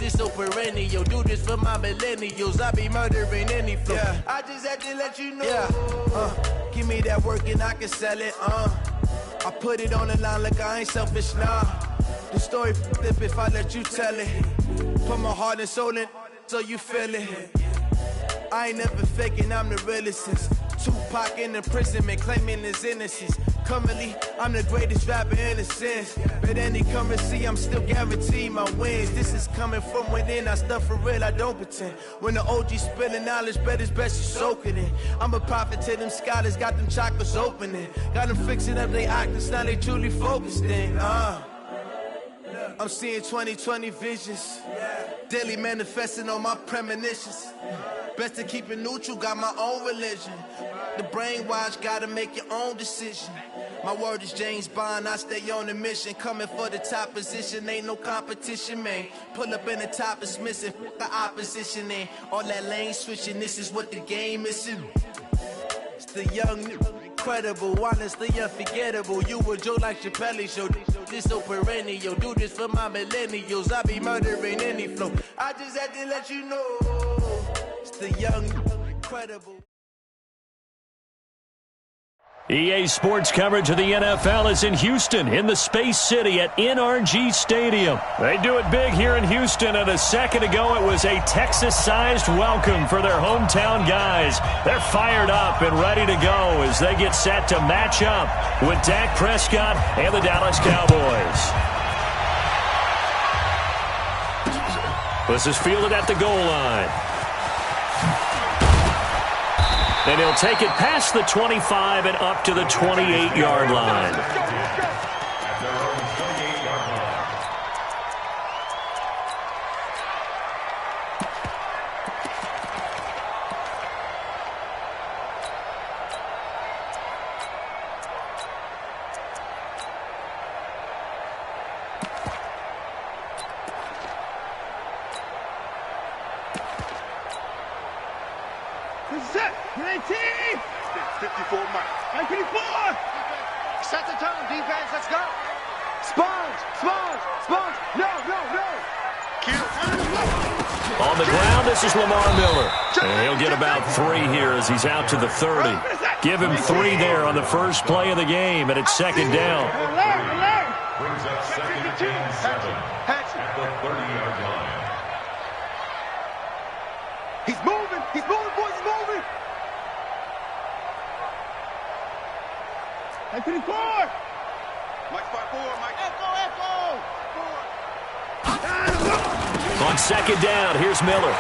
this so perennial. Do this for my millennials. I be murdering any flow. Yeah. I just had to let you know. Yeah. Give me that work and I can sell it. I put it on the line like I ain't selfish, nah. The story flip if I let you tell it. Put my heart and soul in so you feel it. I ain't never faking, I'm the realest since Tupac in imprisonment, claiming his innocence. Currently, I'm the greatest rapper in a sense. But any currency, I'm still guaranteed my wins. This is coming from within, I stuff for real, I don't pretend. When the OG spilling knowledge, bet it's best you soak it in. I'm a prophet to them scholars, got them chakras opening. Got them fixing up their octaves, now they truly focused in. I'm seeing 2020 visions. Daily manifesting on my premonitions. Best to keep it neutral, got my own religion. The brainwash, gotta make your own decision. My word is James Bond, I stay on the mission. Coming for the top position, ain't no competition, man. Pull up in the top is missing, the opposition in. All that lane switching, this is what the game is. It's the young, incredible, honestly unforgettable. You a Joe like Chappelle show. This so perennial, do this for my millennials. I be murdering any flow. I just had to let you know. It's the young, incredible. EA Sports coverage of the NFL is in Houston, in the Space City at NRG Stadium. They do it big here in Houston, and a second ago it was a Texas-sized welcome for their hometown guys. They're fired up and ready to go as they get set to match up with Dak Prescott and the Dallas Cowboys. This is fielded at the goal line. And he'll take it past the 25 and up to the 28-yard line. On the ground, this is Lamar Miller. And he'll get about 3 here as he's out to the 30. Give him 3 there on the first play of the game, and it's second down. Brings up second and 7 at the 30-yard line. He's moving, boys, he's moving. Mike 24. Mike 5-4, Mike. Echo. On second down, here's Miller.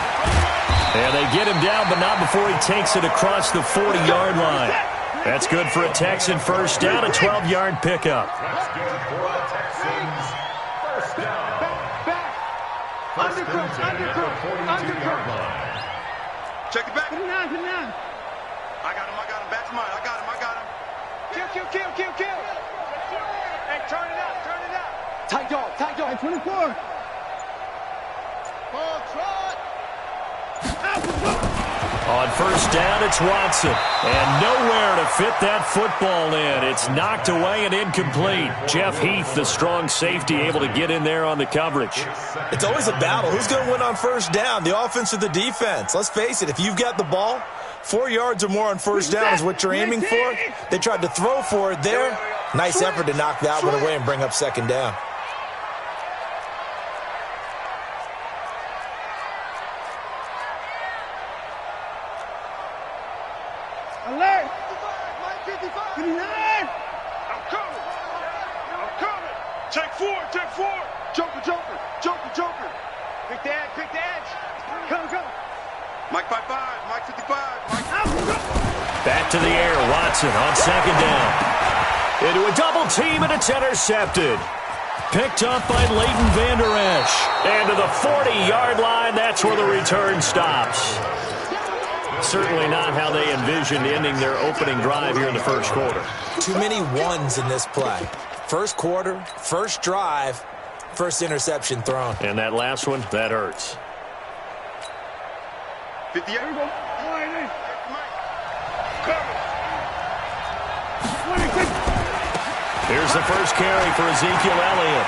And they get him down, but not before he takes it across the 40-yard line. That's good for a Texan first down, a 12-yard pickup. That's good for a Texans first down. Back. First and 10 at the 42-yard line. Check it back. Put it down. I got him. Back to mine. I got him. Kill. Hey, turn it up. Tight dog. 24. Ball trot. On first down, it's Watson. And nowhere to fit that football in. It's knocked away and incomplete. Jeff Heath, the strong safety, able to get in there on the coverage. It's always a battle. Who's going to win on first down, the offense or the defense? Let's face it, if you've got the ball, 4 yards or more on first down is what you're aiming for. They tried to throw for it there. Nice effort to knock that one away and bring up second down. Alert! 55! 59! I'm coming! Take four! Joker! Pick the edge! Come! Mike 55, Mike 55, Mike. Back to the air, Watson on second down. Into a double team, and it's intercepted. Picked up by Leighton Vander Esch. And to the 40-yard line, that's where the return stops. Certainly not how they envisioned ending their opening drive here in the first quarter. Too many ones in this play. First quarter, first drive, first interception thrown. And that last one, that hurts. 58. Here we go. Here's the first carry for Ezekiel Elliott.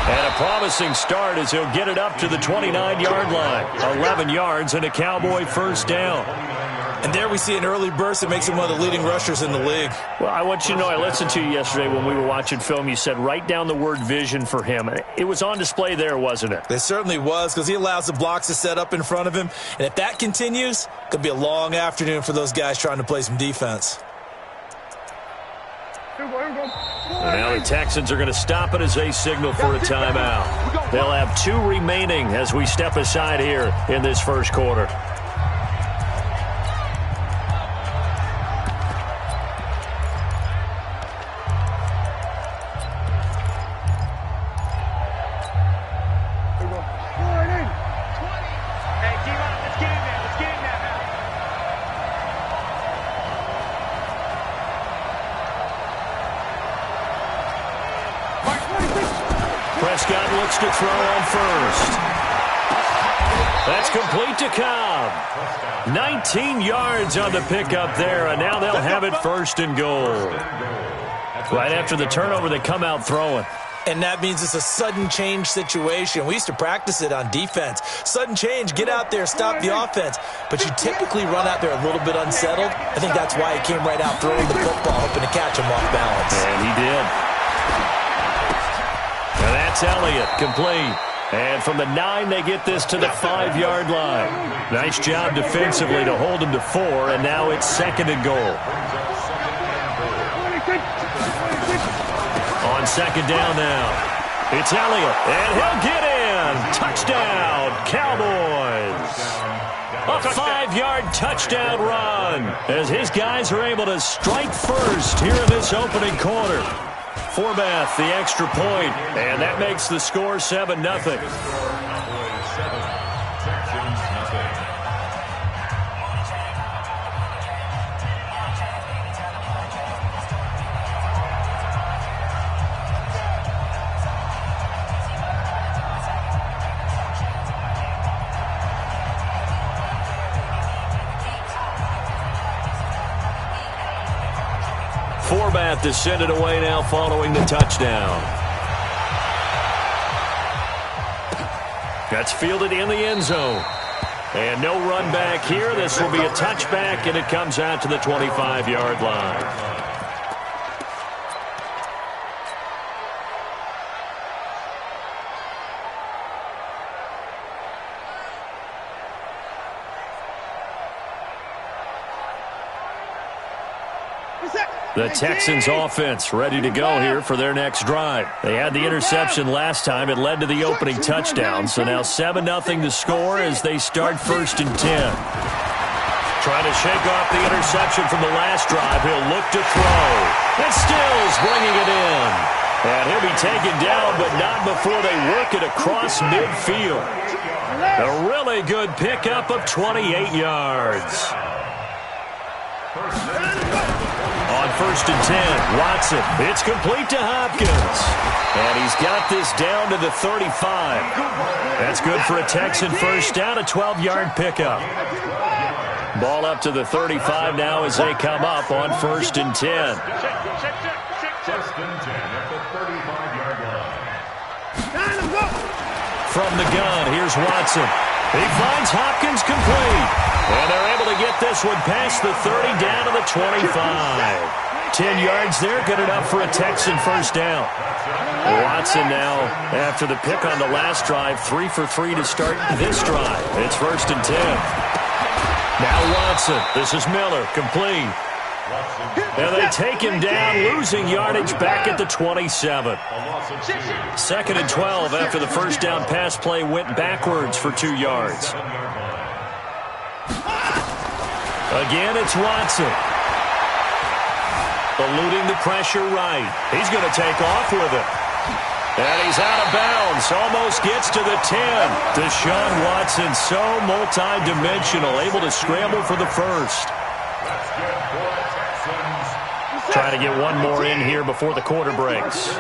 And a promising start as he'll get it up to the 29-yard line. 11 yards and a Cowboy first down. And there we see an early burst that makes him one of the leading rushers in the league. Well, I want you to know, I listened to you yesterday when we were watching film. You said write down the word vision for him. It was on display there, wasn't it? It certainly was, because he allows the blocks to set up in front of him. And if that continues, it could be a long afternoon for those guys trying to play some defense. And now the Texans are going to stop it as they signal for a timeout. They'll have 2 remaining as we step aside here in this first quarter. Prescott looks to throw on first. That's complete to Cobb. 19 yards on the pickup there, and now they'll have it first and goal. Right after the turnover, they come out throwing. And that means it's a sudden change situation. We used to practice it on defense. Sudden change, get out there, stop the offense. But you typically run out there a little bit unsettled. I think that's why he came right out throwing the football, hoping to catch him off balance. And he did. And that's Elliott, complete. And from the 9, they get this to the 5-yard line. Nice job defensively to hold him to 4, and now it's second and goal. On second down now, it's Elliott, and he'll get in. Touchdown, Cowboys. A 5-yard touchdown run as his guys are able to strike first here in this opening quarter. Forbath, the extra point, and that makes the score 7-0. Forbath to send it away now following the touchdown. That's fielded in the end zone. And no run back here. This will be a touchback, and it comes out to the 25-yard line. The Texans offense ready to go here for their next drive. They had the interception last time. It led to the opening touchdown. So now 7-0 to score as they start first and 10. Trying to shake off the interception from the last drive. He'll look to throw. And Stills bringing it in. And he'll be taken down, but not before they work it across midfield. A really good pickup of 28 yards. On first and 10, Watson. It's complete to Hopkins. And he's got this down to the 35. That's good for a Texan first down, a 12-yard pickup. Ball up to the 35 now as they come up on first and 10. First and 10 at the 35-yard line. From the gun, here's Watson. He finds Hopkins complete. And they're able to get this one past the 30 down to the 25. 10 yards there, good enough for a Texan first down. Watson now, after the pick on the last drive, 3 for 3 to start this drive. It's first and 10. Now Watson, this is Miller, complete. And they take him down, losing yardage back at the 27. Second and 12 after the first down pass play went backwards for 2 yards. Again, it's Watson. Eluding the pressure right. He's going to take off with it. And he's out of bounds. Almost gets to the 10. Deshaun Watson, so multi-dimensional, able to scramble for the first. Trying to get one more in here before the quarter breaks.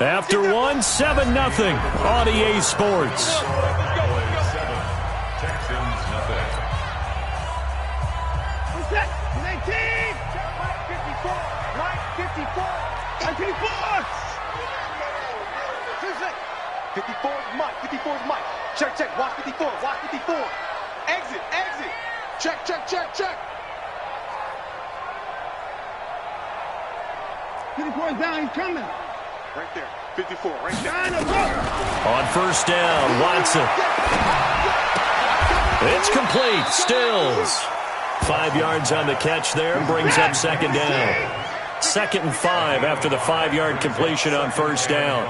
After one, 7-0 on EA Sports. 54 is Mike. 54 is Mike. Check, check. Watch 54. Watch 54. Exit, exit. Check, check, check, check. 54 is down. He's coming. Right there. 54. Right there. On first down, Watson. It's complete. Stills. 5 yards on the catch there. Brings up second down. 2nd and 5 after the 5-yard completion on first down.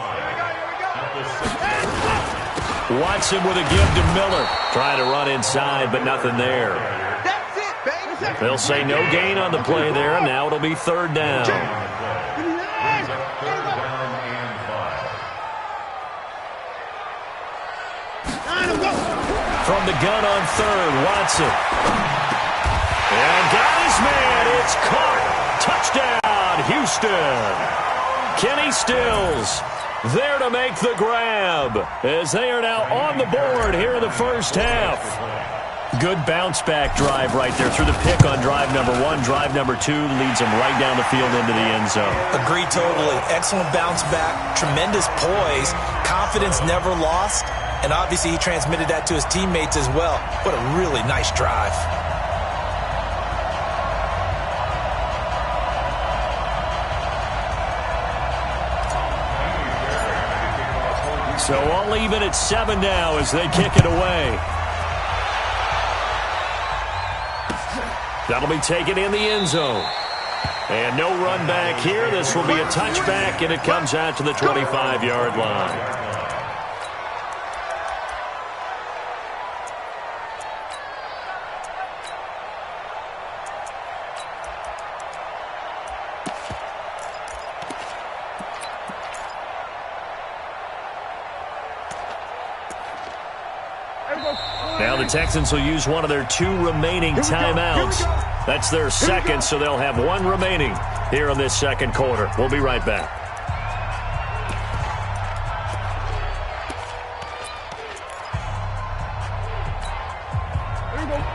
Watson with a give to Miller. Trying to run inside, but nothing there. That's it, baby. They'll say no gain on the play there, and now it'll be 3rd down. From the gun on 3rd, Watson. And got his man. It's caught. Touchdown, Houston. Kenny Stills there to make the grab as they are now on the board here in the first half. Good bounce-back drive right there through the pick on drive number 1. Drive number 2 leads them right down the field into the end zone. Agree totally. Excellent bounce-back, tremendous poise, confidence never lost, and obviously he transmitted that to his teammates as well. What a really nice drive. So all even at 7 now as they kick it away. That'll be taken in the end zone. And no run back here. This will be a touchback, and it comes out to the 25-yard line. Now the Texans will use one of their 2 remaining timeouts. That's their 2nd, so they'll have 1 remaining here in this 2nd quarter. We'll be right back.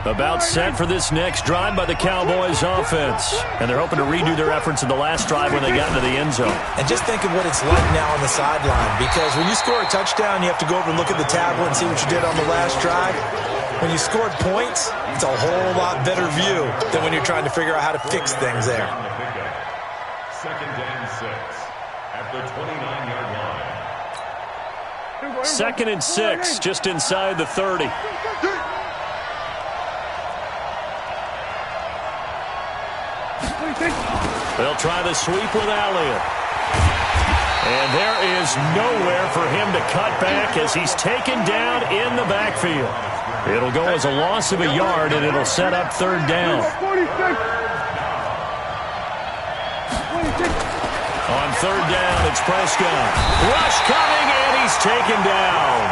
About set for this next drive by the Cowboys offense. And they're hoping to redo their efforts in the last drive when they got into the end zone. And just think of what it's like now on the sideline, because when you score a touchdown, you have to go over and look at the tablet and see what you did on the last drive. When you scored points, it's a whole lot better view than when you're trying to figure out how to fix things there. 2nd and 6 at the 29-yard line. 2nd and 6, just inside the 30. They'll try the sweep with Elliott. And there is nowhere for him to cut back as he's taken down in the backfield. It'll go as a loss of a yard, and it'll set up 3rd down. On 3rd down, it's Prescott. Rush coming, and he's taken down.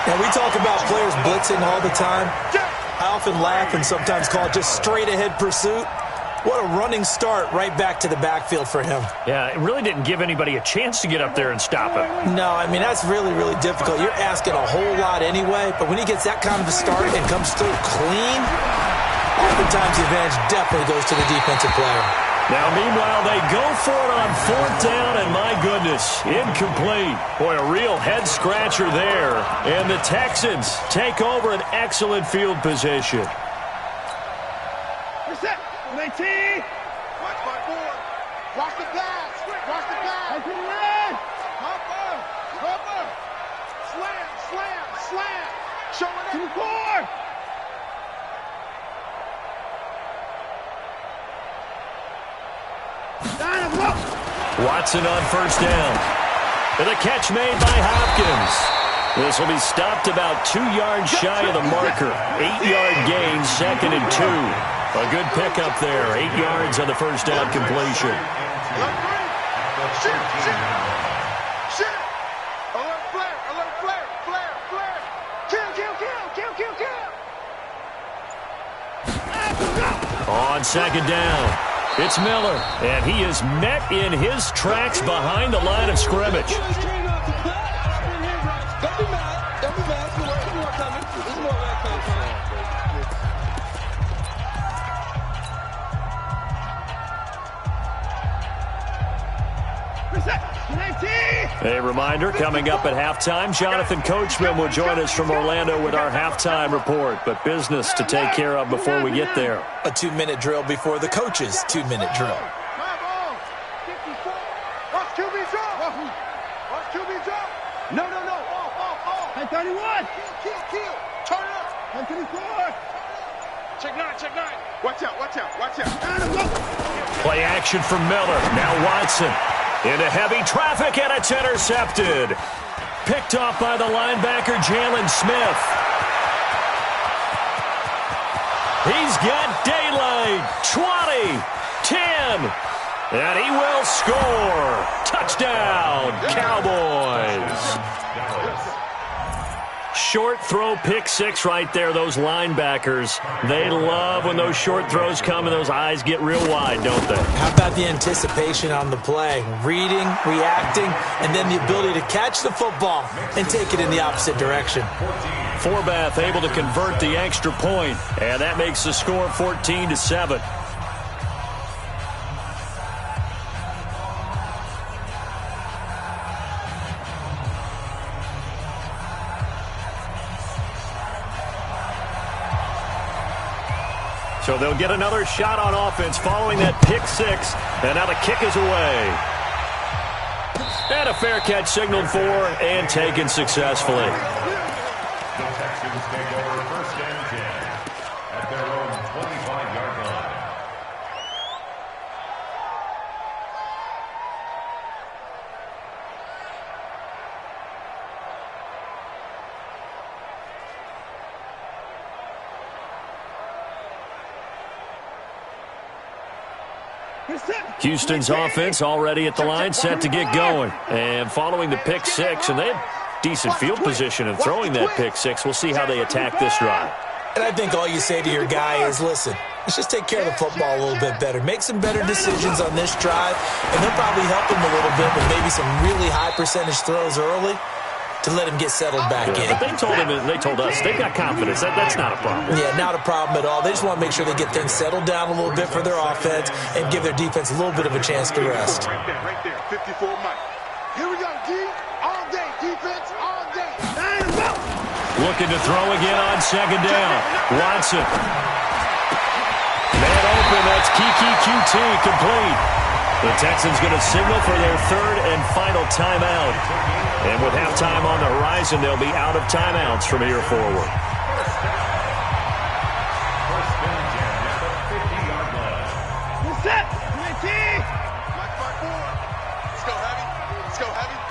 Now, we talk about players blitzing all the time. I often laugh and sometimes call it just straight-ahead pursuit. What a running start right back to the backfield for him. Yeah, it really didn't give anybody a chance to get up there and stop him. No, I mean, that's really, really difficult. You're asking a whole lot anyway, but when he gets that kind of a start and comes through clean, oftentimes the advantage definitely goes to the defensive player. Now, meanwhile, they go for it on 4th down, and my goodness, incomplete. Boy, a real head-scratcher there. And the Texans take over an excellent field position. Watch my board. Watch the pass. Watch the pass. Hopper. Hopper. Slam, slam, slam. Show it up. Watson on 1st down. And a catch made by Hopkins. This will be stopped about 2 yards shy of the marker. 8-yard gain, 2nd and 2. A good pickup there. 8 yards on the 1st down completion. Shoot, shoot. Shoot. Alert flare, alert flare, flare, flare. Kill, kill, kill, kill, kill, kill. On 2nd down, it's Miller. And he is met in his tracks behind the line of scrimmage. Don't be mad. Don't be mad. There's more coming. There's more back coming. reminder, coming up at halftime, Jonathan Coachman will join us from Orlando with our halftime report. But business to take care of before we get there. A 2-minute drill before the coach's 2-minute drill. Watch QB drop. Watch QB drop. No. Off. Hey, 31. Kill. Turn it up. 124. Check 9. Watch out. Play action from Miller. Now Watson into heavy traffic, and it's intercepted. Picked off by the linebacker, Jalen Smith. He's got daylight. 20, 10, and he will score. Touchdown, Cowboys. Short throw, pick six right there, those linebackers. They love when those short throws come and those eyes get real wide, don't they? How about the anticipation on the play? Reading, reacting, and then the ability to catch the football and take it in the opposite direction. Forbath able to convert the extra point, and that makes the score 14-7. So they'll get another shot on offense following that pick six. And now the kick is away. And a fair catch signaled for and taken successfully. The Texans take over 1st and 10 at their own 25-yard line. Houston's offense already at the line, set to get going. And following the pick six, and they have decent field position in throwing that pick six. We'll see how they attack this drive. And I think all you say to your guy is, listen, let's just take care of the football a little bit better. Make some better decisions on this drive, and they'll probably help him a little bit with maybe some really high percentage throws early to let him get settled back in. But they told us they've got confidence. That's not a problem. Yeah, not a problem at all. They just want to make sure they get things settled down a little bit for their offense and give their defense a little bit of a chance to rest. Right there. 54 Mike. Here we go, D. All day. Defense all day. Looking to throw again on second down. Watson. Man open. That's Kiki QT complete. The Texans going to signal for their third and final timeout. And with halftime on the horizon, they'll be out of timeouts from here forward. 1st and 10 at the 50-yard line. Set. 19. Let's go, Heavy.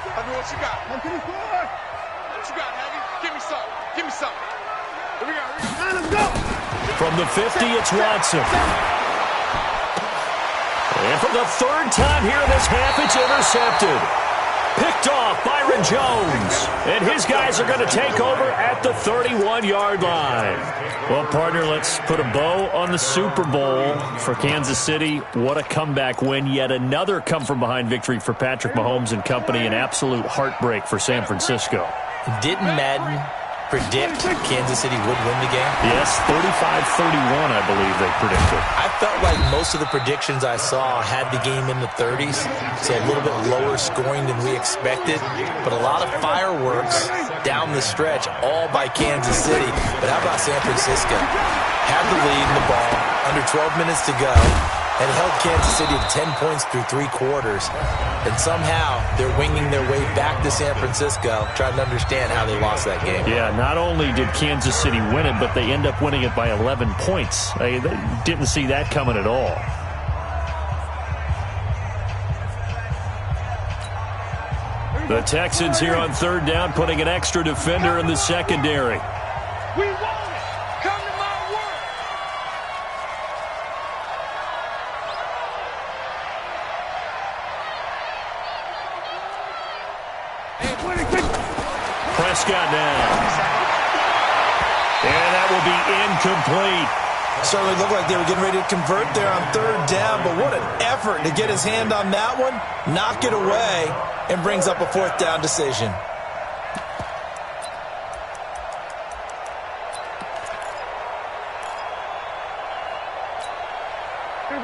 I know what you got. 124. What you got, Heavy? Give me some. Here we go. Let's go. From the 50, it's Watson. And for the third time here in this half, it's intercepted. Picked off Byron Jones. And his guys are going to take over at the 31-yard line. Well, partner, let's put a bow on the Super Bowl for Kansas City. What a comeback win. Yet another come-from-behind victory for Patrick Mahomes and company. An absolute heartbreak for San Francisco. Didn't Madden predict Kansas City would win the game? Yes, 35-31, I believe they predicted. I felt like most of the predictions I saw had the game in the 30s, so a little bit lower scoring than we expected, but a lot of fireworks down the stretch, all by Kansas City. But how about San Francisco? Had the lead in the ball, under 12 minutes to go, and held Kansas City to 10 points through 3 quarters. And somehow they're winging their way back to San Francisco, trying to understand how they lost that game. Yeah, not only did Kansas City win it, but they end up winning it by 11 points. They didn't see that coming at all. The Texans here on third down, putting an extra defender in the secondary. We want it. Come to my work. Prescott down. And that will be incomplete. Certainly looked like they were getting ready to convert there on third down, but what an effort to get his hand on that one, knock it away, and brings up a 4th down decision.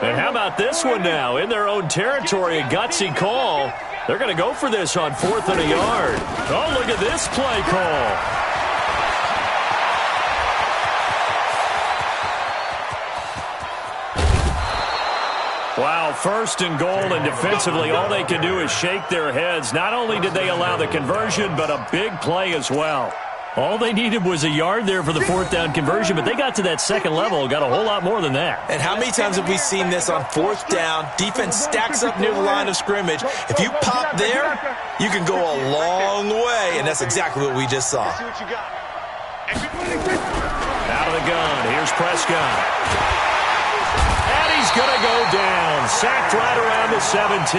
And how about this one now? In their own territory, a gutsy call. They're going to go for this on 4th and a yard. Oh, look at this play call. Wow, 1st and goal, and defensively all they can do is shake their heads. Not only did they allow the conversion, but a big play as well. All they needed was a yard there for the 4th down conversion, but they got to that second level, got a whole lot more than that. And how many times have we seen this on 4th down? Defense stacks up near the line of scrimmage. If you pop there, you can go a long way, and that's exactly what we just saw. See what you got. Out of the gun, here's Prescott. And he's going to go down, sacked right around the 17.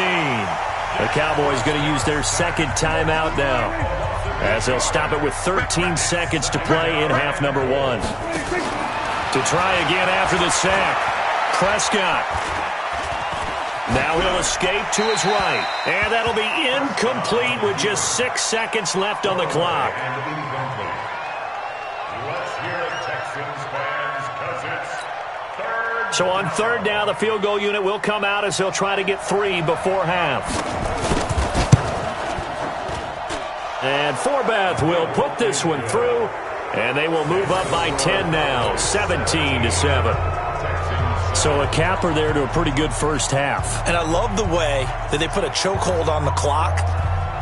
The Cowboys going to use their second timeout now, as they'll stop it with 13 seconds to play in half number 1. To try again after the sack, Prescott. Now he'll escape to his right, and that'll be incomplete with just 6 seconds left on the clock. Let's hear it, Texans fans, because it's 3rd. So on 3rd down, the field goal unit will come out as they'll try to get 3 before half. And Forbath will put this one through, and they will move up by 10 now, 17-7. So a capper there to a pretty good first half. And I love the way that they put a chokehold on the clock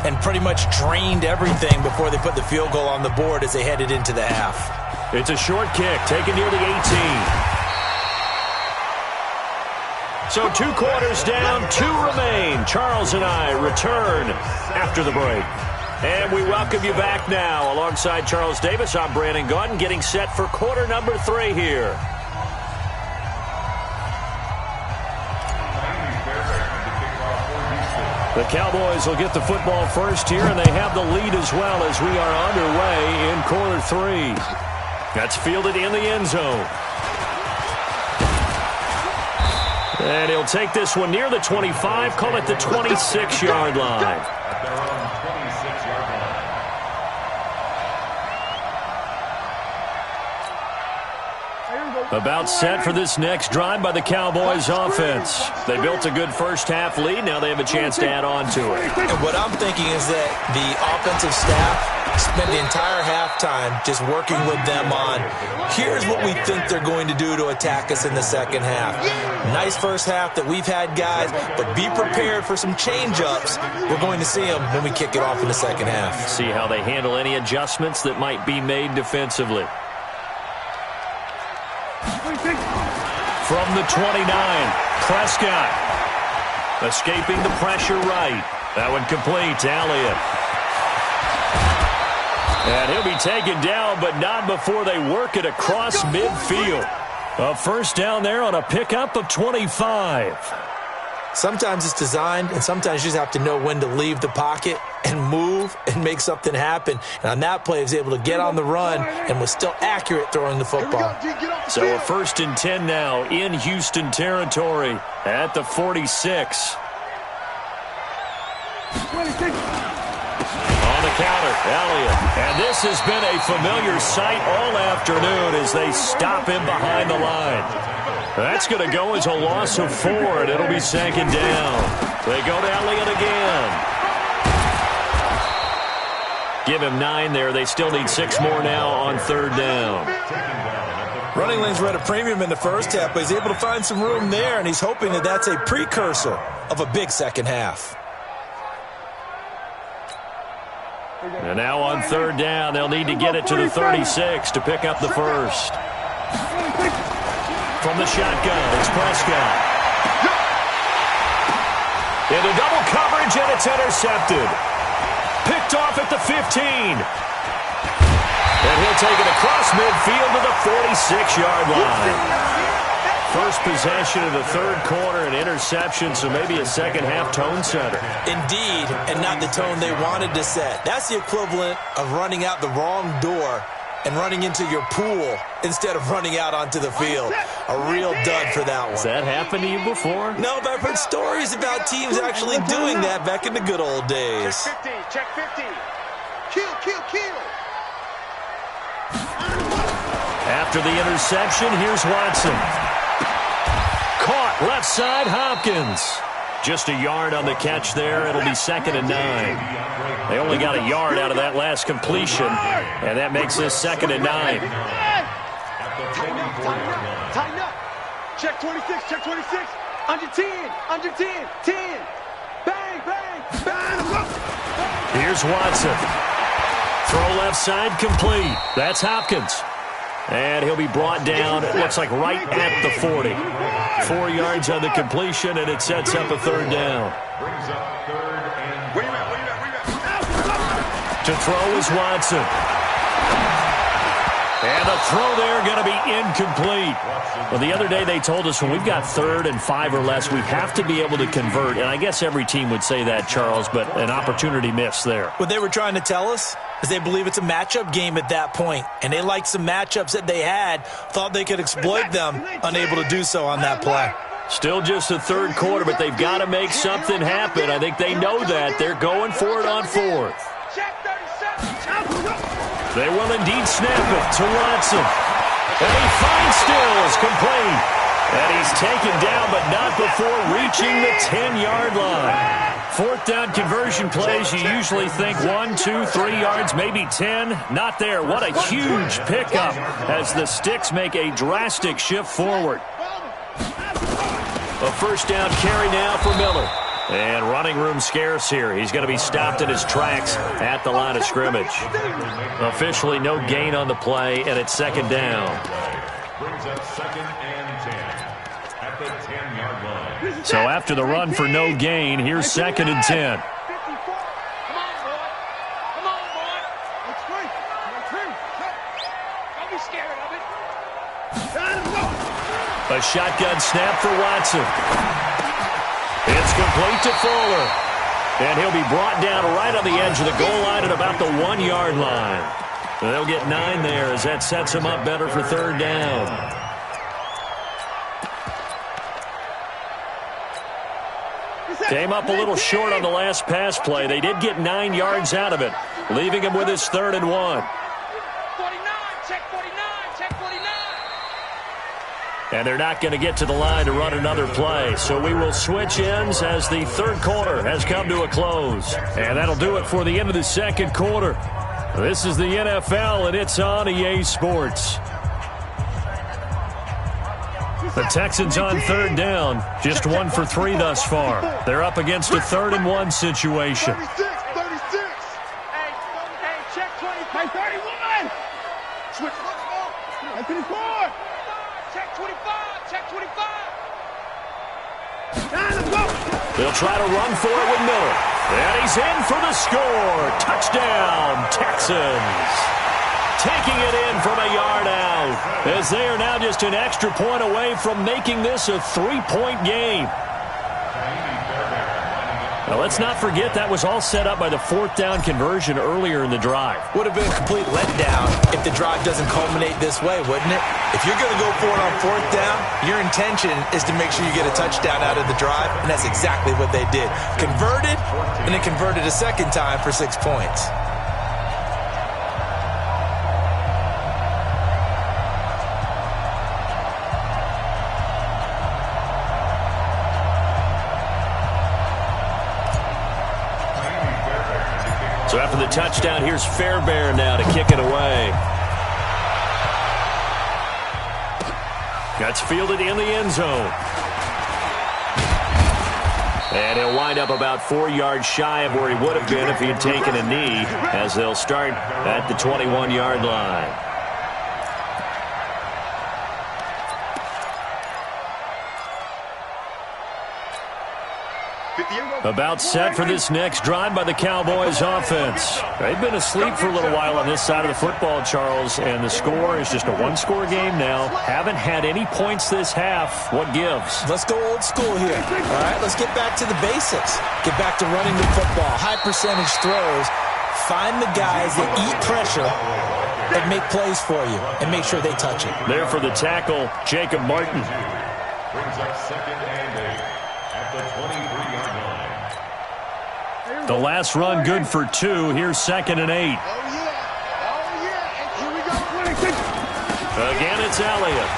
and pretty much drained everything before they put the field goal on the board as they headed into the half. It's a short kick, taken near the 18. So 2 quarters down, 2 remain. Charles and I return after the break. And we welcome you back now. Alongside Charles Davis, I'm Brandon Gaudin, getting set for quarter number 3 here. The Cowboys will get the football first here, and they have the lead as well as we are underway in quarter 3. That's fielded in the end zone. And he'll take this one near the 25, call it the 26-yard line. At their own 26-yard line. About set for this next drive by the Cowboys offense. They built a good first half lead. Now they have a chance to add on to it. And what I'm thinking is that the offensive staff spent the entire halftime just working with them on, here's what we think they're going to do to attack us in the second half. Nice first half that we've had, guys, but be prepared for some change-ups. We're going to see them when we kick it off in the second half. See how they handle any adjustments that might be made defensively. From the 29, Prescott escaping the pressure right. That one complete to Elliott. And he'll be taken down, but not before they work it across midfield. A first down there on a pickup of 25. Sometimes it's designed, and sometimes you just have to know when to leave the pocket and move and make something happen. And on that play, he was able to get on the run and was still accurate throwing the football. So a 1st and 10 now in Houston territory at the 46. On the counter, Elliott. And this has been a familiar sight all afternoon as they stop him behind the line. That's going to go as a loss of 4, and it'll be 2nd down. They go to Elliott again. Give him 9 there. They still need 6 more now on 3rd down. Running lanes were at a premium in the first half, but he's able to find some room there, and he's hoping that that's a precursor of a big second half. And now on 3rd down, they'll need to get it to the 36 to pick up the first. From the shotgun, it's Prescott. Into double coverage, and it's intercepted. Picked off at the 15. And he'll take it across midfield to the 46-yard line. First possession of the 3rd quarter, an interception, so maybe a second-half tone setter. Indeed, and not the tone they wanted to set. That's the equivalent of running out the wrong door and running into your pool instead of running out onto the field. A real dud for that one. Has that happened to you before? No, but I've heard stories about teams actually doing that back in the good old days. Check 50, check 50. Kill, kill, kill. After the interception, here's Watson. Caught left side, Hopkins. Just a yard on the catch there. It'll be 2nd and 9. They only got a yard out of that last completion, and that makes this 2nd and 9. Tighten up. Check 26, check 26. Under 10, under 10, 10. Bang, bang, bang. Here's Watson. Throw left side complete. That's Hopkins. And he'll be brought down, it looks like right at the 40. 4 yards on the completion, and it sets up a 3rd down. Brings up 3rd and... Where you at? To throw is Watson. And the throw there going to be incomplete. Well, the other day they told us when we've got 3rd and 5 or less, we have to be able to convert. And I guess every team would say that, Charles, but an opportunity missed there. What they were trying to tell us is they believe it's a matchup game at that point, and they liked some matchups that they had, thought they could exploit them, unable to do so on that play. Still just the 3rd quarter, but they've got to make something happen. I think they know that. They're going for it on 4th. They will indeed snap it to Watson. And he finds Stills complete. And he's taken down, but not before reaching the 10-yard line. 4th down conversion plays, you usually think 1, 2, 3 yards, maybe 10. Not there. What a huge pickup as the Sticks make a drastic shift forward. A 1st down carry now for Miller. And running room scarce here. He's going to be stopped in his tracks at the line of scrimmage. Officially no gain on the play, and it's 2nd down. Brings up 2nd and 10 at the 10-yard line. So after the run for no gain, here's 2nd and 10. A shotgun snap for Watson. It's complete to Fuller. And he'll be brought down right on the edge of the goal line at about the 1-yard line. They'll get 9 there as that sets them up better for 3rd down. Came up a little short on the last pass play. They did get 9 yards out of it, leaving him with his 3rd and 1. And they're not going to get to the line to run another play. So we will switch ends as the 3rd quarter has come to a close. And that'll do it for the end of the 2nd quarter. This is the NFL, and it's on EA Sports. The Texans on 3rd down, just 1 for 3 thus far. They're up against a 3rd and 1 situation. 36. Hey, check 20. 31. Switch. 24. Check 25. Check 25. They'll try to run for it with Miller. And he's in for the score. Touchdown, Texans. Taking it in from a yard out, as they are now just an extra point away from making this a 3-point game. Now, let's not forget that was all set up by the 4th down conversion earlier in the drive. Would have been a complete letdown if the drive doesn't culminate this way, wouldn't it? If you're going to go for it on 4th down, your intention is to make sure you get a touchdown out of the drive, and that's exactly what they did. Converted, and then converted a 2nd time for 6 points. So after the touchdown, here's Fairbairn now to kick it away. That's fielded in the end zone. And he'll wind up about 4 yards shy of where he would have been if he had taken a knee, as they'll start at the 21-yard line. About set for this next drive by the Cowboys offense. They've been asleep for a little while on this side of the football, Charles, and the score is just a 1-score game now. Haven't had any points this half. What gives? Let's go old school here. All right, let's get back to the basics. Get back to running the football, high percentage throws. Find the guys that eat pressure and make plays for you and make sure they touch it. There for the tackle, Jacob Martin. Brings up 2nd and 8 at the 23-yard line. The last run good for 2. Here's 2nd and 8. Oh, yeah. Here we go. 26. Again, it's Elliott.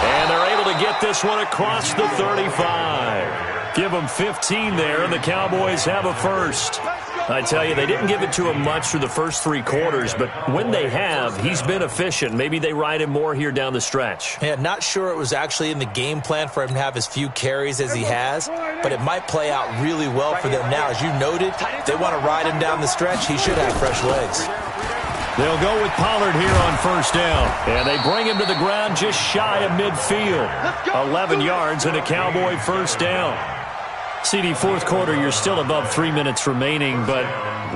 And they're able to get this one across the 35. Give them 15 there, and the Cowboys have a first. I tell you, they didn't give it to him much through the first 3 quarters, but when they have, he's been efficient. Maybe they ride him more here down the stretch. Yeah, not sure it was actually in the game plan for him to have as few carries as he has, but it might play out really well for them now. As you noted, they want to ride him down the stretch. He should have fresh legs. They'll go with Pollard here on first down, and they bring him to the ground just shy of midfield. 11 yards and a Cowboy first down. CD, fourth quarter, you're still above 3 minutes remaining, but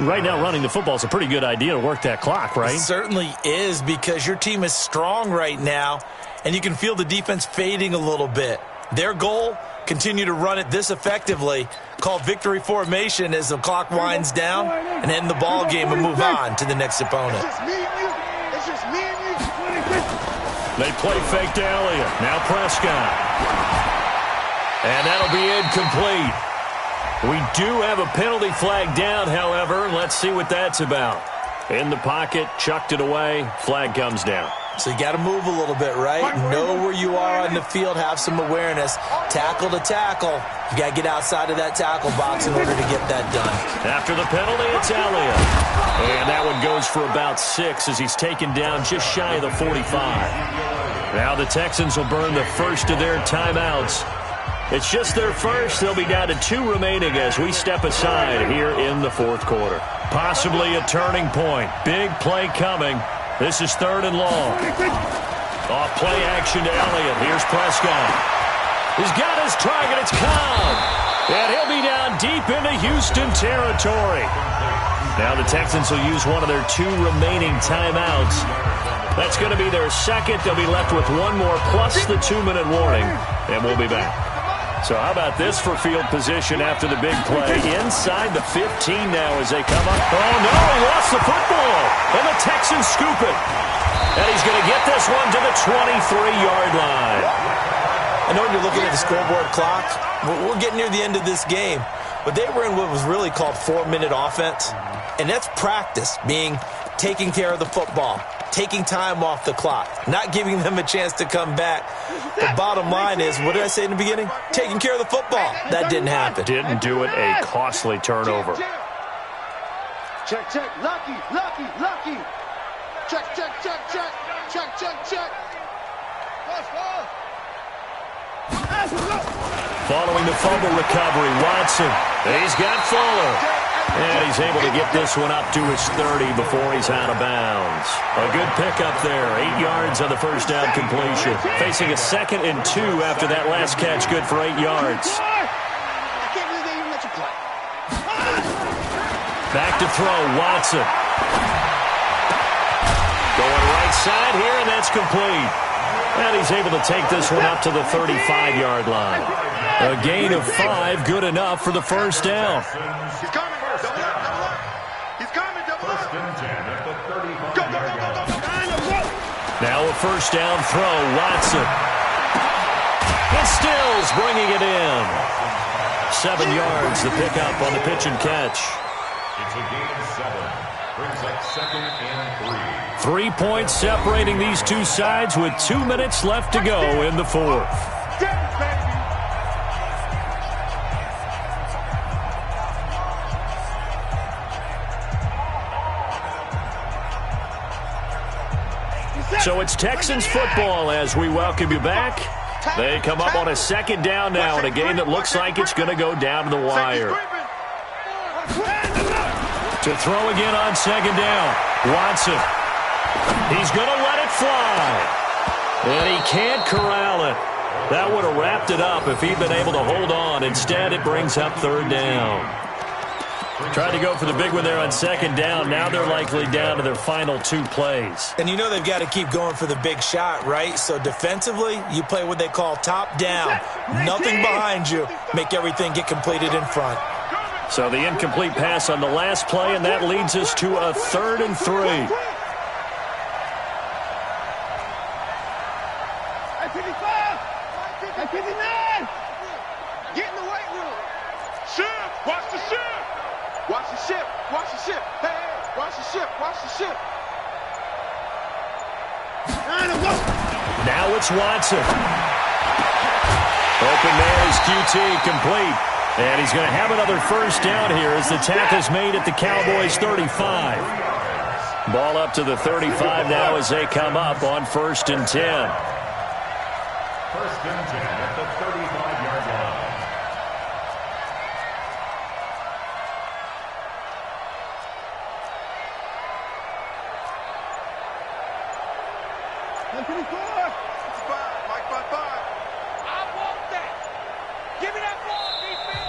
right now running the football is a pretty good idea to work that clock, right? It certainly is, because your team is strong right now, and you can feel the defense fading a little bit. Their goal, continue to run it this effectively, called victory formation as the clock winds down, and end the ball game and move on to the next opponent. It's just me and you. They play fake to Elliott. Now Prescott. And that'll be incomplete. We do have a penalty flag down, however. Let's see what that's about. In the pocket, chucked it away, flag comes down. So you got to move a little bit, right? Know where you are on the field, have some awareness. Tackle to tackle. You got to get outside of that tackle box in order to get that done. After the penalty, it's Elliott. And that one goes for about 6 as he's taken down just shy of the 45. Now the Texans will burn the first of their timeouts. It's just their first. They'll be down to 2 remaining as we step aside here in the fourth quarter. Possibly a turning point. Big play coming. This is 3rd and long. Off play action to Elliott. Here's Prescott. He's got his target. It's Cobb. And he'll be down deep into Houston territory. Now the Texans will use one of their 2 remaining timeouts. That's going to be their second. They'll be left with 1 more plus the 2-minute warning. And we'll be back. So how about this for field position after the big play? Inside the 15 now as they come up. Oh, no, he lost the football. And the Texans scoop it. And he's going to get this one to the 23-yard line. I know when you're looking at the scoreboard clock, we're getting near the end of this game. But they were in what was really called 4-minute offense. And that's practice, meaning taking care of the football, taking time off the clock, not giving them a chance to come back. The bottom line is, what did I say in the beginning? Taking care of the football. That didn't happen. Didn't do it. A costly turnover. Check, check. Lucky, lucky, lucky. Check, check, check, check. Check, check, check. Following the fumble recovery, Watson. He's got Fuller. And he's able to get this one up to his 30 before he's out of bounds. A good pickup there. 8 yards on the first down completion. Facing a 2nd and 2 after that last catch. Good for 8 yards. I can't believe they even let you play. Back to throw, Watson. Going right side here, and that's complete. And he's able to take this one up to the 35-yard line. A gain of 5, good enough for the first down. He's coming. Double up, double up. He's coming, double up. Go, go, go, go, go. Now a first down throw, Watson. And Stills bringing it in. 7 yards, the pickup on the pitch and catch. It's a gain of 7. Brings up 2nd and 3. 3 points separating these two sides with 2 minutes left to go in the fourth. So it's Texans football as we welcome you back. They come up on a 2nd down now in a game that looks like it's going to go down to the wire. To throw again on 2nd down. Watson. He's going to let it fly. And he can't corral it. That would have wrapped it up if he'd been able to hold on. Instead, it brings up 3rd down. Tried to go for the big one there on 2nd down. Now they're likely down to their final 2 plays. And you know they've got to keep going for the big shot, right? So defensively, you play what they call top down. Nothing behind you. Make everything get completed in front. So the incomplete pass on the last play, and that leads us to a 3rd and 3. Get in the weight room. Ship, watch the ship. Watch the ship, watch the ship. Hey, hey, watch the ship, watch the ship. Now it's Watson. Open man is QT, complete. And he's going to have another first down here as the tackle's made at the Cowboys' 35. Ball up to the 35 now as they come up on 1st and 10. 1st and 10 at the 35-yard line.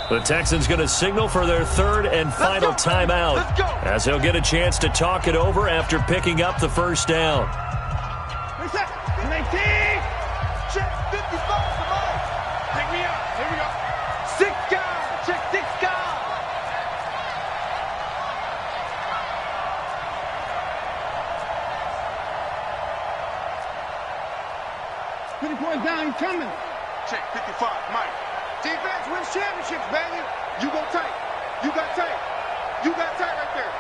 The Texans going to signal for their 3rd and final timeout as they'll get a chance to talk it over after picking up the first down. Check 55, somebody. Take me out. Here we go. 6 guys. Check 6 guys. $20 down, he's coming. Check 55, Mike. Defense wins championships, baby. You go tight. You got tight. You got tight right there.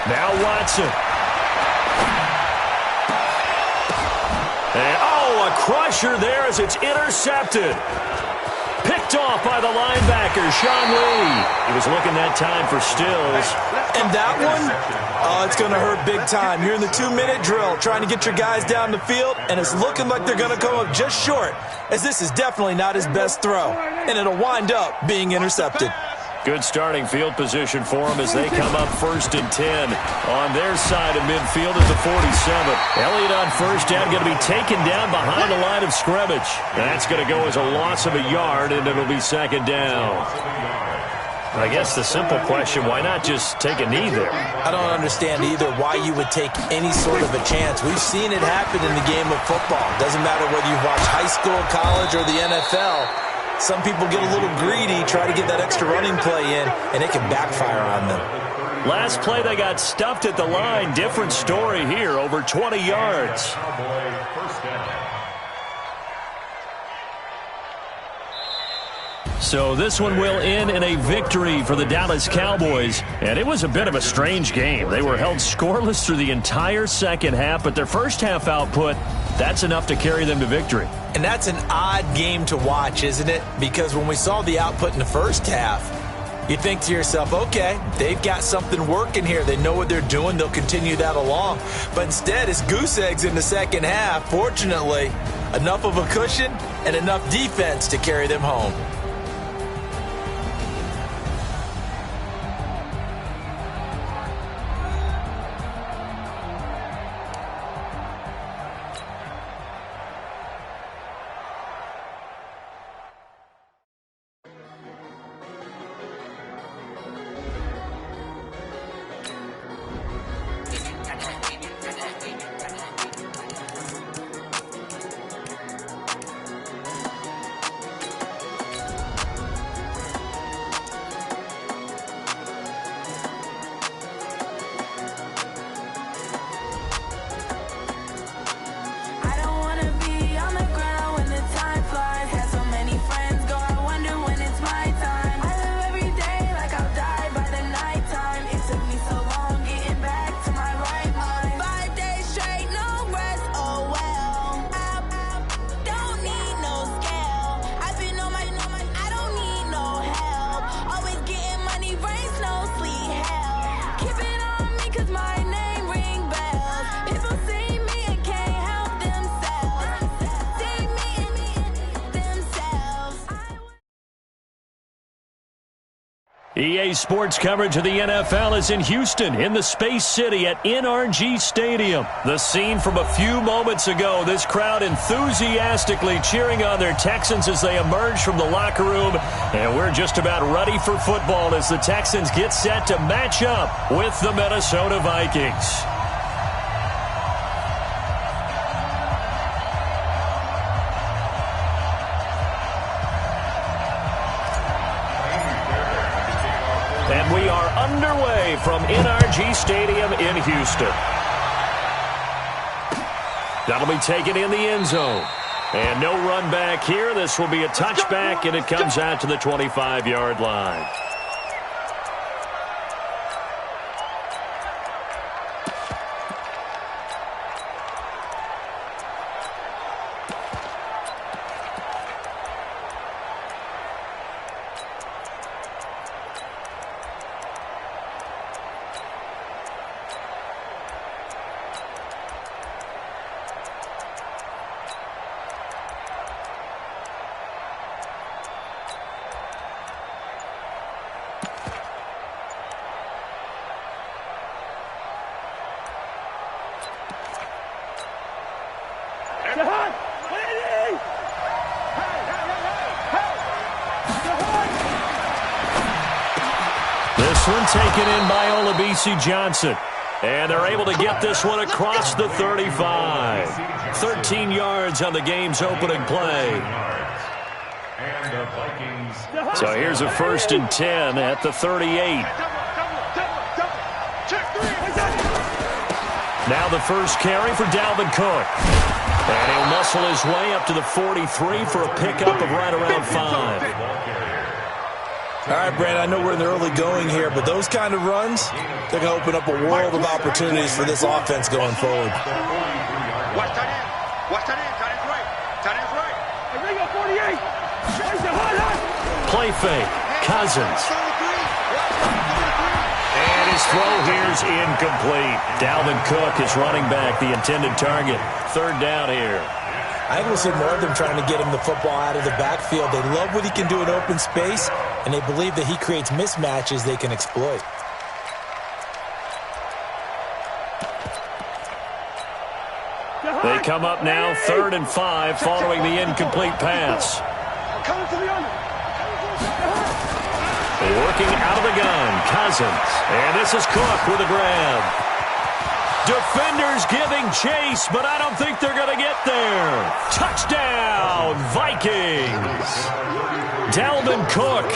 Now Watson. And, a crusher there as it's intercepted. Picked off by the linebacker, Sean Lee. He was looking that time for Stills. And that one, it's going to hurt big time. You're in the 2-minute drill trying to get your guys down the field, and it's looking like they're going to come up just short, as this is definitely not his best throw, and it'll wind up being intercepted. Good starting field position for them as they come up 1st and 10 on their side of midfield at the 47. Elliott on first down going to be taken down behind the line of scrimmage. That's going to go as a loss of a yard, and it'll be 2nd down. I guess the simple question, why not just take a knee there? I don't understand either why you would take any sort of a chance. We've seen it happen in the game of football. Doesn't matter whether you watch high school, college, or the NFL. Some people get a little greedy, try to get that extra running play in, and it can backfire on them. Last play, they got stuffed at the line. Different story here, over 20 yards. So this one will end in a victory for the Dallas Cowboys. And it was a bit of a strange game. They were held scoreless through the entire second half, but their first half output, that's enough to carry them to victory. And that's an odd game to watch, isn't it? Because when we saw the output in the first half, you think to yourself, okay, they've got something working here. They know what they're doing. They'll continue that along. But instead, it's goose eggs in the second half. Fortunately, enough of a cushion and enough defense to carry them home. EA Sports coverage of the NFL is in Houston, in the Space City at NRG Stadium. The scene from a few moments ago, this crowd enthusiastically cheering on their Texans as they emerge from the locker room. And we're just about ready for football as the Texans get set to match up with the Minnesota Vikings. And we are underway from NRG Stadium in Houston. That'll be taken in the end zone. And no run back here. This will be a touchback, and it comes out to the 25-yard line. This one taken in by Olabisi Johnson. And they're able to get this one across the 35. 13 yards on the game's opening play. So here's a 1st and 10 at the 38. Now the first carry for Dalvin Cook. And he'll muscle his way up to the 43 for a pickup of right around 5. All right, Brandon, I know we're in the early going here, but those kind of runs, they're going to open up a world of opportunities for this offense going forward. Watch tight end. Watch tight end. Tight end's right. Tight end's right. Hey, Ringo, 48. Play fake. Cousins. And his throw here's incomplete. Dalvin Cook is running back the intended target. 3rd down here. I think we'll see more of them trying to get him the football out of the backfield. They love what he can do in open space, and they believe that he creates mismatches they can exploit. They come up now 3rd and 5 following the incomplete pass. Working out of the gun, Cousins. And this is Cook with a grab. Defenders giving chase, but I don't think they're going to get there. Touchdown, Vikings. Dalvin Cook,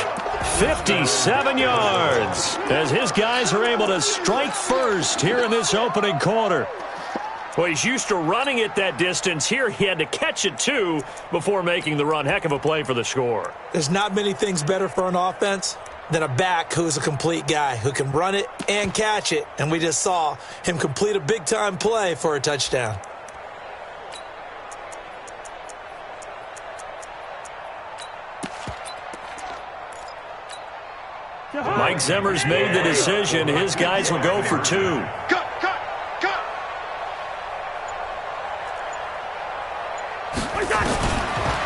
57 yards, as his guys are able to strike first here in this opening quarter. Well, he's used to running it that distance. Here he had to catch it, too, before making the run. Heck of a play for the score. There's not many things better for an offense than a back who's a complete guy who can run it and catch it. And we just saw him complete a big-time play for a touchdown. Mike Zimmer's made the decision. His guys will go for 2. Cut.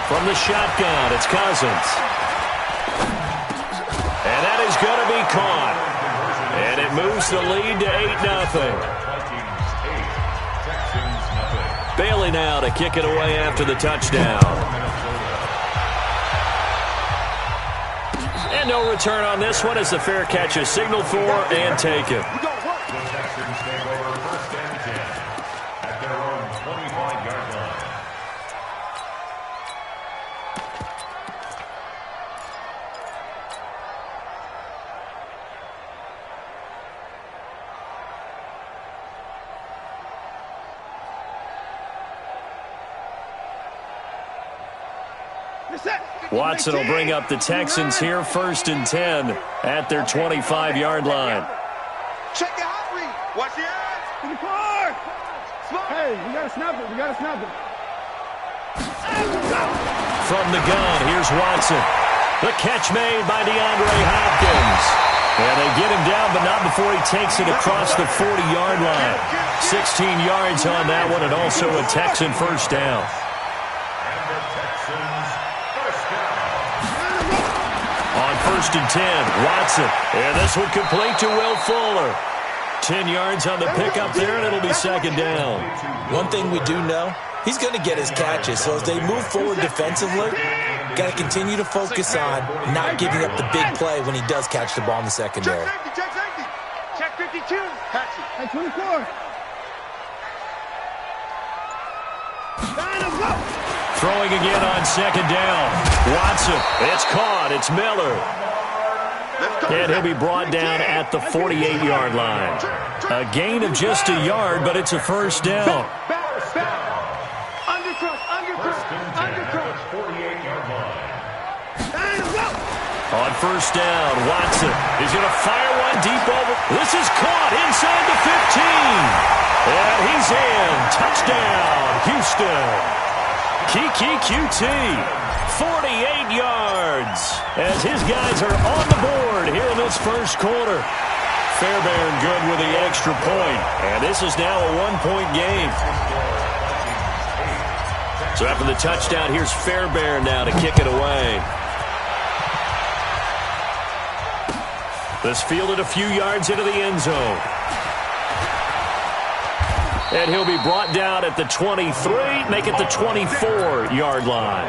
From the shotgun, it's Cousins. And that is going to be caught. And it moves the lead to 8-0. Bailey now to kick it away after the touchdown. And no return on this one as the fair catch is signaled for and taken. Watson will bring up the Texans here, 1st and 10 at their 25-yard line. Check the hot read. Watch the eyes. In the car. Hey, we got to snap it. From the gun, here's Watson. The catch made by DeAndre Hopkins. And they get him down, but not before he takes it across the 40-yard line. 16 yards on that one, and also a Texan 1st down. On 1st and 10, Watson. And this one complete to Will Fuller. 10 yards on the pickup there, and it'll be 2nd down. One thing we do know, he's going to get his catches. So as they move forward defensively, got to continue to focus on not giving up the big play when he does catch the ball in the secondary. Check safety. Check 52. Catch it. Hey, 24. Throwing again on 2nd down. Watson, it's caught. It's Miller. And he'll be brought down at the 48-yard line. A gain of just a yard, but it's a 1st down. On 1st down, Watson is going to fire one deep over. This is caught inside the 15. And he's in. Touchdown, Houston. Kiki QT, 48 yards, as his guys are on the board here in this 1st quarter. Fairbairn good with the extra point, and this is now a 1-point game. So after the touchdown, here's Fairbairn now to kick it away. This fielded a few yards into the end zone. And he'll be brought down at the 23, make it the 24-yard line.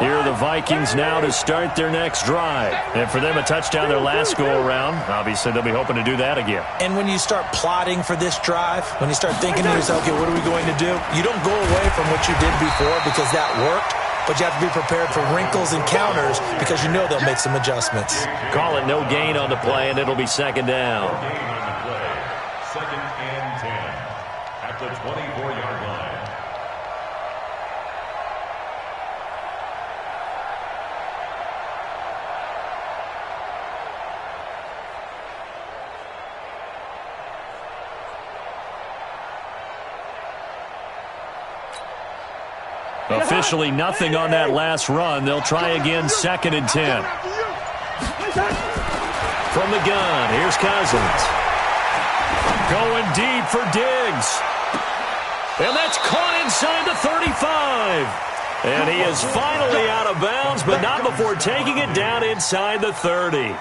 Here are the Vikings now to start their next drive. And for them, a touchdown their last go-around. Obviously, they'll be hoping to do that again. And when you start plotting for this drive, when you start thinking to yourself, okay, what are we going to do? You don't go away from what you did before because that worked. But you have to be prepared for wrinkles and counters because you know they'll make some adjustments. Call it no gain on the play, and it'll be second down. No gain on the play. Second and 10 at the 24-yard line. Officially nothing on that last run. They'll try again, second and 10. From the gun, here's Cousins. Going deep for Diggs. And that's caught inside the 35. And he is finally out of bounds, but not before taking it down inside the 30.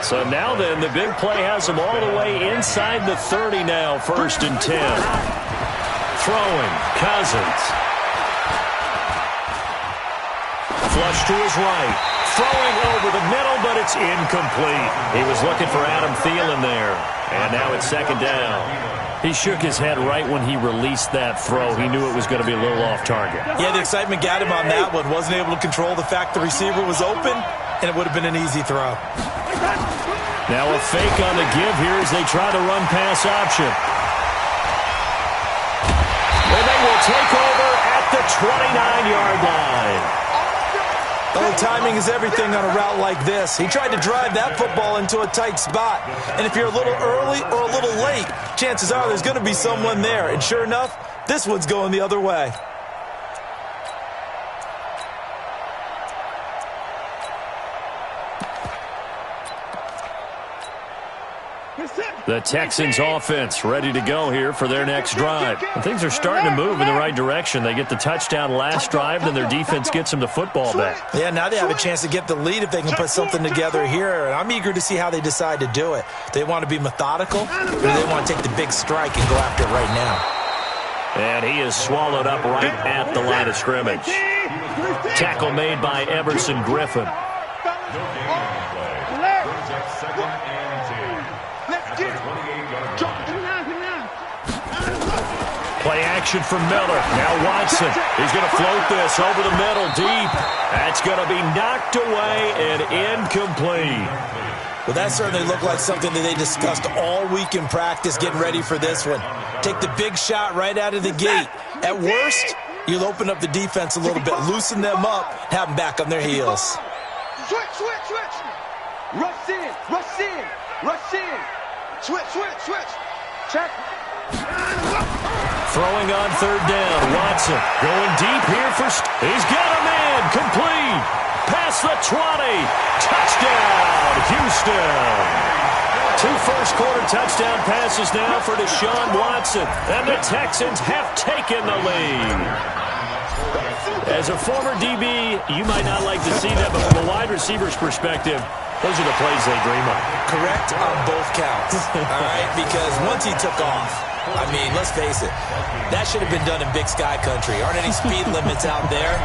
So now then, the big play has him all the way inside the 30 now, first and 10. Throwing, Cousins. Flush to his right. Throwing over the middle, but it's incomplete. He was looking for Adam Thielen there. And now it's second down. He shook his head right when he released that throw. He knew it was going to be a little off target. Yeah, the excitement got him on that one. Wasn't able to control the fact the receiver was open, and it would have been an easy throw. Now a fake on the give here as they try to run pass option. And they will take over at the 29-yard line. Oh, timing is everything on a route like this. He tried to drive that football into a tight spot. And if you're a little early or a little late, chances are there's going to be someone there. And sure enough, this one's going the other way. The Texans offense ready to go here for their next drive. And things are starting to move in the right direction. They get the touchdown last drive, then their defense gets them the football back. Yeah, now they have a chance to get the lead if they can put something together here. And I'm eager to see how they decide to do it. They want to be methodical, or they want to take the big strike and go after it right now. And he is swallowed up right at the line of scrimmage. Tackle made by Everson Griffin. Play action from Miller. Now Watson. He's going to float this over the middle deep. That's going to be knocked away and incomplete. Well, that certainly looked like something that they discussed all week in practice, getting ready for this one. Take the big shot right out of the gate. At worst, you'll open up the defense a little bit, loosen them up, have them back on their heels. Switch. Rush in. Switch. Check. Throwing on third down. Watson going deep here for... He's got a man. Complete. Past the 20. Touchdown, Houston. 2 first-quarter touchdown passes now for Deshaun Watson. And the Texans have taken the lead. As a former DB, you might not like to see that, but from a wide receiver's perspective, those are the plays they dream of. Correct on both counts, all right? Because once he took off, I mean, let's face it, that should have been done in Big Sky Country. Aren't any speed limits out there?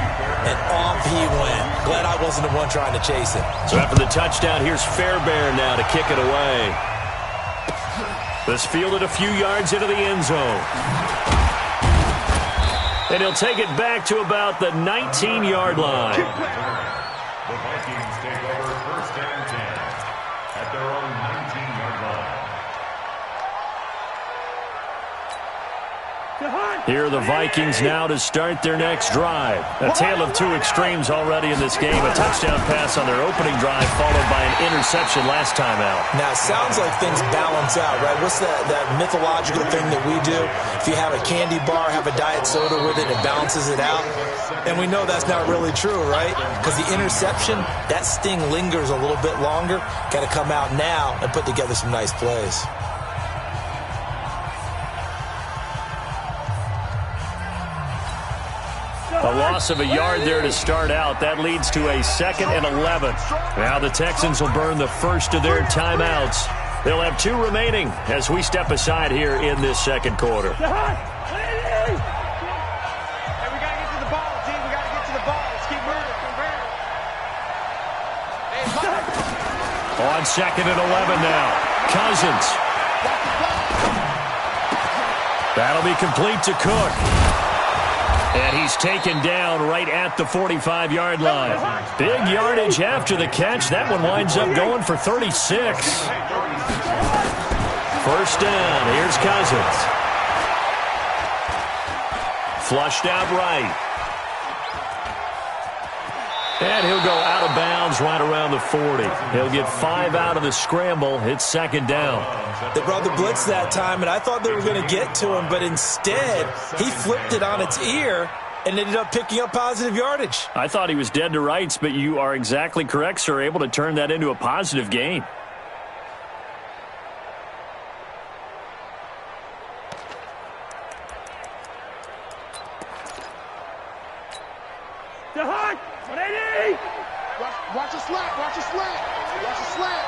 And off he went. Glad I wasn't the one trying to chase him. So after the touchdown, here's Fairbairn now to kick it away. This fielded a few yards into the end zone. And he'll take it back to about the 19-yard line. The Vikings take over first and 10 at their own 19-yard line. Here are the Vikings now to start their next drive. A tale of two extremes already in this game. A touchdown pass on their opening drive followed by an interception last time out. Now, it sounds like things balance out, right? What's that mythological thing that we do? If you have a candy bar, have a diet soda with it, it balances it out. And we know that's not really true, right? Because the interception, that sting lingers a little bit longer. Got to come out now and put together some nice plays. A loss of a yard there to start out. That leads to a 2nd and 11. Now the Texans will burn the first of their timeouts. They'll have 2 remaining as we step aside here in this second quarter. Hey, we got to get to the ball, G. We got to get to the ball. Let's keep moving. On 2nd and 11 now. Cousins. That'll be complete to Cook. And he's taken down right at the 45-yard line. Big yardage after the catch. That one winds up going for 36. First down. Here's Cousins. Flushed out right. And he'll go out of bounds right around the 40. He'll get 5 out of the scramble. It's 2nd down. They brought the blitz that time, and I thought they were going to get to him, but instead he flipped it on its ear and ended up picking up positive yardage. I thought he was dead to rights, but you are exactly correct, sir, able to turn that into a positive gain. Watch the slant. Watch the slant. Watch the slant.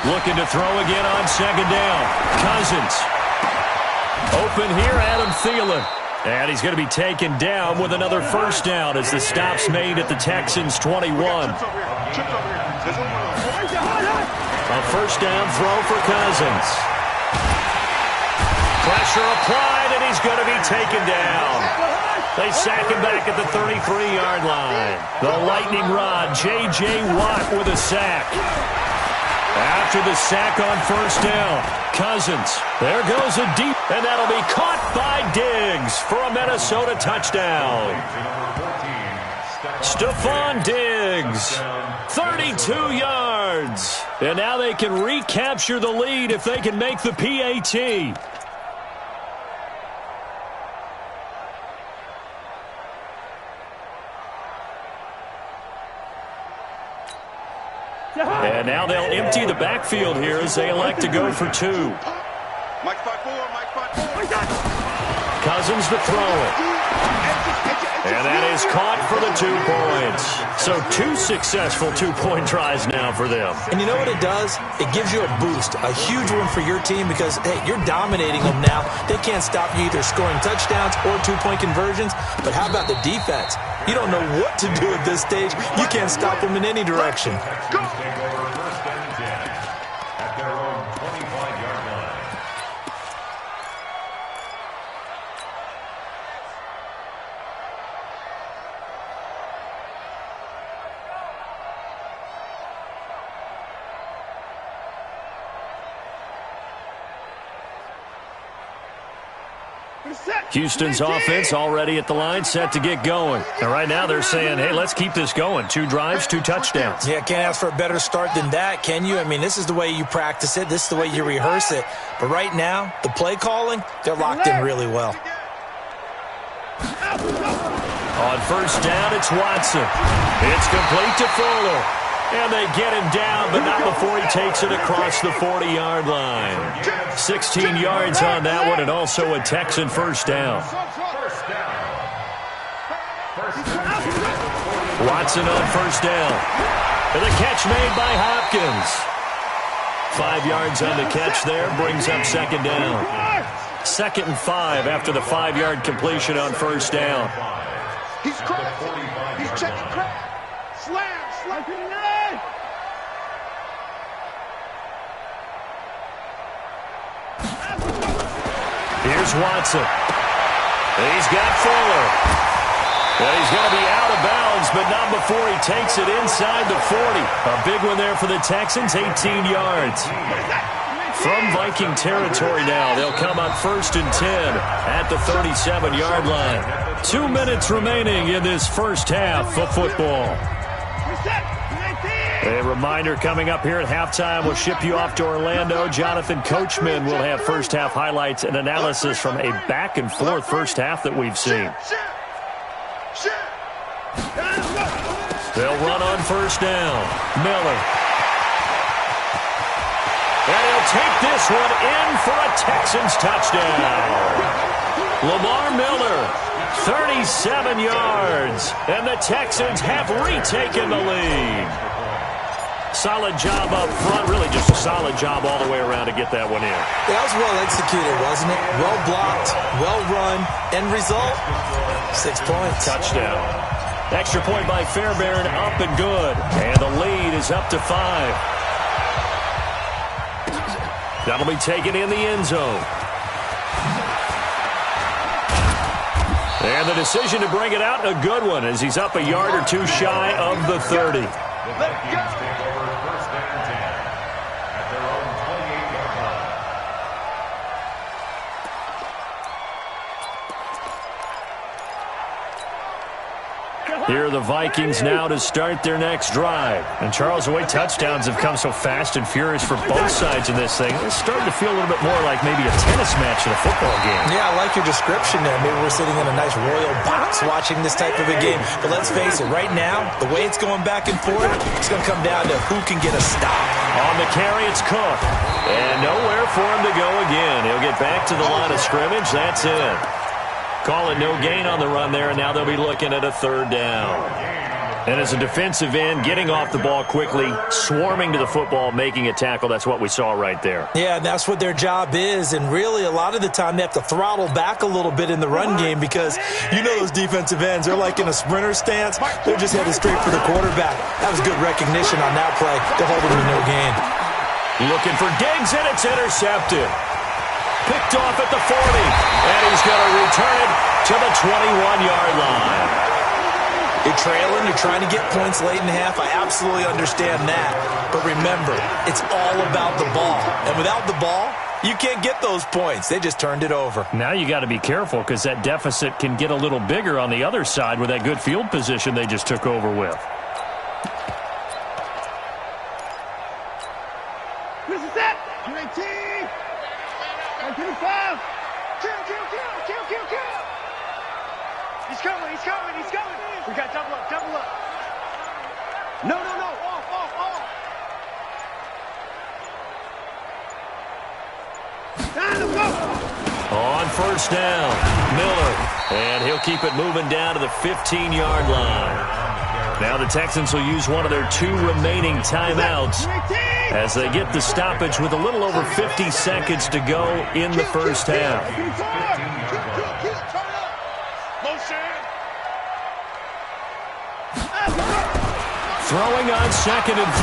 Looking to throw again on 2nd down. Cousins. Open here, Adam Thielen. And he's going to be taken down with another first down as the stop's made at the Texans' 21. A first down throw for Cousins. Pressure applied, and he's going to be taken down. They sack him back at the 33-yard line. The lightning rod, J.J. Watt with a sack. After the sack on first down, Cousins. There goes a deep, and that'll be caught by Diggs for a Minnesota touchdown. Stephon Diggs, 32 yards. And now they can recapture the lead if they can make the PAT. And now they'll empty the backfield here as they elect to go for 2. Mike 5-4, Mike 5-4. Cousins to throw it. And that is caught for the 2 points. So 2 successful 2-point tries now for them. And you know what it does? It gives you a boost, a huge one for your team because, hey, you're dominating them now. They can't stop you either scoring touchdowns or 2-point conversions. But how about the defense? You don't know what to do at this stage. You can't stop them in any direction. Go! Take over 1st and 10 at their own 25-yard line. Houston's offense already at the line, set to get going. And right now they're saying, hey, let's keep this going. 2 drives, 2 touchdowns. Yeah, can't ask for a better start than that, can you? I mean, this is the way you practice it. This is the way you rehearse it. But right now, the play calling, they're locked in really well. On first down, it's Watson. It's complete to Fuller. And they get him down, but not before he takes it across the 40-yard line. 16 yards on that one, and also a Texan first down. Watson on first down. And the catch made by Hopkins. 5 yards on the catch there, brings up 2nd down. 2nd and 5 after the 5-yard completion on first down. He's crossing. He's checking crack. Slam. Here's Watson. He's got Fuller. And he's going to be out of bounds, but not before he takes it inside the 40. A big one there for the Texans, 18 yards. From Viking territory now, they'll come on 1st and 10 at the 37-yard line. 2 minutes remaining in this first half of football. A reminder coming up here at halftime, we'll ship you off to Orlando. Jonathan Coachman will have first half highlights and analysis from a back-and-forth first half that we've seen. They'll run on first down. Miller. And he'll take this one in for a Texans touchdown. Lamar Miller, 37 yards, and the Texans have retaken the lead. Solid job up front, really just a solid job all the way around to get that one in. That was well executed, wasn't it? Well blocked, well run, end result, 6 points. Touchdown. Extra point by Fairbairn, up and good. And the lead is up to 5. That'll be taken in the end zone. And the decision to bring it out, a good one, as he's up a yard or two shy of the 30. Let's go. Take over first and 10 at their own 28-yard line. Here are the Vikings now to start their next drive. And Charles, the way touchdowns have come so fast and furious for both sides in this thing, it's starting to feel a little bit more like maybe a tennis match than a football game. Yeah, I like your description there. Maybe we're sitting in a nice royal box watching this type of a game. But let's face it, right now, the way it's going back and forth, it's going to come down to who can get a stop. On the carry, it's Cook. And nowhere for him to go again. He'll get back to the line of scrimmage. That's it. Call it no gain on the run there, and now they'll be looking at a third down. And as a defensive end, getting off the ball quickly, swarming to the football, making a tackle, that's what we saw right there. Yeah, that's what their job is, and really a lot of the time they have to throttle back a little bit in the run game because you know those defensive ends, they're like in a sprinter stance. They're just headed straight for the quarterback. That was good recognition on that play to hold it to no gain. Looking for Diggs, and it's intercepted. Picked off at the 40, and he's going to return it to the 21-yard line. You're trailing, you're trying to get points late in the half. I absolutely understand that. But remember, it's all about the ball. And without the ball, you can't get those points. They just turned it over. Now you got to be careful because that deficit can get a little bigger on the other side with that good field position they just took over with. This is it. 19. 25. Kill. He's coming. We got double up. No. Off. Time to go. On first down, Miller. And he'll keep it moving down to the 15-yard line. Now the Texans will use one of their 2 remaining timeouts as they get the stoppage with a little over 50 seconds to go in the first half. Throwing on 2nd and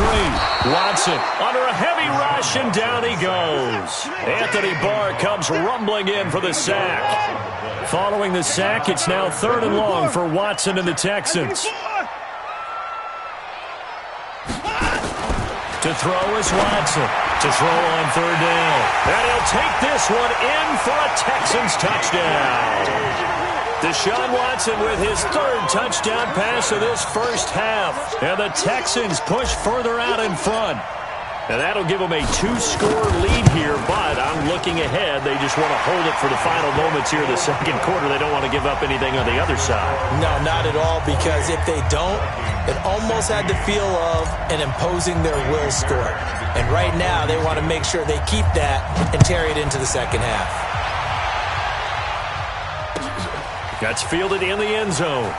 3. Watson under a heavy rush, and down he goes. Anthony Barr comes rumbling in for the sack. Following the sack, it's now 3rd and long for Watson and the Texans. To throw is Watson. To throw on 3rd down. And he'll take this one in for a Texans touchdown. Deshaun Watson with his 3rd touchdown pass of this first half. And the Texans push further out in front. And that'll give them a 2-score lead here, but I'm looking ahead. They just want to hold it for the final moments here in the second quarter. They don't want to give up anything on the other side. No, not at all, because if they don't, it almost had the feel of an imposing their will score. And right now, they want to make sure they keep that and carry it into the second half. That's fielded in the end zone.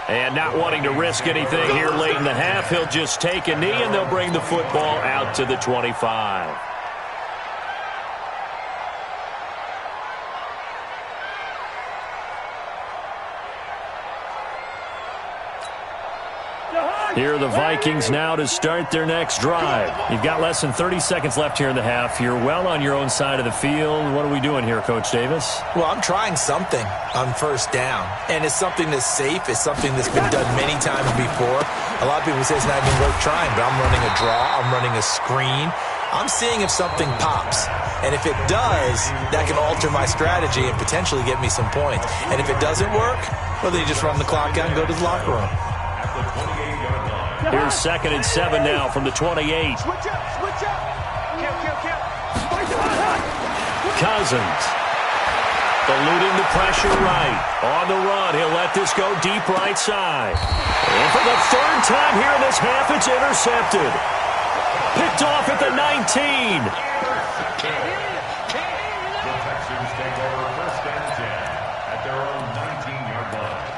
And not wanting to risk anything here late in the half, he'll just take a knee, and they'll bring the football out to the 25. Here are the Vikings now to start their next drive. You've got less than 30 seconds left here in the half. You're well on your own side of the field. What are we doing here, Coach Davis? Well, I'm trying something on first down, and it's something that's safe. It's something that's been done many times before. A lot of people say it's not even worth trying, but I'm running a draw. I'm running a screen. I'm seeing if something pops. And if it does, that can alter my strategy and potentially get me some points. And if it doesn't work, well, then you just run the clock out and go to the locker room. Here's 2nd and 7 now from the 28. Switch up. Kill. Cousins. Eluding the pressure right. On the run, he'll let this go deep right side. And for the 3rd time here in this half, it's intercepted. Picked off at the 19. take over 1st and 10 at their own 19-yard line.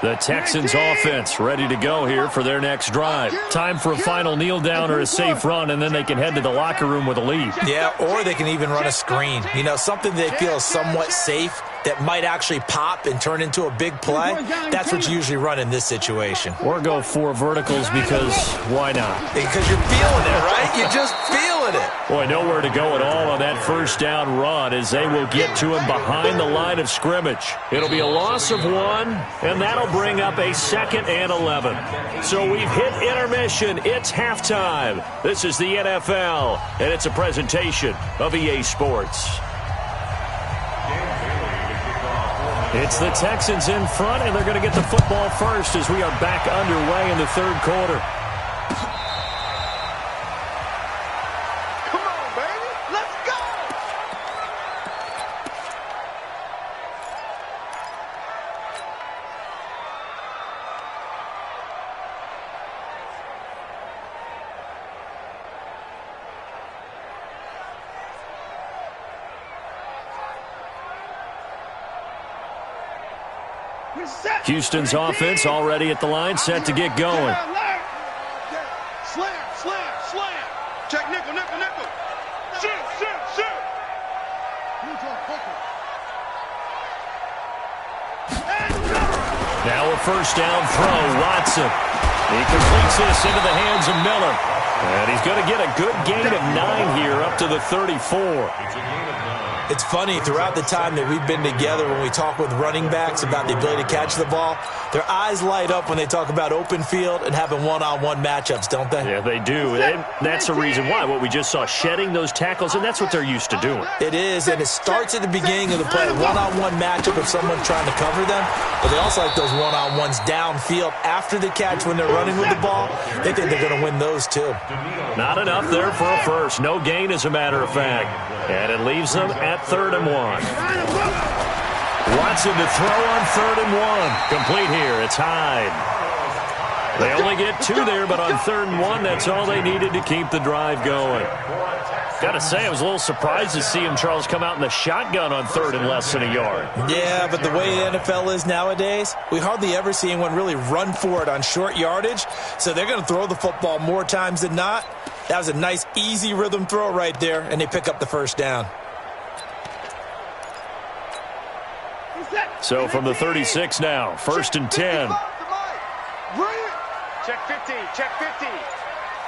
The Texans offense ready to go here for their next drive. Time for a final kneel down or a safe run, and then they can head to the locker room with a lead. Yeah, or they can even run a screen. You know, something they feel is somewhat safe that might actually pop and turn into a big play. That's what you usually run in this situation. Or go 4 verticals because why not? Because you're feeling it, right? You're just feeling it. Boy, nowhere to go at all on that first down run as they will get to him behind the line of scrimmage. It'll be a loss of 1, and that'll bring up a 2nd and 11. So we've hit intermission. It's halftime. This is the NFL, and it's a presentation of EA Sports. It's the Texans in front, and they're going to get the football first as we are back underway in the 3rd quarter. Come on, baby. Let's go. Houston's offense already at the line, set to get going. Slam, slam, slam. Check nickel, nickel, nickel. Shoot, shoot, shoot. Now a first down throw, Watson. He completes this into the hands of Miller. And he's going to get a good gain of 9 here up to the 34. It's funny, throughout the time that we've been together, when we talk with running backs about the ability to catch the ball, their eyes light up when they talk about open field and having one-on-one matchups, don't they? Yeah, they do. And that's the reason why. What we just saw, shedding those tackles, and that's what they're used to doing. It is, and it starts at the beginning of the play, one-on-one matchup if someone's trying to cover them, but they also like those one-on-ones downfield after the catch when they're running with the ball. They think they're going to win those, too. Not enough there for a first. No gain, as a matter of fact. And it leaves them at 3rd and 1. Watson to throw on 3rd and 1. Complete here. It's Hyde. They only get 2 there, but on 3rd and 1, that's all they needed to keep the drive going. Got to say, I was a little surprised to see him, Charles, come out in the shotgun on 3rd and less than a yard. Yeah, but the way the NFL is nowadays, we hardly ever see anyone really run for it on short yardage, so they're going to throw the football more times than not. That was a nice, easy rhythm throw right there, and they pick up the first down. So from the 36 now, 1st and 10. Check 50, check 50.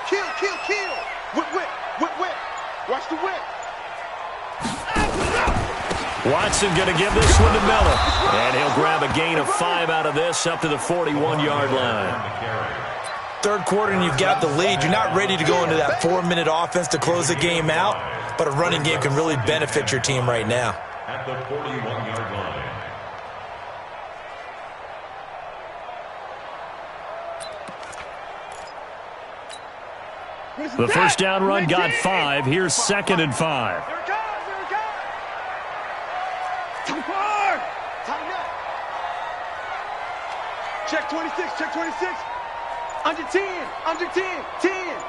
Kill, kill, kill. Whip, whip, whip, whip. Watch the whip. Watson going to give this one to Miller. And he'll grab a gain of 5 out of this up to the 41-yard line. 3rd quarter and you've got the lead. You're not ready to go into that 4-minute offense to close the game out, but a running game can really benefit your team right now. At the 41-yard line. The first down run got 5. Here's 2nd and 5. Here it comes, here it comes. Time forward. Time up. Check 26, check 26. Under 10, under 10, 10.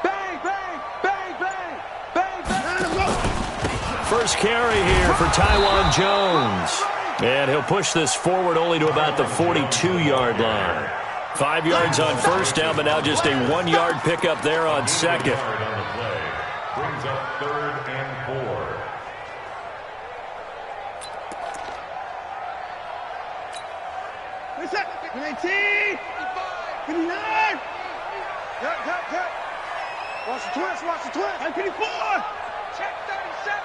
Bang, bang, bang, bang, bang, bang. First carry here for Taiwan Jones. And he'll push this forward only to about the 42-yard line. 5 yards on first down, but now just a 1-yard pickup there on 2nd. Brings up 3rd and 4. What's that? 19, 59. Cut. Watch the twist, watch the twist. 54. Check 37.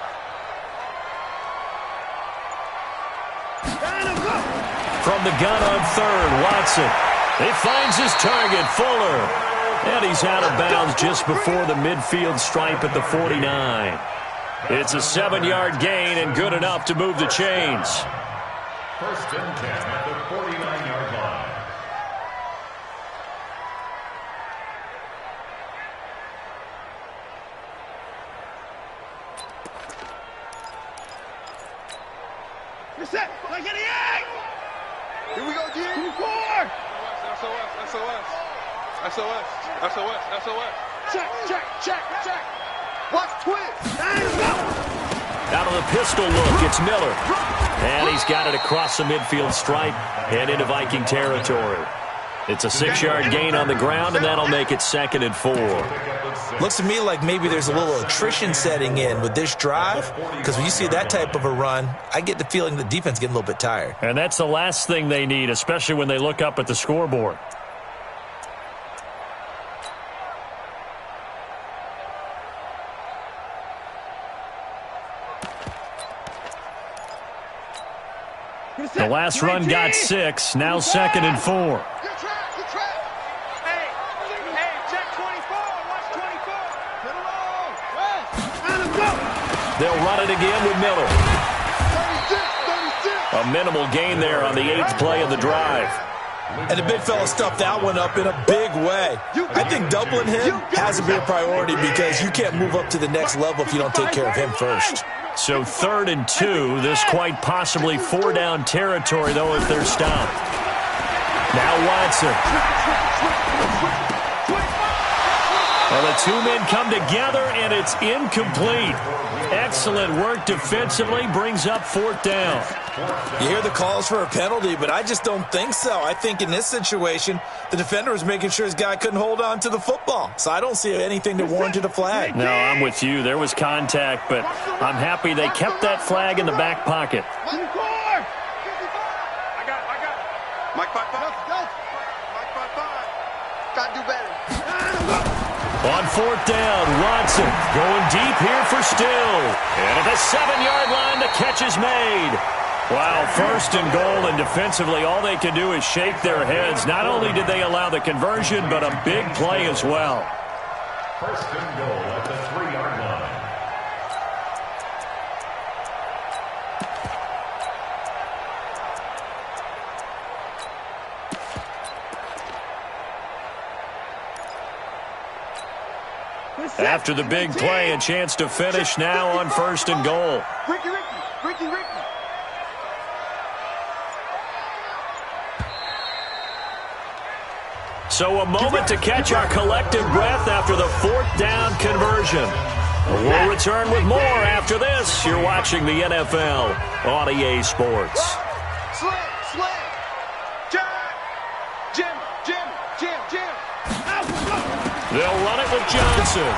From the gun on 3rd, Watson. He finds his target, Fuller. And he's out of bounds just before the midfield stripe at the 49. It's a 7-yard gain and good enough to move the chains. 1st and 10 at the 49-yard line. You're set. 88. Here we go, G. 24. SOS. SOS. SOS. SOS. Check, check, check, check. Watch twist. Out of the pistol look, it's Miller. And he's got it across the midfield stripe and into Viking territory. It's a 6-yard gain on the ground, and that'll make it 2nd and 4. Looks to me like maybe there's a little attrition setting in with this drive, because when you see that type of a run, I get the feeling the defense getting a little bit tired. And that's the last thing they need, especially when they look up at the scoreboard. The last run got 6, now 2nd and 4. They'll run it again with Miller. A minimal gain there on the 8th play of the drive. And the big fella stuffed that one up in a big way. I think doubling him has to be a priority because you can't move up to the next level if you don't take care of him first. So 3rd and 2. This quite possibly 4-down territory, though, if they're stopped. Now Watson. Well, the two men come together, and it's incomplete. Excellent work defensively, brings up 4th down. You hear the calls for a penalty, but I just don't think so. I think in this situation, the defender was making sure his guy couldn't hold on to the football. So I don't see anything that warranted a flag. No, I'm with you. There was contact, but I'm happy they kept that flag in the back pocket. I got it. Mike 5-5. Mike 5-5. Gotta do better. On 4th down, Watson going deep here for Still. And at the 7-yard line, the catch is made. Wow, 1st and goal, and defensively, all they can do is shake their heads. Not only did they allow the conversion, but a big play as well. 1st and goal at the 3-yard line. After the big play, a chance to finish now on 1st and goal. Ricky. So a moment to catch our collective breath after the 4th down conversion. We'll return with more after this. You're watching the NFL on EA Sports. Slam. Jim. They'll run it with Johnson.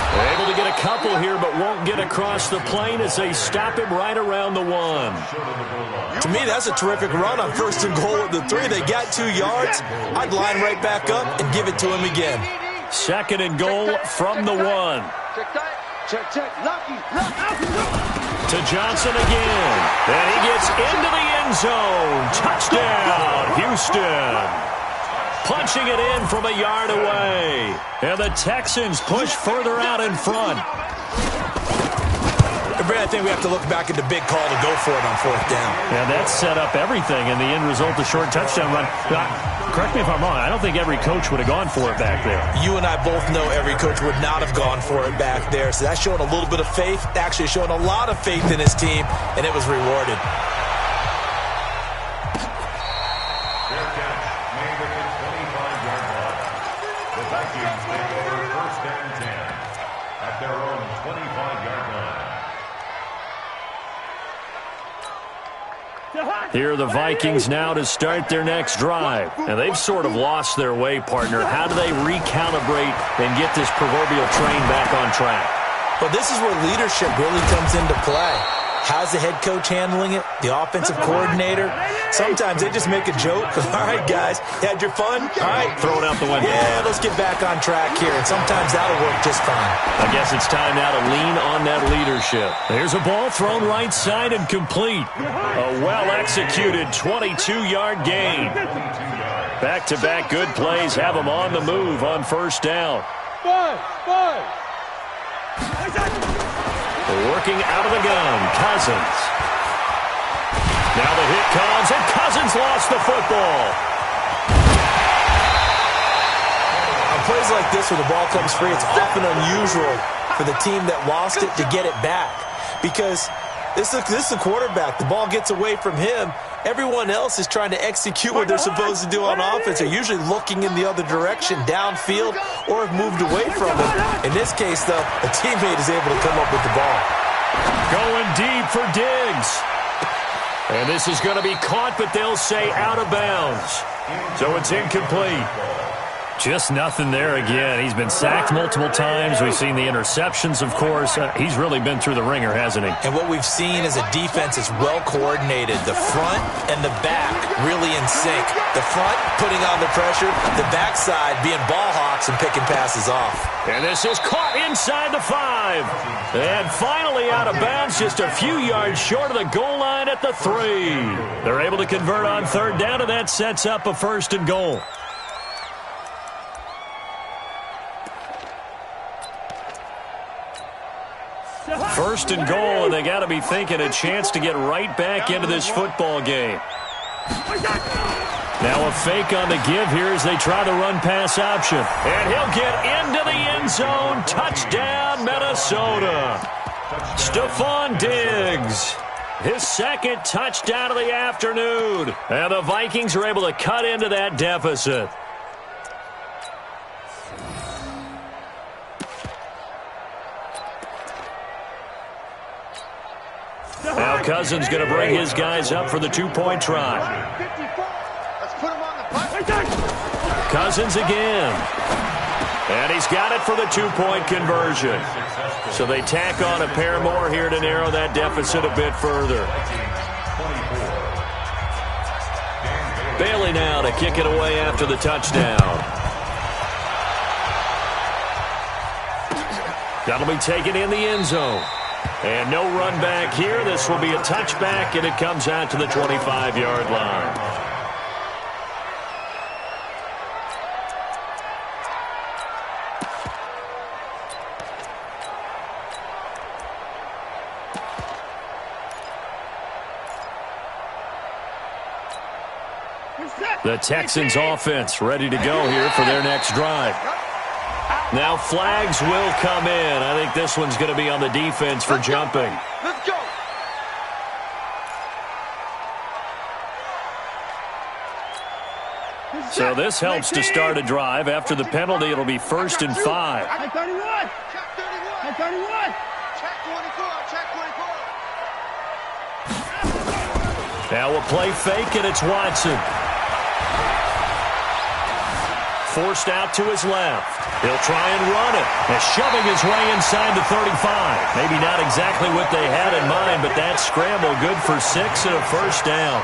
They're able to get a couple here, but won't get across the plane as they stop him right around the 1. To me, that's a terrific run on 1st and goal at the 3. They got 2 yards. I'd line right back up and give it to him again. 2nd and goal from the 1. Check. Lucky. To Johnson again. And he gets into the end zone. Touchdown, Houston. Punching it in from a yard away. And the Texans push further out in front. Brad, I think we have to look back at the big call to go for it on 4th down. And that set up everything, and the end result, the short touchdown run. Correct me if I'm wrong, I don't think every coach would have gone for it back there. You and I both know every coach would not have gone for it back there. So that's showing a little bit of faith, actually showing a lot of faith in his team, and it was rewarded. Their catch made at the 25-yard line. The Vikings take over 1st and 10 at their own 25-yard line. Here are the Vikings now to start their next drive. And they've sort of lost their way, partner. How do they recalibrate and get this proverbial train back on track? Well, this is where leadership really comes into play. How's the head coach handling it? The offensive coordinator? Sometimes they just make a joke. All right, guys, you had your fun? All right. Throw it out the window. Yeah, let's get back on track here. And sometimes that'll work just fine. I guess it's time now to lean on that leadership. There's a ball thrown right side and complete. A well-executed 22-yard gain. Back-to-back good plays have them on the move on 1st down. Working out of the gun, Cousins. Now the hit comes, and Cousins lost the football. On plays like this where the ball comes free, it's often unusual for the team that lost it to get it back. Because this is the quarterback. The ball gets away from him, everyone else is trying to execute what they're supposed to do on offense. They're usually looking in the other direction, downfield, or have moved away from it. In this case, though, a teammate is able to come up with the ball. Going deep for Diggs. And this is going to be caught, but they'll say out of bounds. So it's incomplete. Just nothing there again. He's been sacked multiple times. We've seen the interceptions, of course. He's really been through the ringer, hasn't he? And what we've seen is a defense that's well coordinated. The front and the back really in sync. The front putting on the pressure. The backside being ball hawks and picking passes off. And this is caught inside the 5. And finally out of bounds, just a few yards short of the goal line at the 3. They're able to convert on third down, and that sets up a 1st and goal. First and goal, and they got to be thinking a chance to get right back into this football game. Now a fake on the give here as they try the run-pass option. And he'll get into the end zone. Touchdown, Minnesota. Stephon Diggs. His 2nd touchdown of the afternoon. And the Vikings are able to cut into that deficit. Now Cousins going to bring his guys up for the 2-point try. Cousins again. And he's got it for the 2-point conversion. So they tack on a pair more here to narrow that deficit a bit further. Bailey now to kick it away after the touchdown. That'll be taken in the end zone. And no run back here. This will be a touchback, and it comes out to the 25-yard line. The Texans offense ready to go here for their next drive. Now flags will come in. I think this one's going to be on the defense for jumping. Let's go. So this helps to start a drive. After the penalty, it'll be 1st and 5. Check 31. Check 31. Check 31. Check 24. Check 24. Now a play fake, and it's Watson. Forced out to his left. He'll try and run it. And shoving his way inside the 35. Maybe not exactly what they had in mind, but that scramble good for 6 and a 1st down.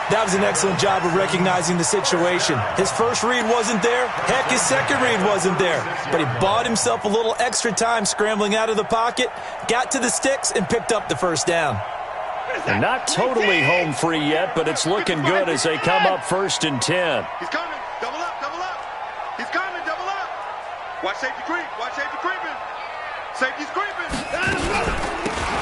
That was an excellent job of recognizing the situation. His first read wasn't there. Heck, his second read wasn't there. But he bought himself a little extra time scrambling out of the pocket, got to the sticks, and picked up the 1st down. And not totally home free yet, but it's looking good as they come up 1st and 10. He's coming. Double up, double up. He's coming, double up. Watch safety creep. Watch safety creeping. Safety's creeping.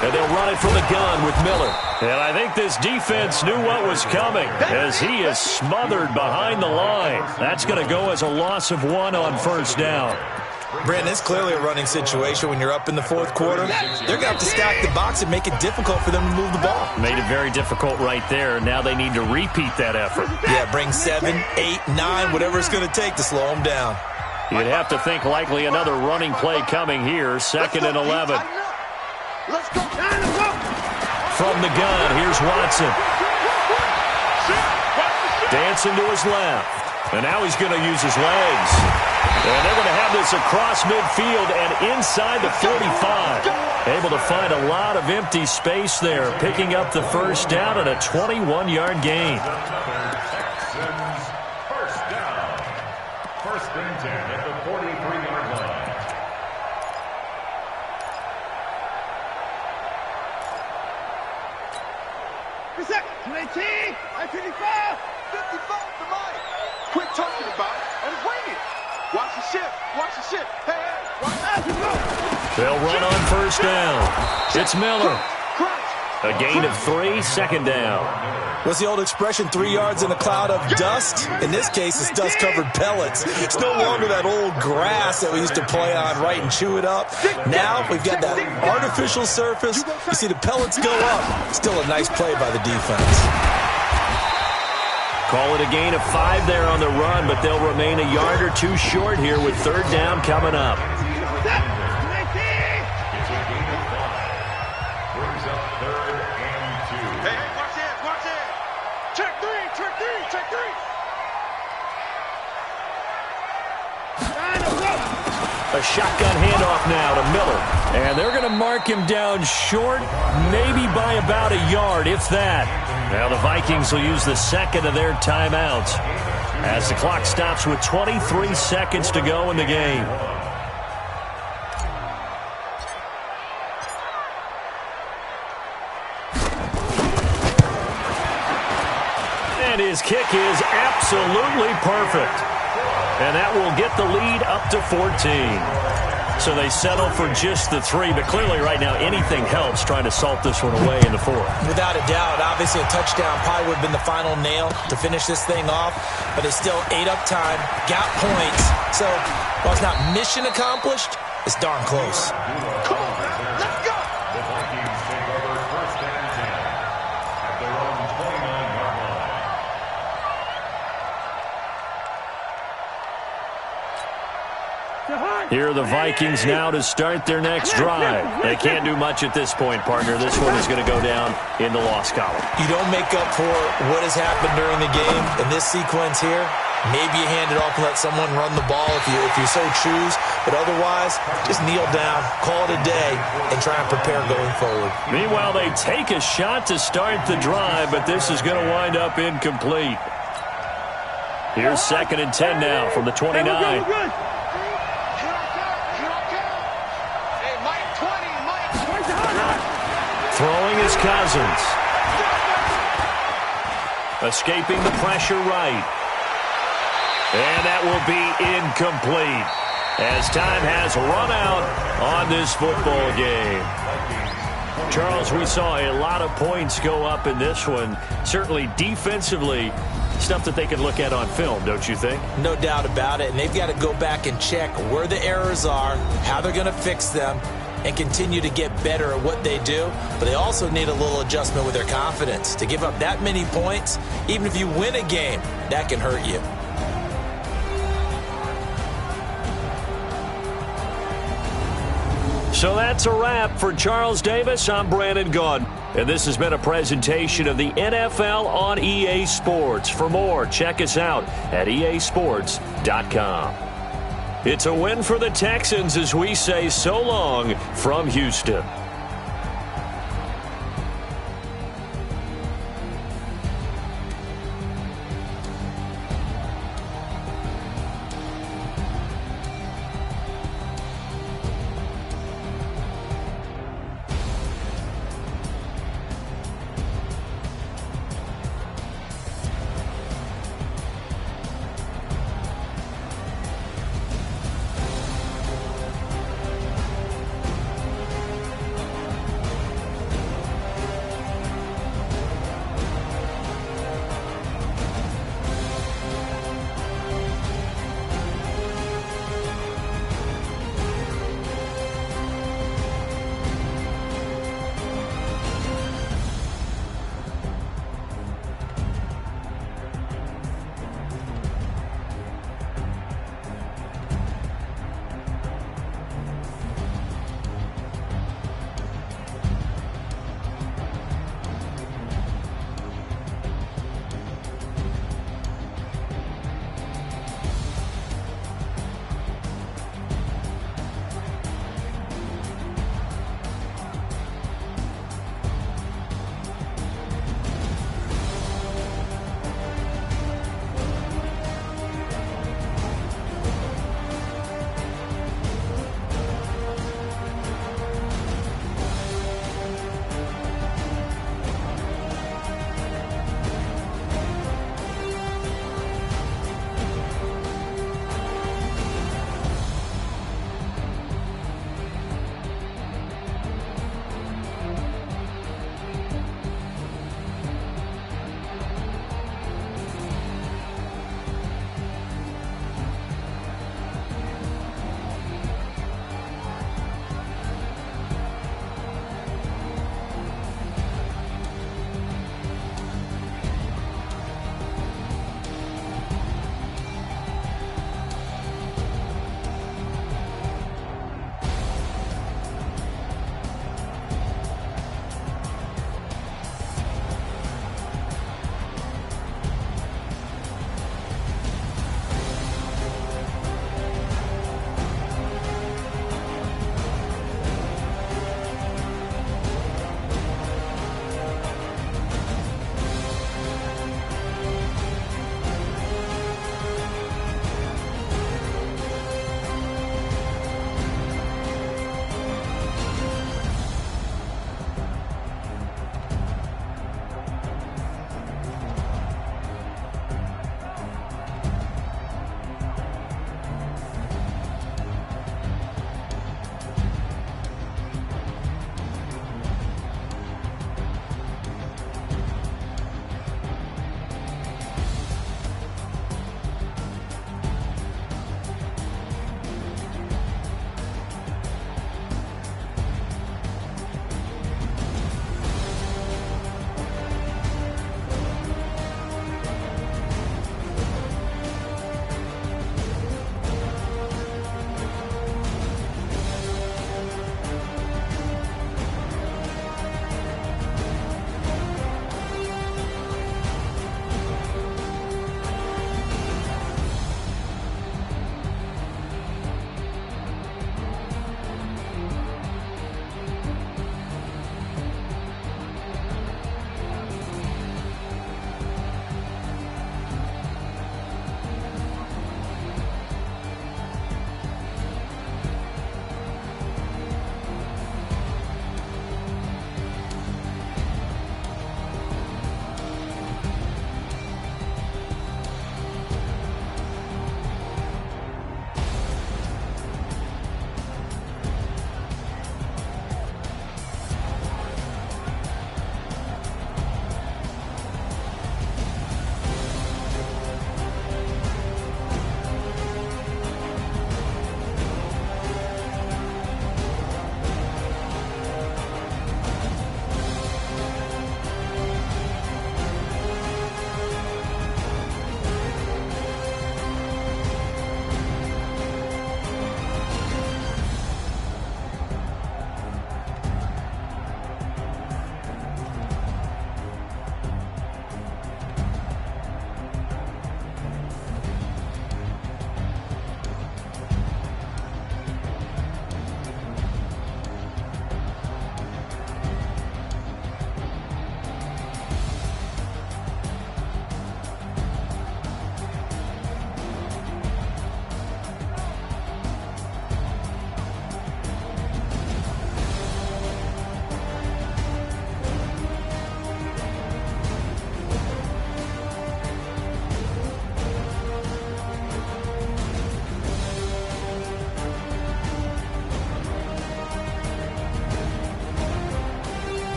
And they'll run it from the gun with Miller. And I think this defense knew what was coming as he is smothered behind the line. That's going to go as a loss of 1 on 1st down. Brandon, it's clearly a running situation when you're up in the 4th quarter. They're going to have to stack the box and make it difficult for them to move the ball. Made it very difficult right there. Now they need to repeat that effort. Yeah, bring 7, 8, 9, whatever it's going to take to slow them down. You'd have to think likely another running play coming here. 2nd and 11. Let's go. From the gun, here's Watson. Dancing to his left. And now he's going to use his legs. And they're going to have this across midfield and inside the 45. Able to find a lot of empty space there, picking up the 1st down and a 21-yard gain. First down. 1st and 10 at the 43-yard line. Reset. 218. 55. 55 to Mike. Quit talking about it and wing it. Watch the ship. Watch the ship. Hey, hey. Watch the They'll run on 1st down. It's Miller. A gain of 3, 2nd down. What's the old expression, 3 yards in a cloud of dust? In this case, it's dust-covered pellets. It's no longer that old grass that we used to play on, right, and chew it up. Now we've got that artificial surface. You see the pellets go up. Still a nice play by the defense. Call it a gain of 5 there on the run, but they'll remain a yard or two short here with third down coming up. It's a gain of 5. Brings up 3rd and 2. Hey, watch this, watch this. Check three, check three, check three. A shotgun handoff now to Miller. And they're going to mark him down short, maybe by about a yard, if that. Now the Vikings will use the second of their timeouts as the clock stops with 23 seconds to go in the game. And his kick is absolutely perfect. And that will get the lead up to 14. So they settle for just the 3, but clearly right now anything helps trying to salt this one away in the 4th. Without a doubt, obviously a touchdown probably would have been the final nail to finish this thing off, but it's still ate up time, got points. So while it's not mission accomplished, it's darn close. Come on, let's go. The Vikings take over 1st and 10 at their own 29-yard line. Here are the Vikings now to start their next drive. They can't do much at this point, partner. This one is going to go down in the loss column. You don't make up for what has happened during the game in this sequence here. Maybe you hand it off and let someone run the ball if you so choose. But otherwise, just kneel down, call it a day, and try and prepare going forward. Meanwhile, they take a shot to start the drive, but this is going to wind up incomplete. Here's 2nd and 10 now from the 29. Throwing is Cousins. Escaping the pressure right. And that will be incomplete as time has run out on this football game. Charles, we saw a lot of points go up in this one. Certainly defensively, stuff that they can look at on film, don't you think? No doubt about it. And they've got to go back and check where the errors are, how they're going to fix them, and continue to get better at what they do. But they also need a little adjustment with their confidence. To give up that many points, even if you win a game, that can hurt you. So that's a wrap for Charles Davis. I'm Brandon Gaudin, and this has been a presentation of the NFL on EA Sports. For more, check us out at easports.com. It's a win for the Texans as we say so long from Houston.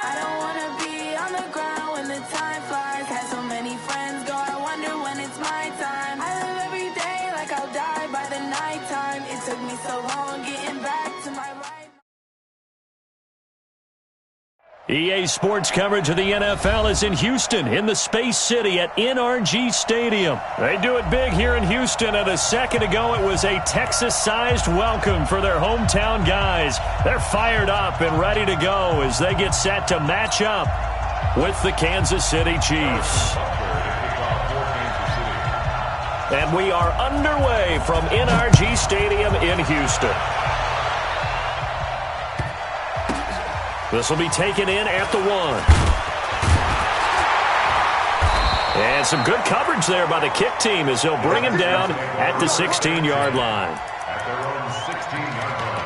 I don't wanna be on the ground when the time flies. Had so many friends go, I wonder when it's my time. I live every day like I'll die by the nighttime. It took me so long getting back to my right. EA Sports coverage of the NFL is in Houston, in the Space City at NRG Stadium. They do it big here in Houston, and a second ago it was a Texas-sized welcome for their hometown guys. They're fired up and ready to go as they get set to match up with the Kansas City Chiefs. And we are underway from NRG Stadium in Houston. This will be taken in at the 1. And some good coverage there by the kick team as they'll bring him down at the 16-yard line. At their own 16-yard line.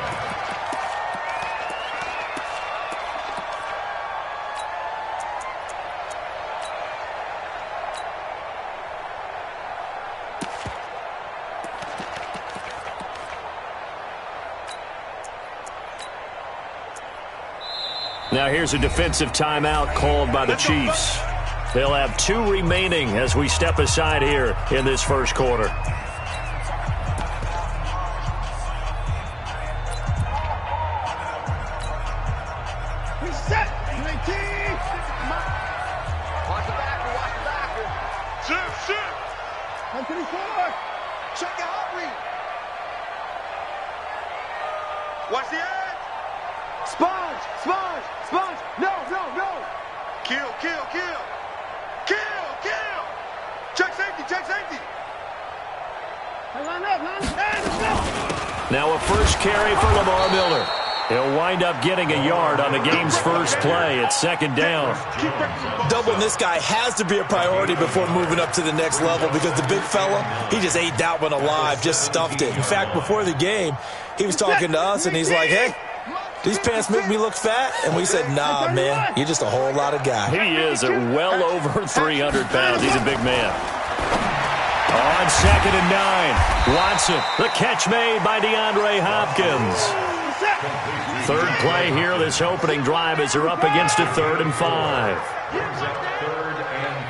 Now here's a defensive timeout called by the Chiefs. They'll have 2 remaining as we step aside here in this first quarter. Reset. 19. Watch the backer, watch the backer. Shift. 124. Check the hot read. Watch the edge. Sponge. No. Kill. Check safety. Hey, line up. Hey, let's go. Now a first carry for Lamar Miller. He'll wind up getting a yard on the game's first play at second down. Doubling this guy has to be a priority before moving up to the next level because the big fella, he just ate that one alive, just stuffed it. In fact, before the game, he was talking to us, and he's like, hey, these pants make me look fat? And we said, nah, man, you're just a whole lot of guy. He is well over 300 pounds. He's a big man. On second and 9, Watson, the catch made by DeAndre Hopkins. Third play here, this opening drive as they're up against a 3rd and 5. Brings up 3rd and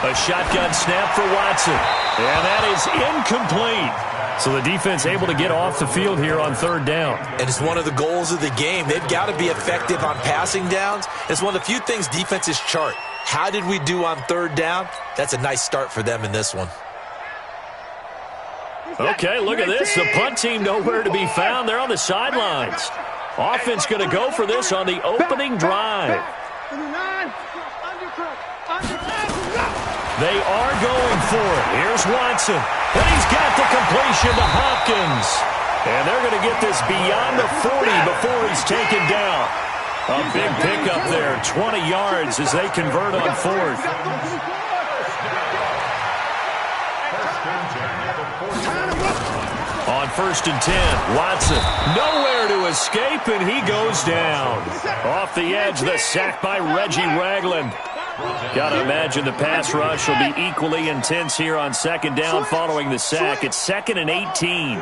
5. A shotgun snap for Watson. And that is incomplete. So the defense able to get off the field here on 3rd down. And it's one of the goals of the game. They've got to be effective on passing downs. It's one of the few things defenses chart. How did we do on 3rd down? That's a nice start for them in this one. Okay, look at this. The punt team nowhere to be found. They're on the sidelines. Offense going to go for this on the opening drive. They are going for it. Here's Watson. And he's got the completion to Hopkins. And they're going to get this beyond the 40 before he's taken down. A big pickup there, 20 yards as they convert on 4th. On 1st and 10, Watson nowhere to escape, and he goes down. Off the edge, the sack by Reggie Ragland. Got to imagine the pass rush will be equally intense here on 2nd down following the sack. It's 2nd and 18.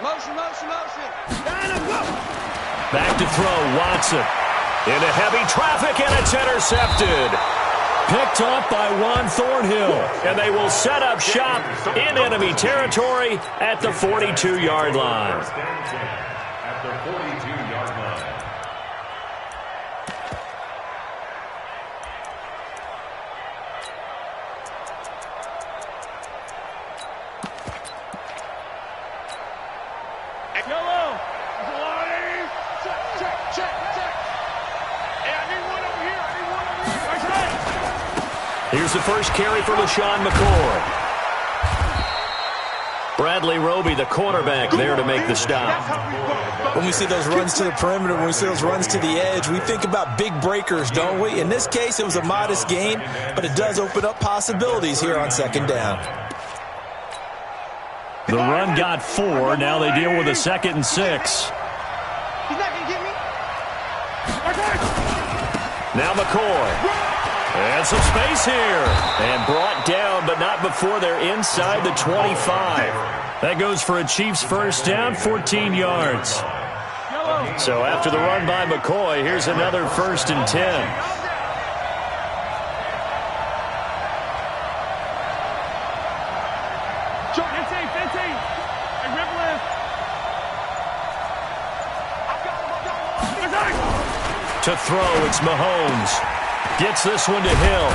Motion. Back to throw, Watson. Into heavy traffic, and it's intercepted. Picked off by Juan Thornhill, and they will set up shop in enemy territory at the 42-yard line. At the 42-yard line. Yellow. Check. Hey, I need one over here. Here's the first carry for LaShawn McCoy. Bradley Roby, the quarterback, there to make the stop. When we see those runs to the perimeter, when we see those runs to the edge, we think about big breakers, don't we? In this case, it was a modest gain, but it does open up possibilities here on 2nd down. The run got 4. Now they deal with a 2nd and 6. He's not going to get me. Now McCoy. And some space here. And brought down, but not before they're inside the 25. That goes for a Chiefs first down, 14 yards. So after the run by McCoy, here's another 1st and 10. To throw, it's Mahomes. Gets this one to Hill.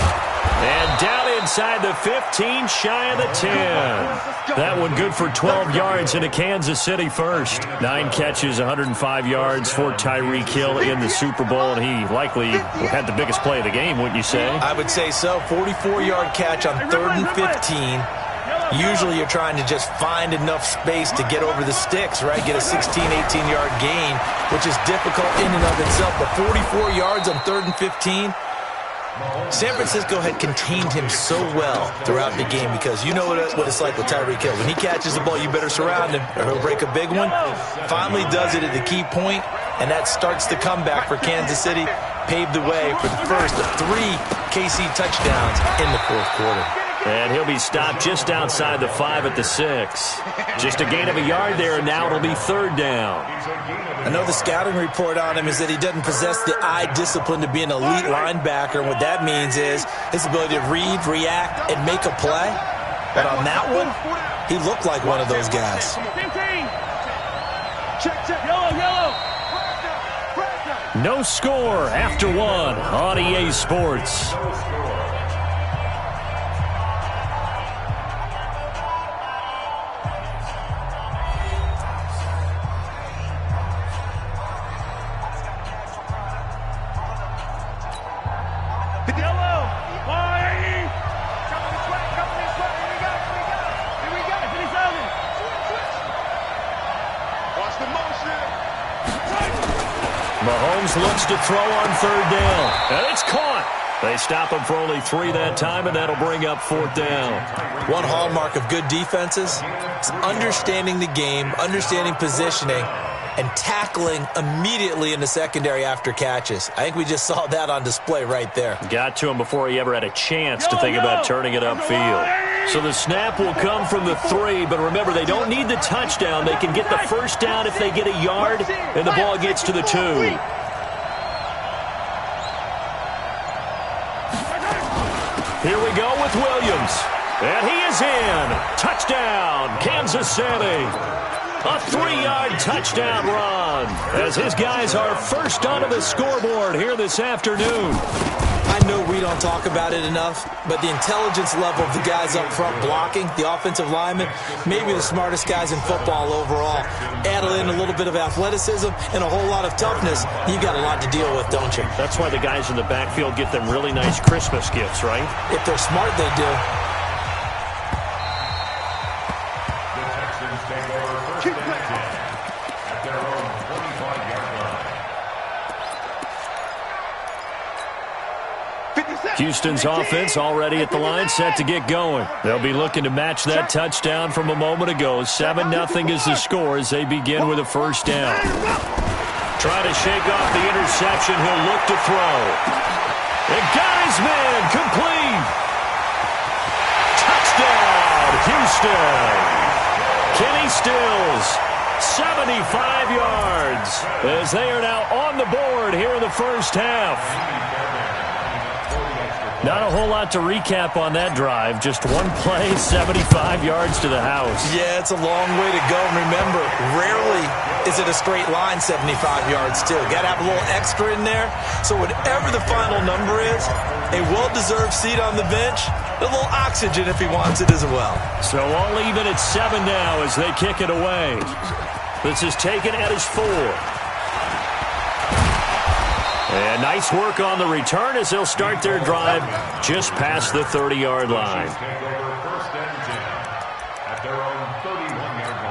And down inside the 15, shy of the 10. That one good for 12 yards in a Kansas City first. 9 catches, 105 yards for Tyreek Hill in the Super Bowl, and he likely had the biggest play of the game, wouldn't you say? I would say so. 44-yard catch on 3rd and 15. Usually you're trying to just find enough space to get over the sticks, right? Get a 16, 18-yard gain, which is difficult in and of itself. But 44 yards on 3rd and 15, San Francisco had contained him so well throughout the game because you know what it's like with Tyreek Hill. When he catches the ball, you better surround him or he'll break a big one. Finally does it at the key point, and that starts the comeback for Kansas City. Paved the way for the first of 3 KC touchdowns in the 4th quarter. And he'll be stopped just outside the 5 at the 6. Just a gain of a yard there, and now it'll be 3rd down. I know the scouting report on him is that he doesn't possess the eye discipline to be an elite linebacker. And what that means is his ability to read, react, and make a play. But on that one, he looked like one of those guys. No score after 1 on EA Sports. Mahomes looks to throw on 3rd down. And it's caught. They stop him for only 3 that time, and that'll bring up 4th down. One hallmark of good defenses is understanding the game, understanding positioning, and tackling immediately in the secondary after catches. I think we just saw that on display right there. Got to him before he ever had a chance to think about turning it upfield. So the snap will come from the 3, but remember, they don't need the touchdown. They can get the first down if they get a yard, and the ball gets to the 2. Here we go with Williams. And he is in. Touchdown, Kansas City. A 3-yard touchdown run as his guys are first onto the scoreboard here this afternoon. I know we don't talk about it enough, but the intelligence level of the guys up front blocking, the offensive linemen, maybe the smartest guys in football overall. Add in a little bit of athleticism and a whole lot of toughness, you got a lot to deal with, don't you? That's why the guys in the backfield get them really nice Christmas gifts, right? If they're smart, they do. Houston's offense already at the line, set to get going. They'll be looking to match that touchdown from a moment ago. 7-0 is the score as they begin with a first down. Trying to shake off the interception. He'll look to throw. And got his man complete. Touchdown, Houston. Kenny Stills, 75 yards as they are now on the board here in the first half. Not a whole lot to recap on that drive. Just one play, 75 yards to the house. Yeah, it's a long way to go. And remember, rarely is it a straight line 75 yards, too. Got to have a little extra in there. So whatever the final number is, a well-deserved seat on the bench, a little oxygen if he wants it as well. So all even at 7 now as they kick it away. This is taken at his 4. And nice work on the return as they'll start their drive just past the 30-yard line. At their own 31-yard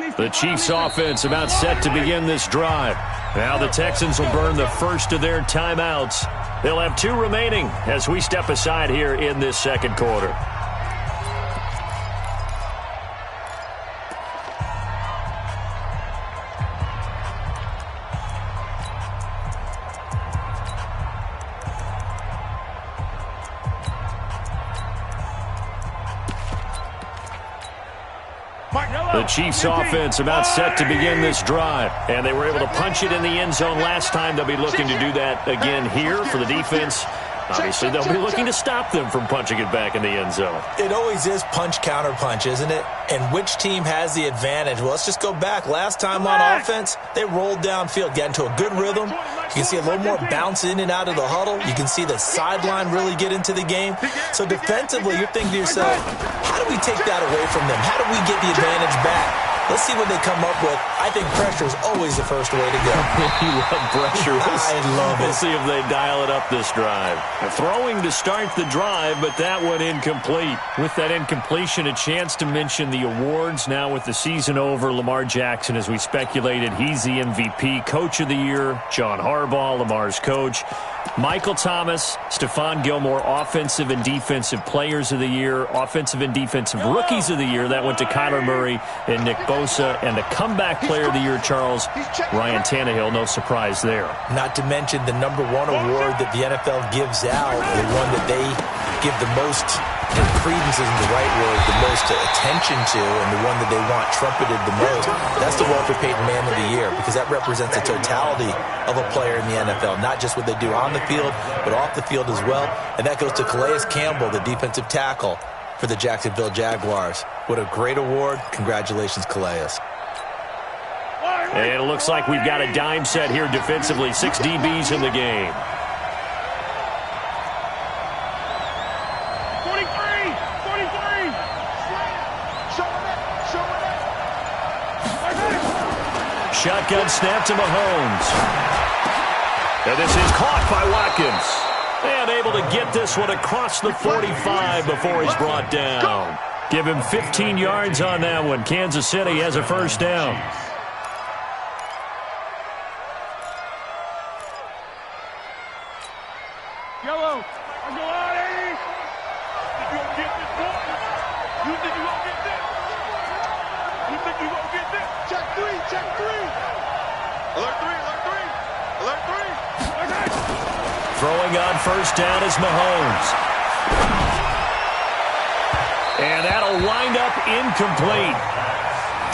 line. The Chiefs offense about set to begin this drive. Now the Texans will burn the first of their timeouts. They'll have 2 remaining as we step aside here in this second quarter. The Chiefs offense about set to begin this drive. And they were able to punch it in the end zone last time. They'll be looking to do that again here for the defense. Obviously, they'll be looking to stop them from punching it back in the end zone. It always is punch-counter-punch, isn't it? And which team has the advantage? Well, let's just go back. Last time on offense, they rolled downfield, got into a good rhythm. You can see a little more bounce in and out of the huddle. You can see the sideline really get into the game. So defensively, you're thinking to yourself, how do we take that away from them? How do we get the advantage back? Let's see what they come up with. I think pressure is always the first way to go. You love pressure. I love it. We'll see if they dial it up this drive. Throwing to start the drive, but that one incomplete. With that incompletion, a chance to mention the awards. Now with the season over, Lamar Jackson, as we speculated, he's the MVP, Coach of the Year. John Harbaugh, Lamar's coach. Michael Thomas, Stephon Gilmore, Offensive and Defensive Players of the Year, Offensive and Defensive Rookies of the Year. That went to Kyler Murray and Nick Bosa. And the Comeback Player of the Year, Charles, Ryan Tannehill. No surprise there. Not to mention the #1 award that the NFL gives out, the one that they give the most, and credence isn't the right word, the most attention to, and the one that they want trumpeted the most. That's the Walter Payton Man of the Year, because that represents the totality of a player in the NFL, not just what they do on the field, but off the field as well. And that goes to Calais Campbell, the defensive tackle for the Jacksonville Jaguars. What a great award. Congratulations, Calais. And it looks like we've got a dime set here defensively. 6 DBs in the game. 43! 43! Shotgun snap to Mahomes. And this is caught by Watkins. And able to get this one across the 45 before he's brought down. Give him 15 yards on that one. Kansas City has a first down. Yellow. I'm going on, Eddie. You gonna get this, boy? You think you gonna get this? You think you gonna get this? Check 3, check 3. Alert 3, alert 3. Alert 3. Okay. Throwing on first down is Mahomes. And that'll wind up incomplete.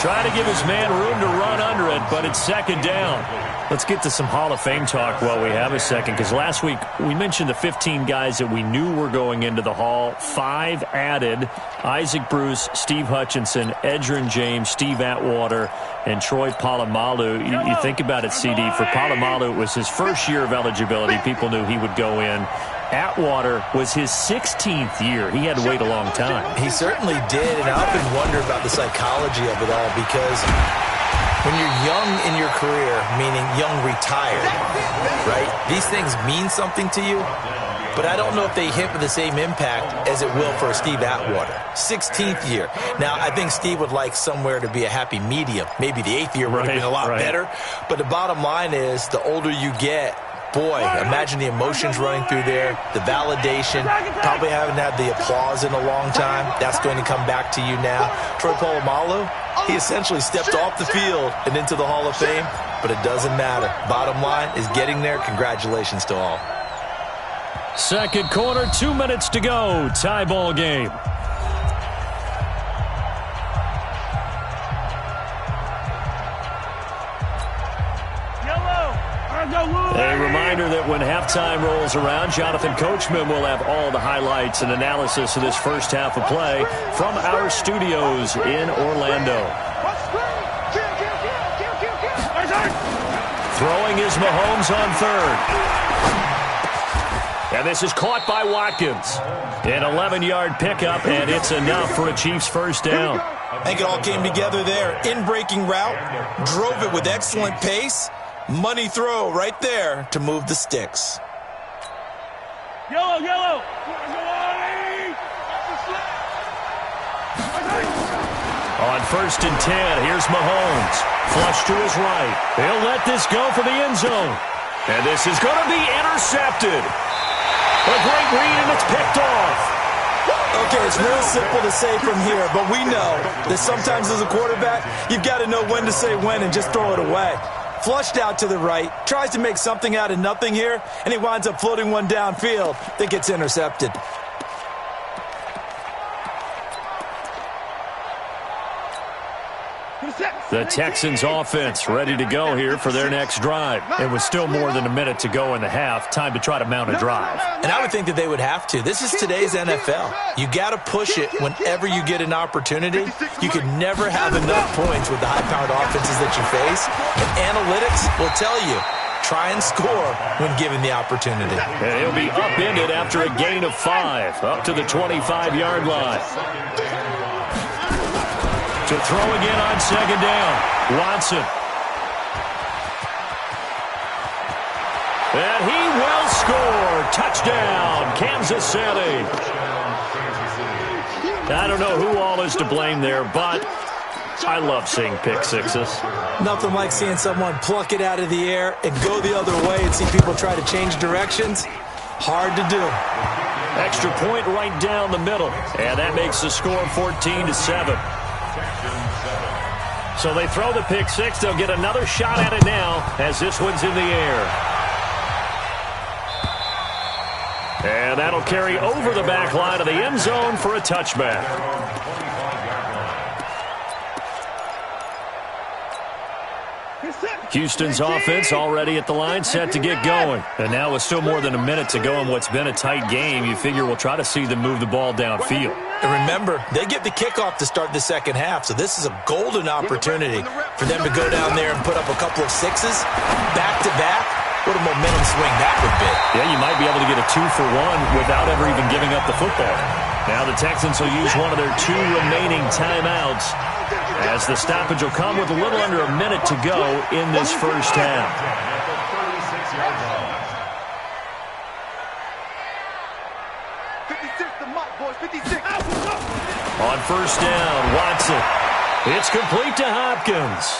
Trying to give his man room to run under it, but it's second down. Let's get to some Hall of Fame talk while we have a second, because last week we mentioned the 15 guys that we knew were going into the Hall. 5 added: Isaac Bruce, Steve Hutchinson, Edgerrin James, Steve Atwater, and Troy Polamalu. You think about it, CD. For Polamalu, it was his first year of eligibility. People knew he would go in. Atwater was his 16th year. He had to wait a long time. He certainly did, and I often wonder about the psychology of it all, because when you're young in your career, meaning young retired, right, these things mean something to you, but I don't know if they hit with the same impact as it will for Steve Atwater. 16th year. Now, I think Steve would like somewhere to be a happy medium. Maybe the 8th year would have been a lot better, but the bottom line is, the older you get, boy, imagine the emotions running through there, the validation, probably haven't had the applause in a long time. That's going to come back to you now. Troy Polamalu, he essentially stepped off the field and into the Hall of Fame, but it doesn't matter. Bottom line is getting there. Congratulations to all. Second quarter, 2 minutes to go. Tie ball game. A reminder that when halftime rolls around, Jonathan Coachman will have all the highlights and analysis of this first half of play from our studios in Orlando. Throwing is Mahomes on third. And this is caught by Watkins. An 11-yard pickup, and it's enough for a Chiefs first down. I think it all came together there. In-breaking route, drove it with excellent pace. Money throw right there to move the sticks. Yellow, yellow. On first and 10, here's Mahomes. Flush to his right. He'll let this go for the end zone. And this is going to be intercepted. A great read, and it's picked off. Okay, it's real simple to say from here, but we know that sometimes as a quarterback, you've got to know when to say when and just throw it away. Flushed out to the right, tries to make something out of nothing here, and he winds up floating one downfield that gets intercepted. The Texans offense ready to go here for their next drive. It was still more than a minute to go in the half. Time to try to mount a drive. And I would think that they would have to. This is today's NFL. You got to push it whenever you get an opportunity. You can never have enough points with the high-powered offenses that you face. And analytics will tell you, try and score when given the opportunity. And he'll be upended after a gain of 5, up to the 25-yard line. To throw again on second down, Watson. And he will score. Touchdown, Kansas City. I don't know who all is to blame there, but I love seeing pick sixes. Nothing like seeing someone pluck it out of the air and go the other way and see people try to change directions. Hard to do. Extra point right down the middle, and that makes the score 14-7. So they throw the pick six. They'll get another shot at it now as this one's in the air. And that'll carry over the back line of the end zone for a touchback. Houston's offense already at the line, set to get going. And now with still more than a minute to go in what's been a tight game, you figure we'll try to see them move the ball downfield. And remember, they get the kickoff to start the second half, so this is a golden opportunity for them to go down there and put up a couple of sixes back-to-back. What a momentum swing that would be. Yeah, you might be able to get a 2-for-1 without ever even giving up the football. Now the Texans will use one of their 2 remaining timeouts, as the stoppage will come with a little under a minute to go in this first half. On first down, Watson. It's complete to Hopkins.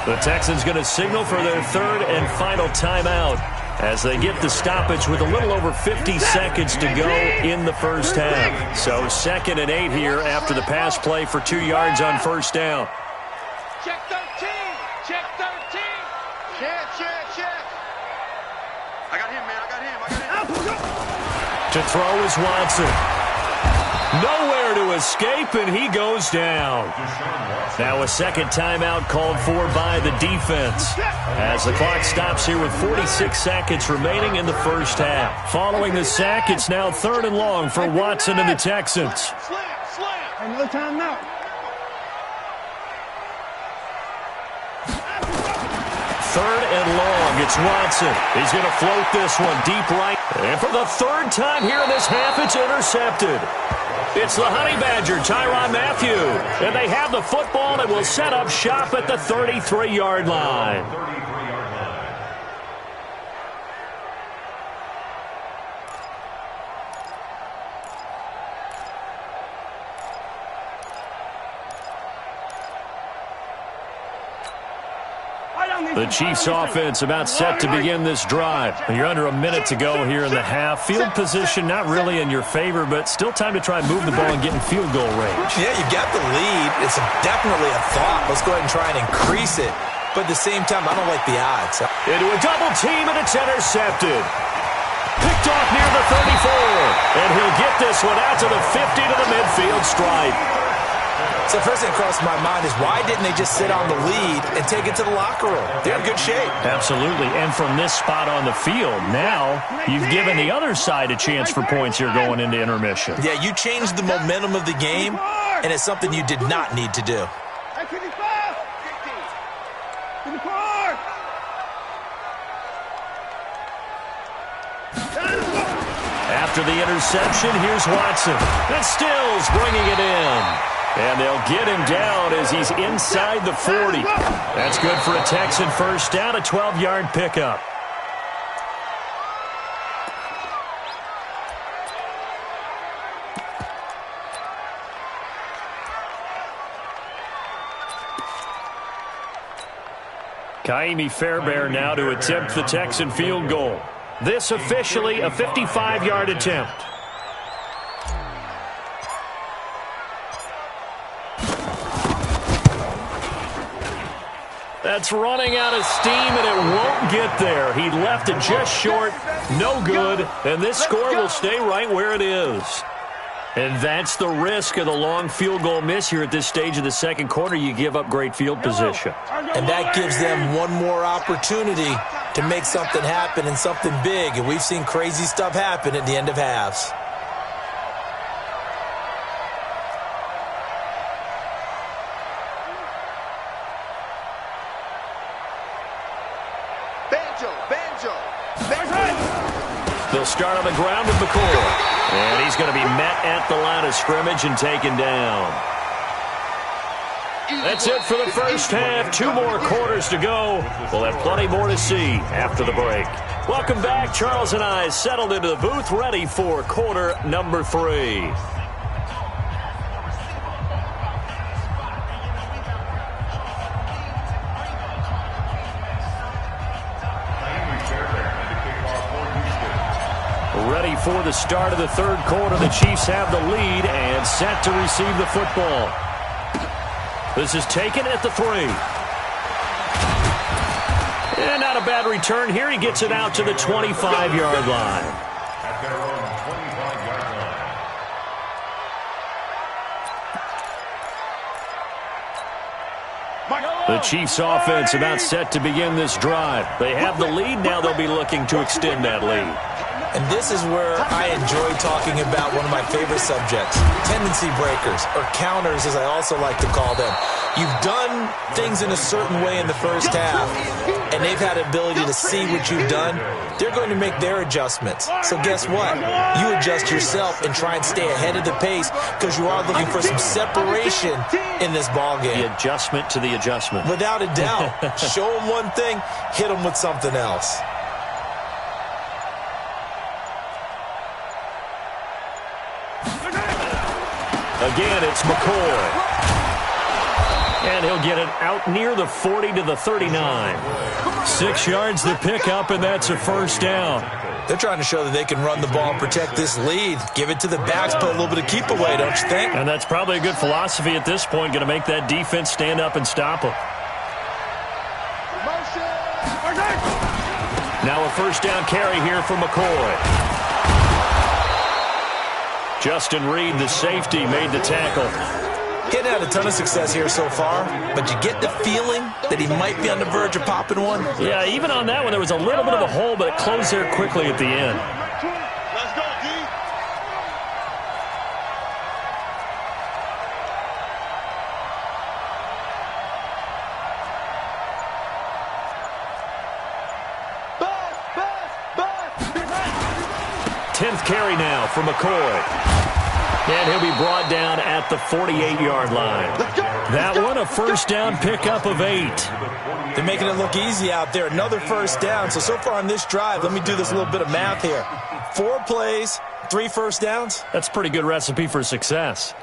The Texans going to signal for their 3rd and final timeout as they get the stoppage with a little over 50 seconds to go in the first half. So 2nd and 8 here after the pass play for 2 yards on first down. Check 13. Check 13. Check. I got him, man. I got him. To throw is Watson. Nowhere to escape, and he goes down. Now a second timeout called for by the defense as the clock stops here with 46 seconds remaining in the first half. Following the sack, it's now 3rd and long for Watson and the Texans. Slam. Another timeout. 3rd and long. It's Watson. He's going to float this one deep right. And for the 3rd time here in this half, it's intercepted. It's the Honey Badger, Tyrann Mathieu. And they have the football and will set up shop at the 33-yard line. The Chiefs offense about set to begin this drive. You're under a minute to go here in the half. Field position not really in your favor, but still time to try and move the ball and get in field goal range. Yeah, you got the lead. It's definitely a thought. Let's go ahead and try and increase it. But at the same time, I don't like the odds. Into a double team, and it's intercepted. Picked off near the 34. And he'll get this one out to the 50 to the midfield stripe. So the first thing that crossed my mind is why didn't they just sit on the lead and take it to the locker room? They're in good shape. Absolutely. And from this spot on the field, now you've given the other side a chance for points here going into intermission. Yeah, you changed the momentum of the game, and it's something you did not need to do. After the interception, here's Watson. And Stills bringing it in. And they'll get him down as he's inside the 40. That's good for a Texan first down, a 12-yard pickup. Kaimi Fairbairn now to attempt the Texan field goal. This officially a 55-yard attempt. That's running out of steam, and it won't get there. He left it just short, no good, and this score will stay right where it is. And that's the risk of the long field goal miss here at this stage of the second quarter. You give up great field position. And that gives them one more opportunity to make something happen and something big. And we've seen crazy stuff happen at the end of halves. They'll start on the ground with McCoy. And he's going to be met at the line of scrimmage and taken down. That's it for the first half. 2 more quarters to go. We'll have plenty more to see after the break. Welcome back. Charles and I settled into the booth, ready for quarter number 3. Ready for the start of the third quarter. The Chiefs have the lead and set to receive the football. This is taken at the 3. And not a bad return here. He gets it out to the 25-yard line. At their own 25-yard line. The Chiefs offense about set to begin this drive. They have the lead. Now they'll be looking to extend that lead. And this is where I enjoy talking about one of my favorite subjects, tendency breakers, or counters as I also like to call them. You've done things in a certain way in the first half, and they've had the ability to see what you've done. They're going to make their adjustments. So guess what? You adjust yourself and try and stay ahead of the pace because you are looking for some separation in this ballgame. The adjustment to the adjustment. Without a doubt. Show them one thing, hit them with something else. Again, it's McCoy. And he'll get it out near the 40 to the 39. 6 yards to pick up, and that's a first down. They're trying to show that they can run the ball and protect this lead. Give it to the backs, put a little bit of keep away, don't you think? And that's probably a good philosophy at this point, going to make that defense stand up and stop them. Now a first down carry here for McCoy. Justin Reed, the safety, made the tackle. Getting had a ton of success here so far, but you get the feeling that he might be on the verge of popping one. Yeah, even on that one, there was a little bit of a hole, but it closed there quickly at the end. Let's go, D. Tenth carry now for McCoy. And he'll be brought down at the 48-yard line. That one, a first down pickup of 8. They're making it look easy out there. Another first down. So far on this drive, let me do this little bit of math here. 4 plays, 3 first downs. That's a pretty good recipe for success.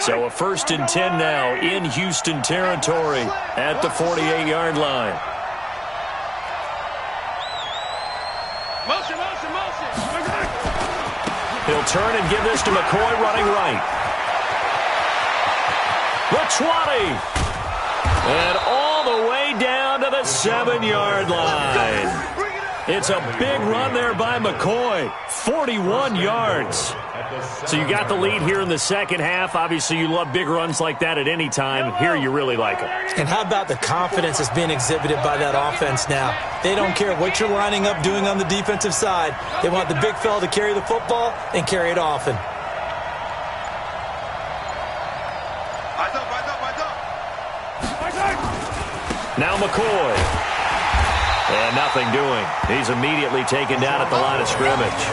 So a 1st and 10 now in Houston territory at the 48-yard line. Motion. He'll turn and give this to McCoy running right. The 20. And all the way down to the 7-yard line. It's a big run there by McCoy. 41 yards. So you got the lead here in the second half. Obviously, you love big runs like that at any time. Here, you really like them. And how about the confidence that's being exhibited by that offense now? They don't care what you're lining up doing on the defensive side. They want the big fella to carry the football and carry it often. Now McCoy. And nothing doing. He's immediately taken down at the line of scrimmage.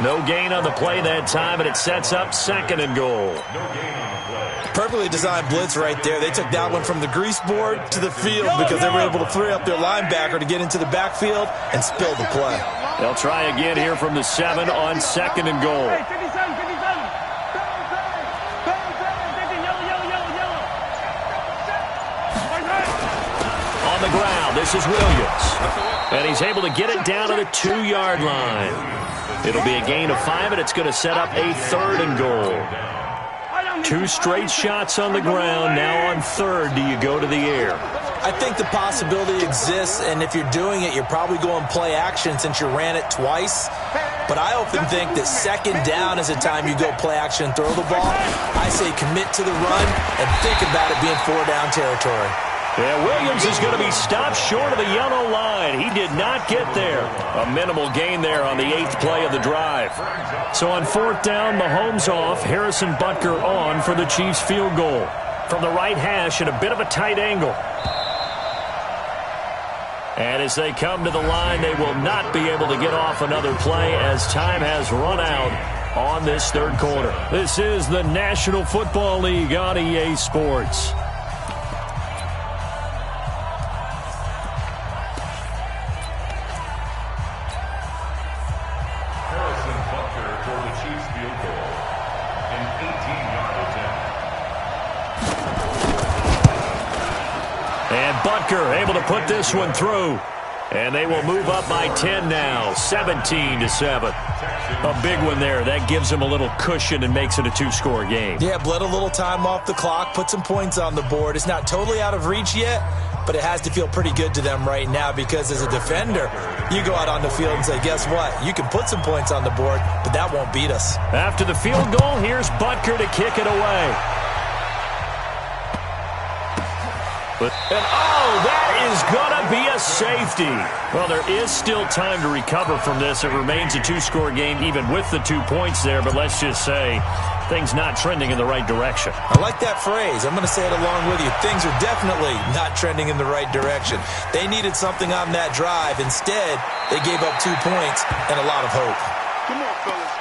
No gain on the play that time, and it sets up 2nd and goal. Perfectly designed blitz right there. They took that one from the grease board to the field because they were able to free up their linebacker to get into the backfield and spill the play. They'll try again here from the 7 on 2nd and goal. On the ground. This is Williams. And he's able to get it down to the 2-yard line. It'll be a gain of 5, and it's going to set up a 3rd and goal. 2 straight shots on the ground. Now on 3rd, do you go to the air? I think the possibility exists, and if you're doing it, you're probably going play action since you ran it twice. But I often think that 2nd down is a time you go play action and throw the ball. I say commit to the run and think about it being 4-down territory. Yeah, Williams is going to be stopped short of the yellow line. He did not get there. A minimal gain there on the 8th play of the drive. So on 4th down, Mahomes off, Harrison Butker on for the Chiefs field goal. From the right hash at a bit of a tight angle. And as they come to the line, they will not be able to get off another play as time has run out on this 3rd quarter. This is the National Football League on EA Sports. Butker able to put this one through. And they will move up by 10 now, 17-7. A big one there. That gives them a little cushion and makes it a 2-score game. Yeah, bled a little time off the clock, put some points on the board. It's not totally out of reach yet, but it has to feel pretty good to them right now because as a defender, you go out on the field and say, guess what? You can put some points on the board, but that won't beat us. After the field goal, here's Butker to kick it away. And, that is going to be a safety. Well, there is still time to recover from this. It remains a 2-score game even with the 2 points there, but let's just say things not trending in the right direction. I like that phrase. I'm going to say it along with you. Things are definitely not trending in the right direction. They needed something on that drive. Instead, they gave up 2 points and a lot of hope. Come on, fellas.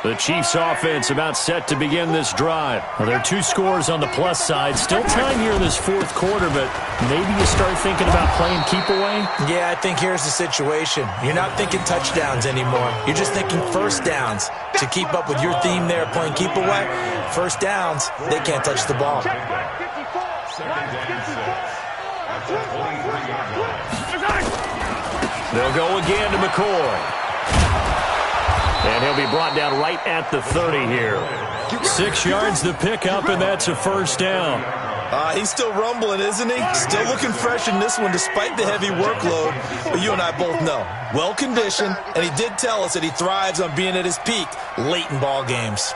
The Chiefs offense about set to begin this drive. Well, there are 2 scores on the plus side. Still time here in this 4th quarter, but maybe you start thinking about playing keep away? Yeah, I think here's the situation. You're not thinking touchdowns anymore. You're just thinking 1st downs. To keep up with your theme there, playing keep away, 1st downs, they can't touch the ball. They'll go again to McCoy. And he'll be brought down right at the 30 here. 6 yards the pickup, and that's a 1st down. He's still rumbling, isn't he? Still looking fresh in this one despite the heavy workload. But you and I both know, well-conditioned, and he did tell us that he thrives on being at his peak late in ball games.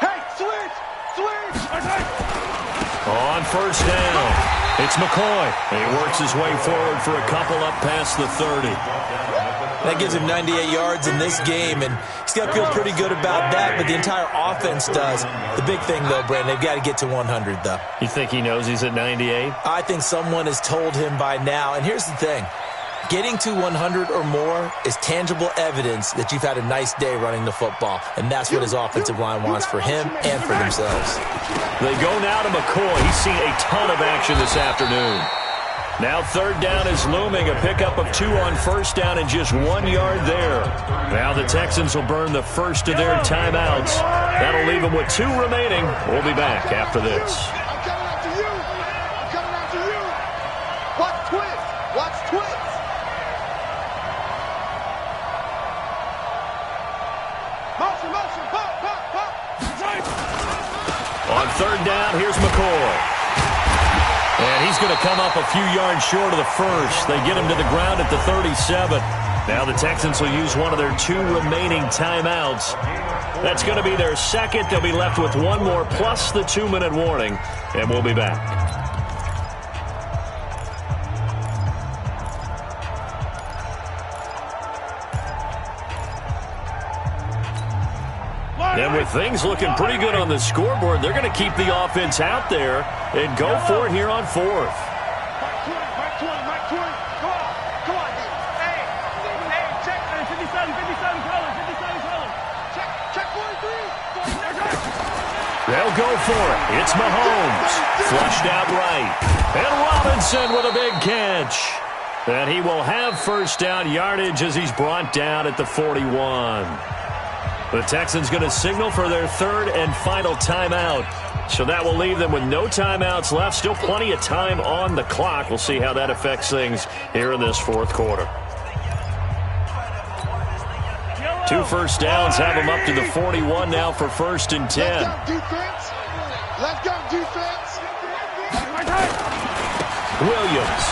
Hey, switch! On 1st down. It's McCoy. He works his way forward for a couple up past the 30. That gives him 98 yards in this game, and he's got to feel pretty good about that, but the entire offense does. The big thing, though, Brandon, they've got to get to 100, though. You think he knows he's at 98? I think someone has told him by now, and here's the thing. Getting to 100 or more is tangible evidence that you've had a nice day running the football, and that's what his offensive line wants for him and for themselves. They go now to McCoy. He's seen a ton of action this afternoon. Now 3rd down is looming, a pickup of 2 on 1st down and just 1 yard there. Now the Texans will burn the first of their timeouts. That'll leave them with 2 remaining. We'll be back after this. I'm coming after you. I'm coming after you. Watch twist. Watch twist. Motion, pop. On 3rd down, here's McCoy. And he's going to come up a few yards short of the first. They get him to the ground at the 37. Now the Texans will use one of their 2 remaining timeouts. That's going to be their 2nd. They'll be left with 1 more plus the 2-minute warning. And we'll be back. And with things looking pretty good on the scoreboard, they're going to keep the offense out there and go for it here on 4th. Mike 20. Come on. Hey, check 57 color. Check 43. They'll go for it. It's Mahomes. Flushed out right. And Robinson with a big catch. And he will have first down yardage as he's brought down at the 41. The Texans going to signal for their third and final timeout. So that will leave them with no timeouts left. Still plenty of time on the clock. We'll see how that affects things here in this fourth quarter. 2 first downs have them up to the 41 now for first and 10. Let's go, defense. Let's go, defense. Williams.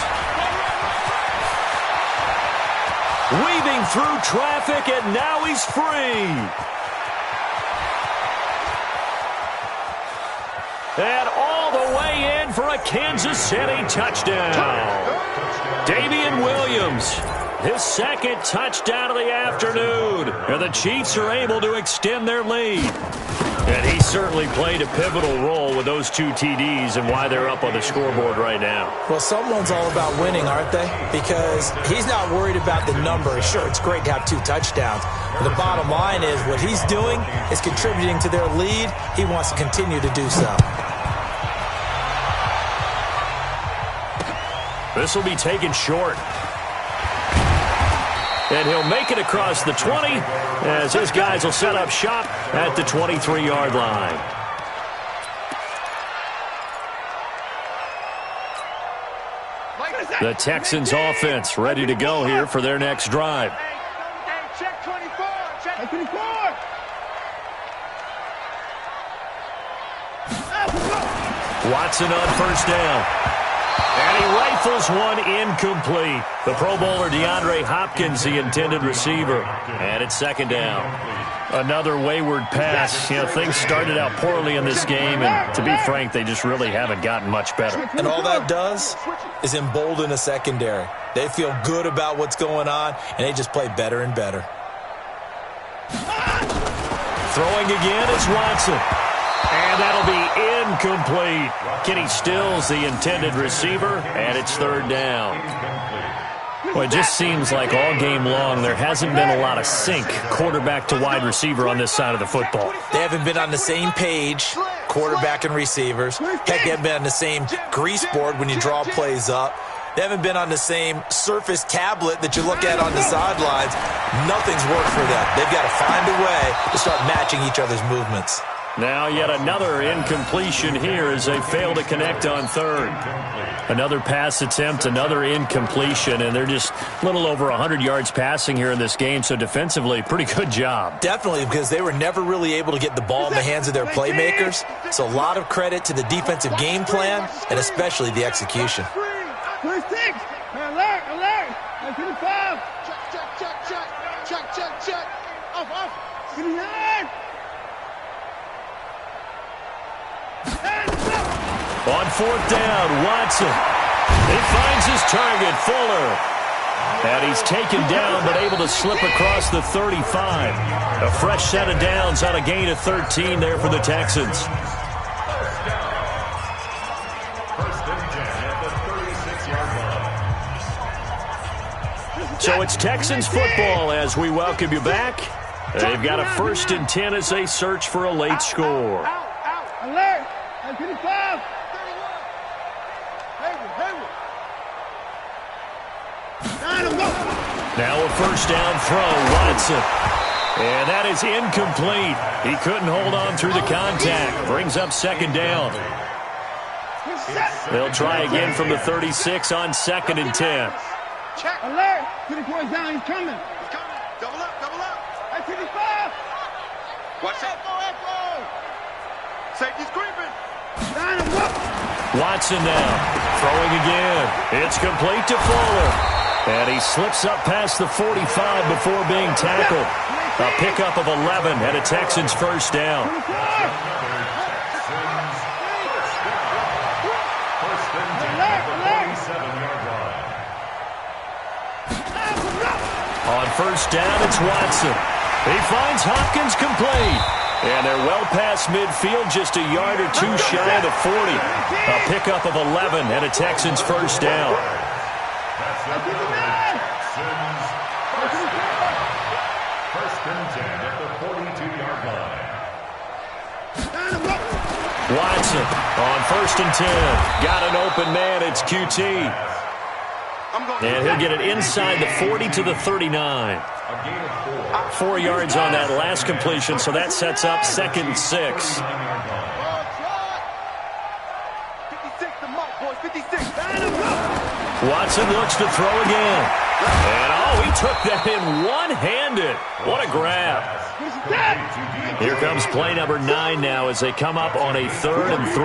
Weaving through traffic, and now he's free. And all the way in for a Kansas City touchdown. Damian Williams, his second touchdown of the afternoon. And the Chiefs are able to extend their lead. And he certainly played a pivotal role with those 2 TDs and why they're up on the scoreboard right now. Well, someone's all about winning, aren't they? Because he's not worried about the number. Sure, it's great to have 2 touchdowns. But the bottom line is what he's doing is contributing to their lead. He wants to continue to do so. This will be taken short. And he'll make it across the 20 as his guys will set up shop at the 23-yard line. The Texans offense ready to go here for their next drive. Check 24. Check 24. Watson on first down. And he rifles one incomplete. The Pro Bowler DeAndre Hopkins, the intended receiver. And it's second down. Another wayward pass. You know, things started out poorly in this game, and to be frank, they just really haven't gotten much better. And all that does is embolden a secondary. They feel good about what's going on, and they just play better and better. Throwing again is Watson. And that'll be incomplete. Kenny Stills, the intended receiver, and it's third down. Well, it just seems like all game long there hasn't been a lot of sync quarterback to wide receiver on this side of the football. They haven't been on the same page, quarterback and receivers. Heck, they haven't been on the same grease board when you draw plays up. They haven't been on the same Surface tablet that you look at on the sidelines. Nothing's worked for them. They've got to find a way to start matching each other's movements. Now yet another incompletion here as they fail to connect on third. Another pass attempt, another incompletion, and they're just a little over 100 yards passing here in this game, so defensively, pretty good job. Definitely, because they were never really able to get the ball in the hands of their playmakers. So a lot of credit to the defensive game plan and especially the execution. 26. Alert, alert. 25. Check. Off. 29. On fourth down, Watson. He finds his target, Fuller. And he's taken down but able to slip across the 35. A fresh set of downs on a gain of 13 there for the Texans. So it's Texans football as we welcome you back. They've got a 1st and 10 as they search for a late score. Alert. 25. Now a first down throw, Watson. And that is incomplete. He couldn't hold on through the contact. Brings up second down. They'll try again from the 36 on 2nd and 10. Check. Alert. 24 is down. He's coming. Double up. At 25. Watch out. Safety's creeping. Watson now. Throwing again. It's complete to Fuller. And he slips up past the 45 before being tackled. A pickup of 11 and a Texans first down. On first down, it's Watson. He finds Hopkins complete. And they're well past midfield, just a yard or two shy of the 40. A pickup of 11 and a Texans first down. First and 10 at the 42-yard line. Watson on 1st and 10. Got an open man. It's QT. And he'll get it inside the 40 to the 39. 4 yards on that last completion, so that sets up 2nd and 6. Watson looks to throw again. And, he took that in one-handed. What a grab. Here comes play number 9 now as they come up on a 3rd and 3.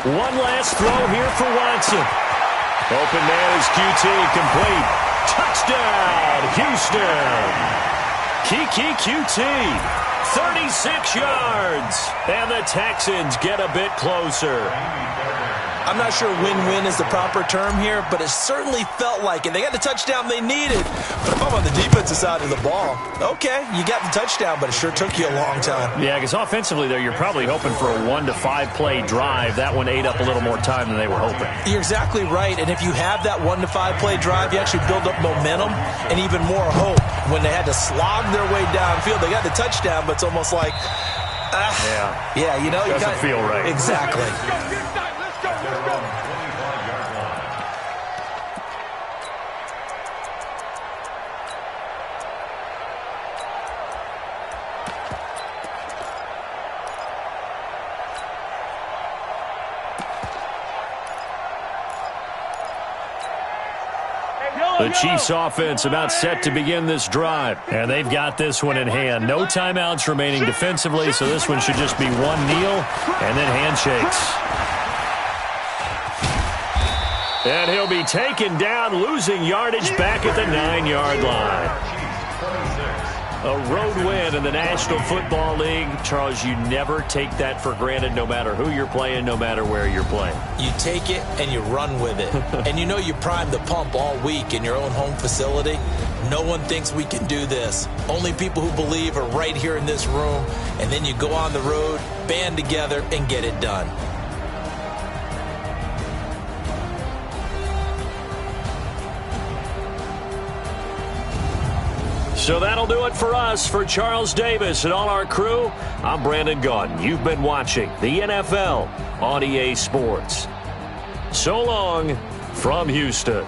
One last throw here for Watson. Open man is QT, complete. Touchdown, Houston. QT. 36 yards, and the Texans get a bit closer. I'm not sure win-win is the proper term here, but it certainly felt like it. They got the touchdown they needed. But if I'm on the defensive side of the ball, okay, you got the touchdown, but it sure took you a long time. Yeah, because offensively, though, you're probably hoping for a 1 to 5 play drive. That one ate up a little more time than they were hoping. You're exactly right, and if you have that 1 to 5 play drive, you actually build up momentum and even more hope. When they had to slog their way downfield, they got the touchdown, but it's almost like, yeah, you know, doesn't feel right. Exactly. The Chiefs offense about set to begin this drive. And they've got this one in hand. No timeouts remaining defensively, so this one should just be one kneel and then handshakes. And he'll be taken down, losing yardage back at the 9-yard line. A road win in the National Football League. Charles, you never take that for granted no matter who you're playing, no matter where you're playing. You take it and you run with it. And you know you primed the pump all week in your own home facility. No one thinks we can do this. Only people who believe are right here in this room. And then you go on the road, band together, and get it done. So that'll do it for us. For Charles Davis and all our crew, I'm Brandon Gaudin. You've been watching the NFL on EA Sports. So long from Houston.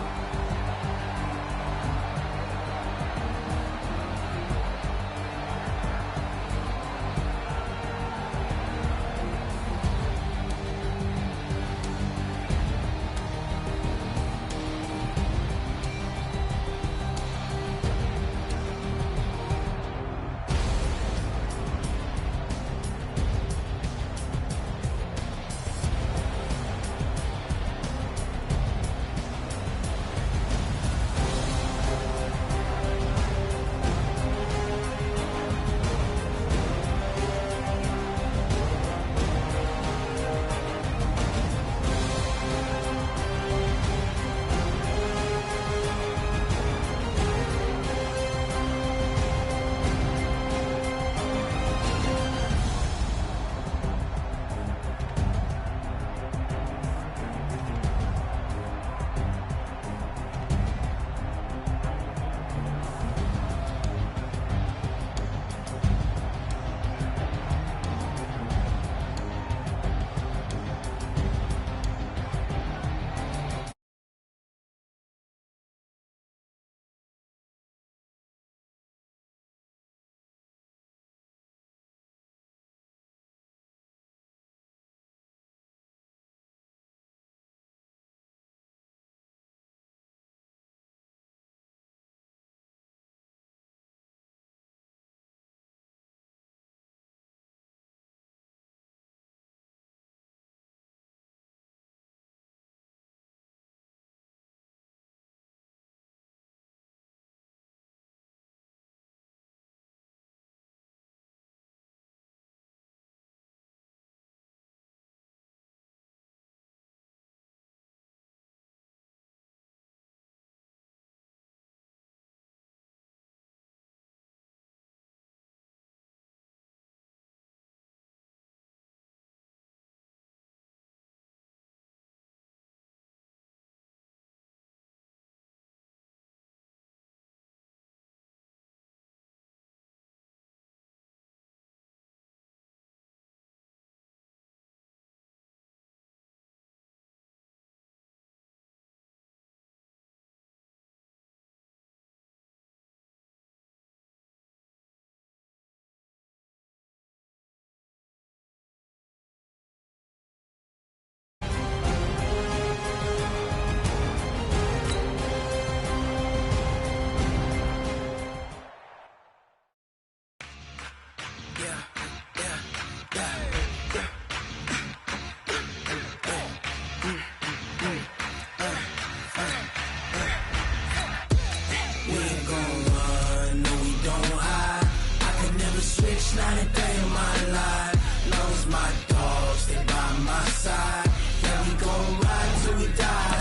bitch, not a day of my life. Long as my dogs stay by my side. Yeah, we gon' ride till we die.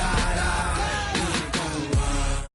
We ain't gon' run.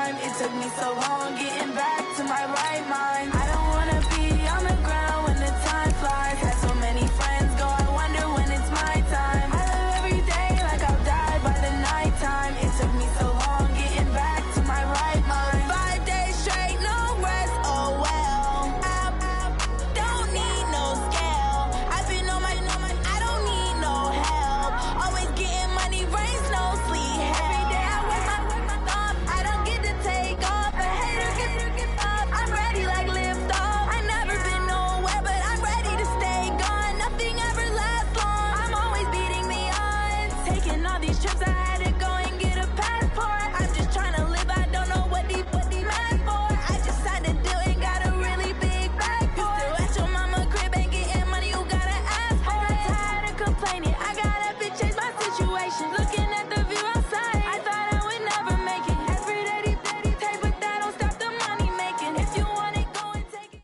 It took me so long getting back to my right mind. I don't wanna be on the ground when the time flies. Had so many friends go, I wonder when it's my time. I live every day like I'll die by the nighttime. It took me so long getting back to my right mind. 5 days straight, no rest, oh well. I don't need no scale. I've been on my, I don't need no help. Always getting money, rains, no sleep. Every day I work my thumb. I don't get to take off. A hater get up. I'm ready like lift off. I never been nowhere, but I'm ready to stay gone. Nothing ever lasts long. I'm always beating the odds. Taking all these trips, I had to go and get a passport. I'm just trying to live. I don't know what these mad for. I just signed a deal and got a really big bag for it. Still at your mama crib ain't getting money. You gotta ask for it. Tired of complaining. I gotta change my situation. Looking at the view outside, I thought I would never make it. Every day they take, but that don't stop the money making. If you want it, go and take it.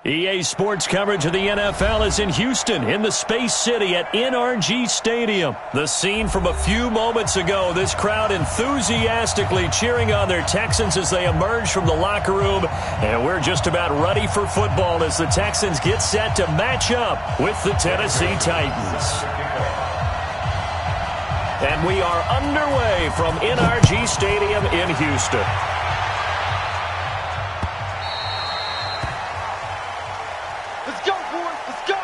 EA Sports coverage of the NFL is in Houston, in the Space City at NRG Stadium. The scene from a few moments ago, this crowd enthusiastically cheering on their Texans as they emerge from the locker room. And we're just about ready for football as the Texans get set to match up with the Tennessee Titans. And we are underway from NRG Stadium in Houston. Let's go, boys. Let's go.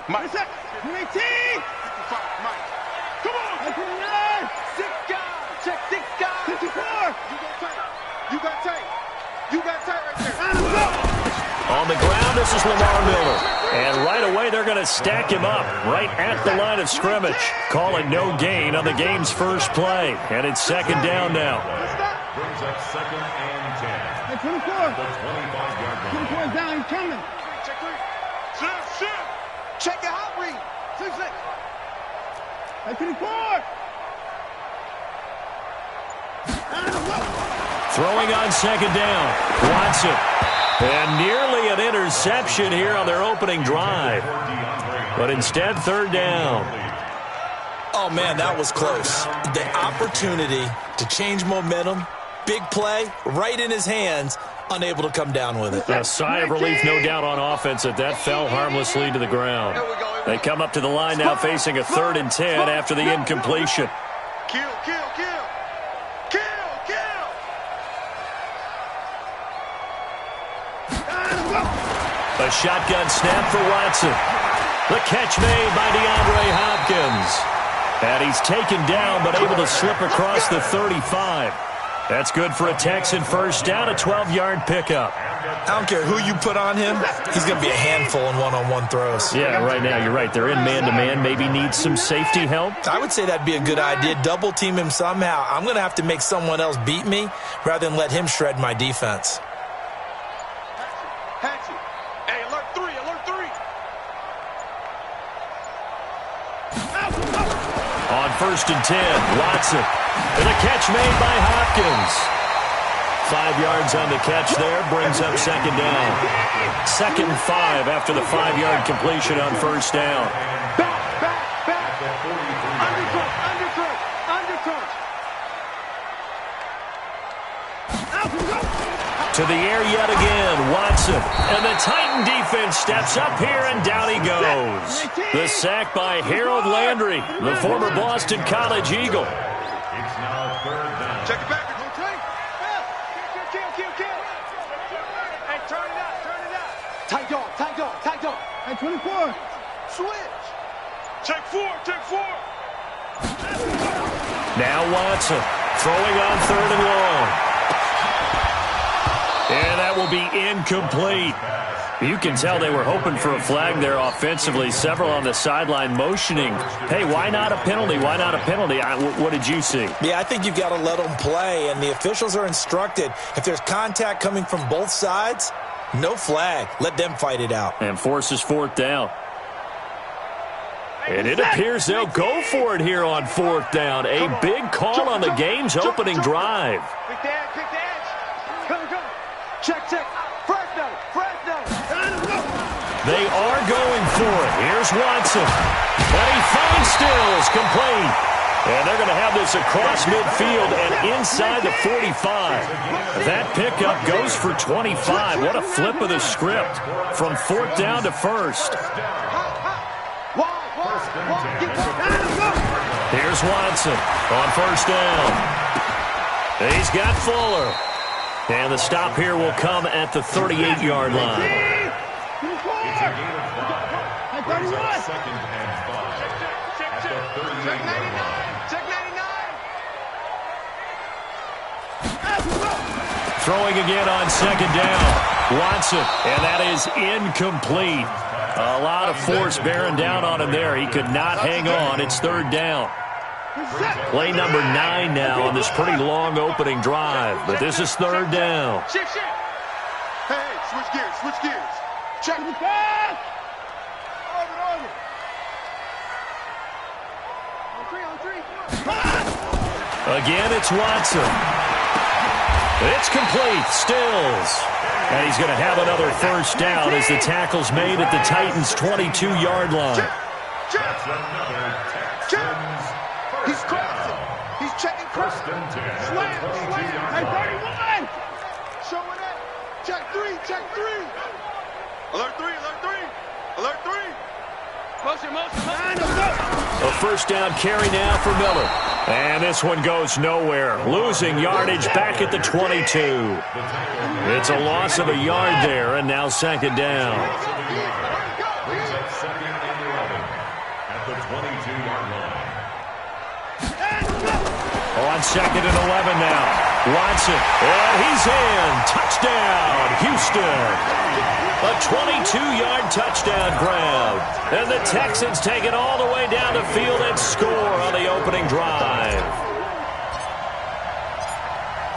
Mike. 18. Mike. Come on. 29. 6 guys. Check 6 guys. 54. You got tight. You got tight right there. On the ground, this is Lamar Miller. And right away, they're going to stack him up right at the line of scrimmage. Calling no gain on the game's first play. And it's second down now. Brings up second and 10. Hey, 24. The 25-yard line. 24 is down. He's coming. Check 3. Shift. Check your hot read. 6. Hey, 24. Throwing on second down. Watson. And nearly an interception here on their opening drive. But instead, third down. Oh, man, that was close. The opportunity to change momentum, big play, right in his hands, unable to come down with it. A sigh of relief, no doubt, on offense that fell harmlessly to the ground. They come up to the line now facing a 3rd and 10 after the incompletion. Kill. A shotgun snap for Watson. The catch made by DeAndre Hopkins. And he's taken down but able to slip across the 35. That's good for a Texan first down, a 12-yard pickup. I don't care who you put on him, he's going to be a handful in one-on-one throws. Yeah, right now, you're right. They're in man-to-man, maybe needs some safety help. I would say that'd be a good idea. Double team him somehow. I'm going to have to make someone else beat me rather than let him shred my defense. Hey, alert 3. On 1st and 10, Watson. And a catch made by Hopkins. 5 yards on the catch there, brings up second down. 2nd and 5 after the 5-yard completion on first down. Back. Undercrunch. To the air yet again, Watson. And the Titan defense steps up here, and down he goes. The sack by Harold Landry, the former Boston College Eagle. It's now third down. Check it back. Kill. Hey, turn it out. Tight dog. Hey, 24. Switch. Check 4. Now Watson throwing on 3rd and long. And that will be incomplete. You can tell they were hoping for a flag there offensively. Several on the sideline motioning, hey, why not a penalty? What did you see? Yeah, I think you've got to let them play, and the officials are instructed, if there's contact coming from both sides, no flag. Let them fight it out. And forces 4th down. And it appears they'll go for it here on 4th down. A big call on the game's opening drive. Pick the edge. Come. Check. Fresno. They are going for it. Here's Watson. And he finds Stills, complete. And they're going to have this across midfield and inside the 45. That pickup goes for 25. What a flip of the script from 4th down to 1st. Here's Watson on 1st down. He's got Fuller. And the stop here will come at the 38-yard line. It's a gain of 5. Brings up second and 5 at the 38-yard line. Check 99. Throwing again on second down. Watson, and that is incomplete. A lot of force bearing down on him there. He could not hang on. It's 3rd down. Play number 9 now on this pretty long opening drive. But this is 3rd down. Shift. Hey, switch gears. Check the pass. Orbit. On 3. Again, it's Watson. It's complete. Stills. And he's going to have another first down as the tackle's made at the Titans' 22-yard line. That's another Texans. He's crossing. He's checking crossing. Slam. Hey, 31. Showing it. Check 3. Alert 3. Motion. A first down carry now for Miller. And this one goes nowhere. Losing yardage back at the 22. It's a loss of a yard there, and now second down. Brings up second and 11. On 2nd and 11 now. Watson, and he's in. Touchdown, Houston. A 22-yard touchdown grab. And the Texans take it all the way down the field and score on the opening drive.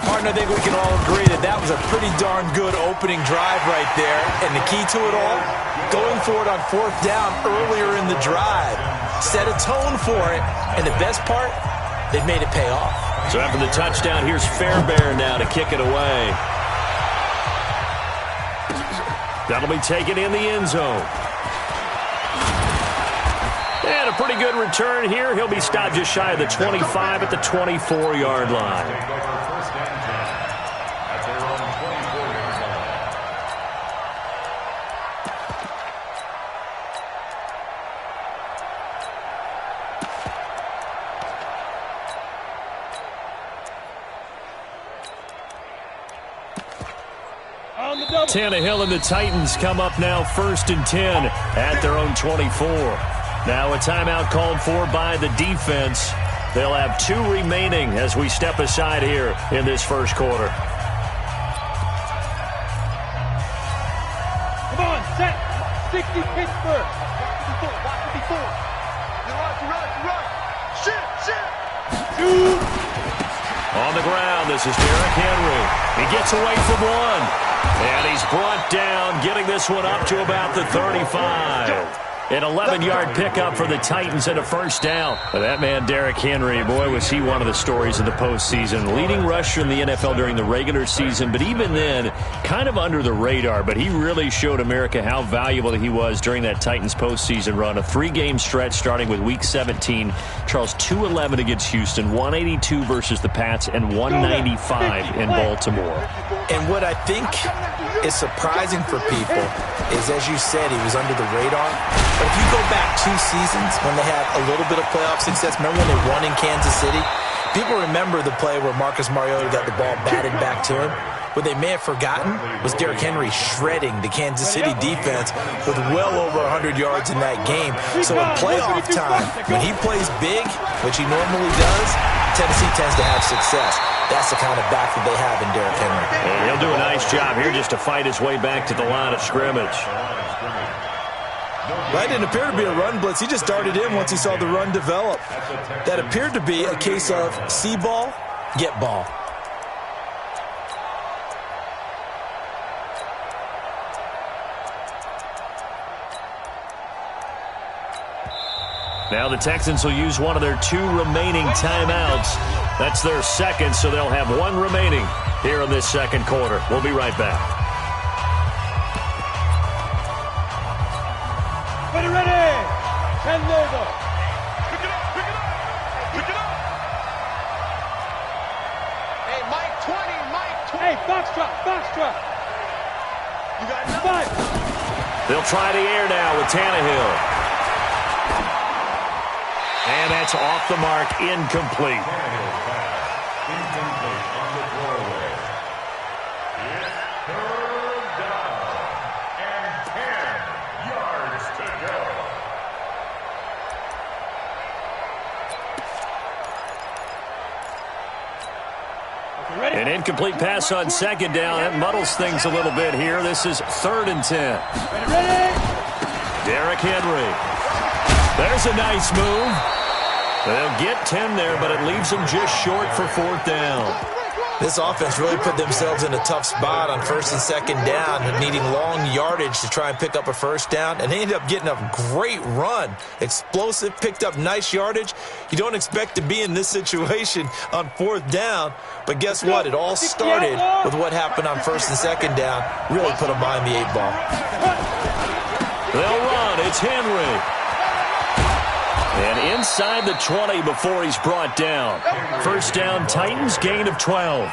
Martin, I think we can all agree that that was a pretty darn good opening drive right there. And the key to it all, going for it on 4th down earlier in the drive. Set a tone for it. And the best part, they made it pay off. So after the touchdown, here's Fairbairn now to kick it away. That'll be taken in the end zone. And a pretty good return here. He'll be stopped just shy of the 25 at the 24-yard line. Tannehill and the Titans come up now 1st and 10 at their own 24. Now a timeout called for by the defense. They'll have 2 remaining as we step aside here in this first quarter. Come on, set. 60 Pittsburgh. 54. You run. Shit. On the ground, this is Derrick Henry. He gets away from one. And he's brought down, getting this one up to about the 35. An 11-yard pickup for the Titans and a first down. That man, Derrick Henry, boy, was he one of the stories of the postseason. Leading rusher in the NFL during the regular season, but even then, kind of under the radar. But he really showed America how valuable he was during that Titans postseason run. A 3-game stretch starting with Week 17. Charles, 211 against Houston, 182 versus the Pats, and 195 in Baltimore. And what I think is surprising for people is, as you said, he was under the radar. But if you go back 2 seasons when they had a little bit of playoff success, remember when they won in Kansas City? People remember the play where Marcus Mariota got the ball batted back to him. What they may have forgotten was Derrick Henry shredding the Kansas City defense with well over 100 yards in that game. So in playoff time, when he plays big, which he normally does, Tennessee tends to have success. That's the kind of back that they have in Derrick Henry. And he'll do a nice job here just to fight his way back to the line of scrimmage. That didn't appear to be a run blitz. He just darted in once he saw the run develop. That appeared to be a case of see ball, get ball. Now the Texans will use one of their 2 remaining timeouts. That's their second, so they'll have 1 remaining here in this second quarter. We'll be right back. Ready. 10 logo. Pick it up. Hey, Mike 20. Hey, Foxtrot. You got enough? 5. They'll try the air now with Tannehill. And that's off the mark, incomplete. Incomplete on the throwaway. It's 3rd down and 10 yards to go. An incomplete pass on 2nd down. That muddles things a little bit here. This is 3rd and 10. Ready. Derrick Henry. There's a nice move. They'll get 10 there, but it leaves them just short for 4th down. This offense really put themselves in a tough spot on 1st and 2nd down, needing long yardage to try and pick up a first down, and they ended up getting a great run. Explosive, picked up nice yardage. You don't expect to be in this situation on 4th down, but guess what? It all started with what happened on 1st and 2nd down. Really put them behind the 8 ball. They'll run. It's Henry. And inside the 20 before he's brought down. First down, Titans, gain of 12.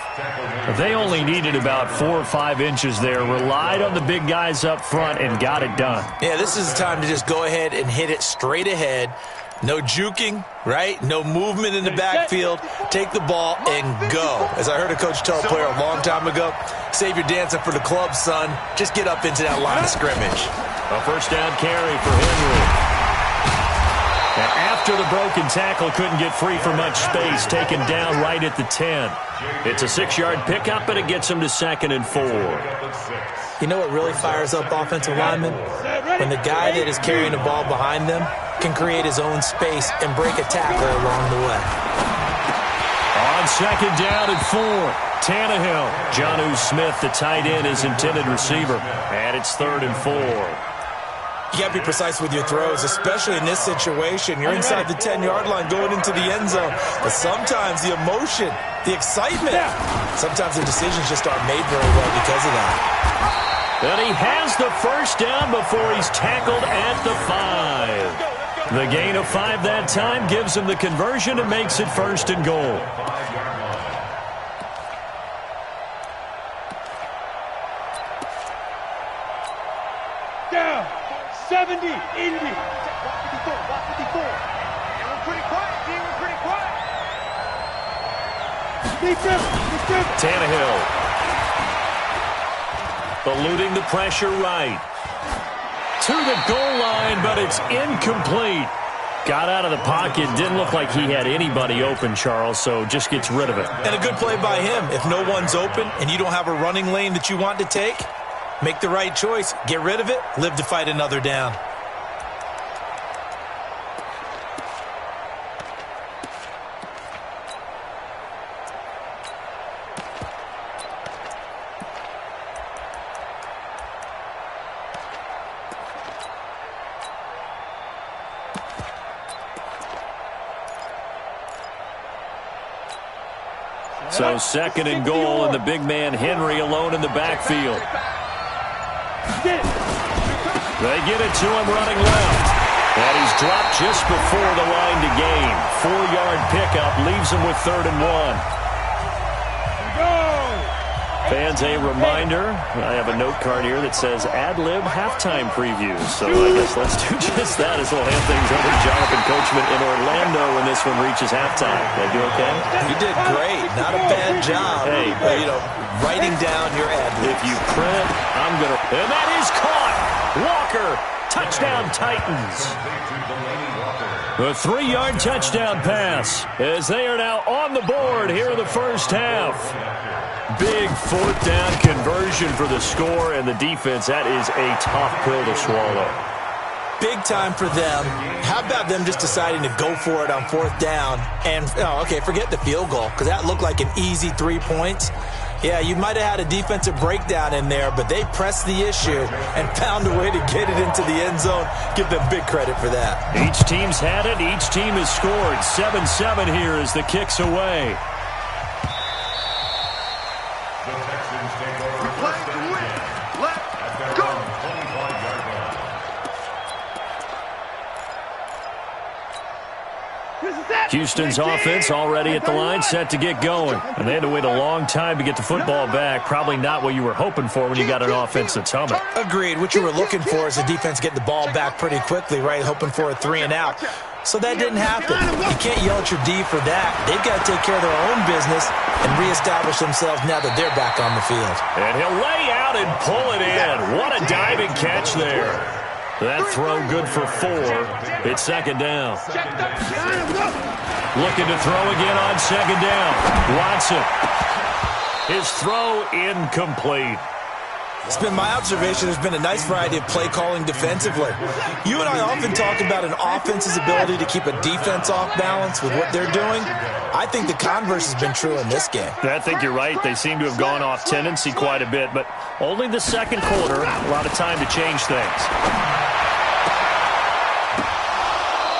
They only needed about 4 or 5 inches there. Relied on the big guys up front and got it done. Yeah, this is the time to just go ahead and hit it straight ahead. No juking, right? No movement in the backfield. Take the ball and go. As I heard a coach tell a player a long time ago, save your dancing for the club, son. Just get up into that line of scrimmage. A first down carry for Henry. After the broken tackle, couldn't get free for much space, taken down right at the 10. It's a 6-yard pickup, and it gets him to 2nd and 4. You know what really fires up offensive linemen? When the guy that is carrying the ball behind them can create his own space and break a tackle along the way. On 2nd down and 4, Tannehill. Jonnu Smith, the tight end, is intended receiver. And it's 3rd and 4. You got to be precise with your throws, especially in this situation. You're inside the 10-yard line going into the end zone. But sometimes the emotion, the excitement, sometimes the decisions just aren't made very well because of that. And he has the first down before he's tackled at the 5. The gain of 5 that time gives him the conversion and makes it 1st and goal. Down. 70, Indy. Watch 54, watch 54. And we're pretty quiet, D. We're pretty quiet. Defense. Tannehill. Eluding the pressure right. To the goal line, but it's incomplete. Got out of the pocket. Didn't look like he had anybody open, Charles, so just gets rid of it. And a good play by him. If no one's open and you don't have a running lane that you want to take, make the right choice. Get rid of it. Live to fight another down. So 2nd and goal, and the big man Henry alone in the backfield. They get it to him running left. And he's dropped just before the line to gain. 4-yard pickup leaves him with 3rd and 1. Fans, a reminder, I have a note card here that says ad-lib halftime previews. So I guess let's do just that as we'll hand things over to Jonathan Coachman in Orlando when this one reaches halftime. Did I do okay? You did great. Not a bad job. Hey, writing down your ad-libs. If you print, I'm going to... And that is caught! Walker, touchdown Titans. A 3-yard touchdown pass as they are now on the board here in the first half. Big 4th down conversion for the score, and the defense, that is a tough pill to swallow. Big time for them. How about them just deciding to go for it on 4th down? And, forget the field goal, because that looked like an easy 3 points. Yeah, you might have had a defensive breakdown in there, but they pressed the issue and found a way to get it into the end zone. Give them big credit for that. Each team's had it. Each team has scored. 7-7 here as the kick's away. Houston's offense already at the line, set to get going. And they had to wait a long time to get the football back. Probably not what you were hoping for when you got an offense that's humming. Agreed. What you were looking for is the defense get the ball back pretty quickly, right? Hoping for a 3 and out. So that didn't happen. You can't yell at your D for that. They've got to take care of their own business and reestablish themselves now that they're back on the field. And he'll lay out and pull it in. What a diving catch there. That throw good for 4. It's 2nd down. Looking to throw again on 2nd down. Watson. His throw incomplete. It's been my observation there's been a nice variety of play calling defensively. You and I often talk about an offense's ability to keep a defense off balance with what they're doing. I think the converse has been true in this game. I think you're right. They seem to have gone off tendency quite a bit, but only the 2nd quarter, a lot of time to change things.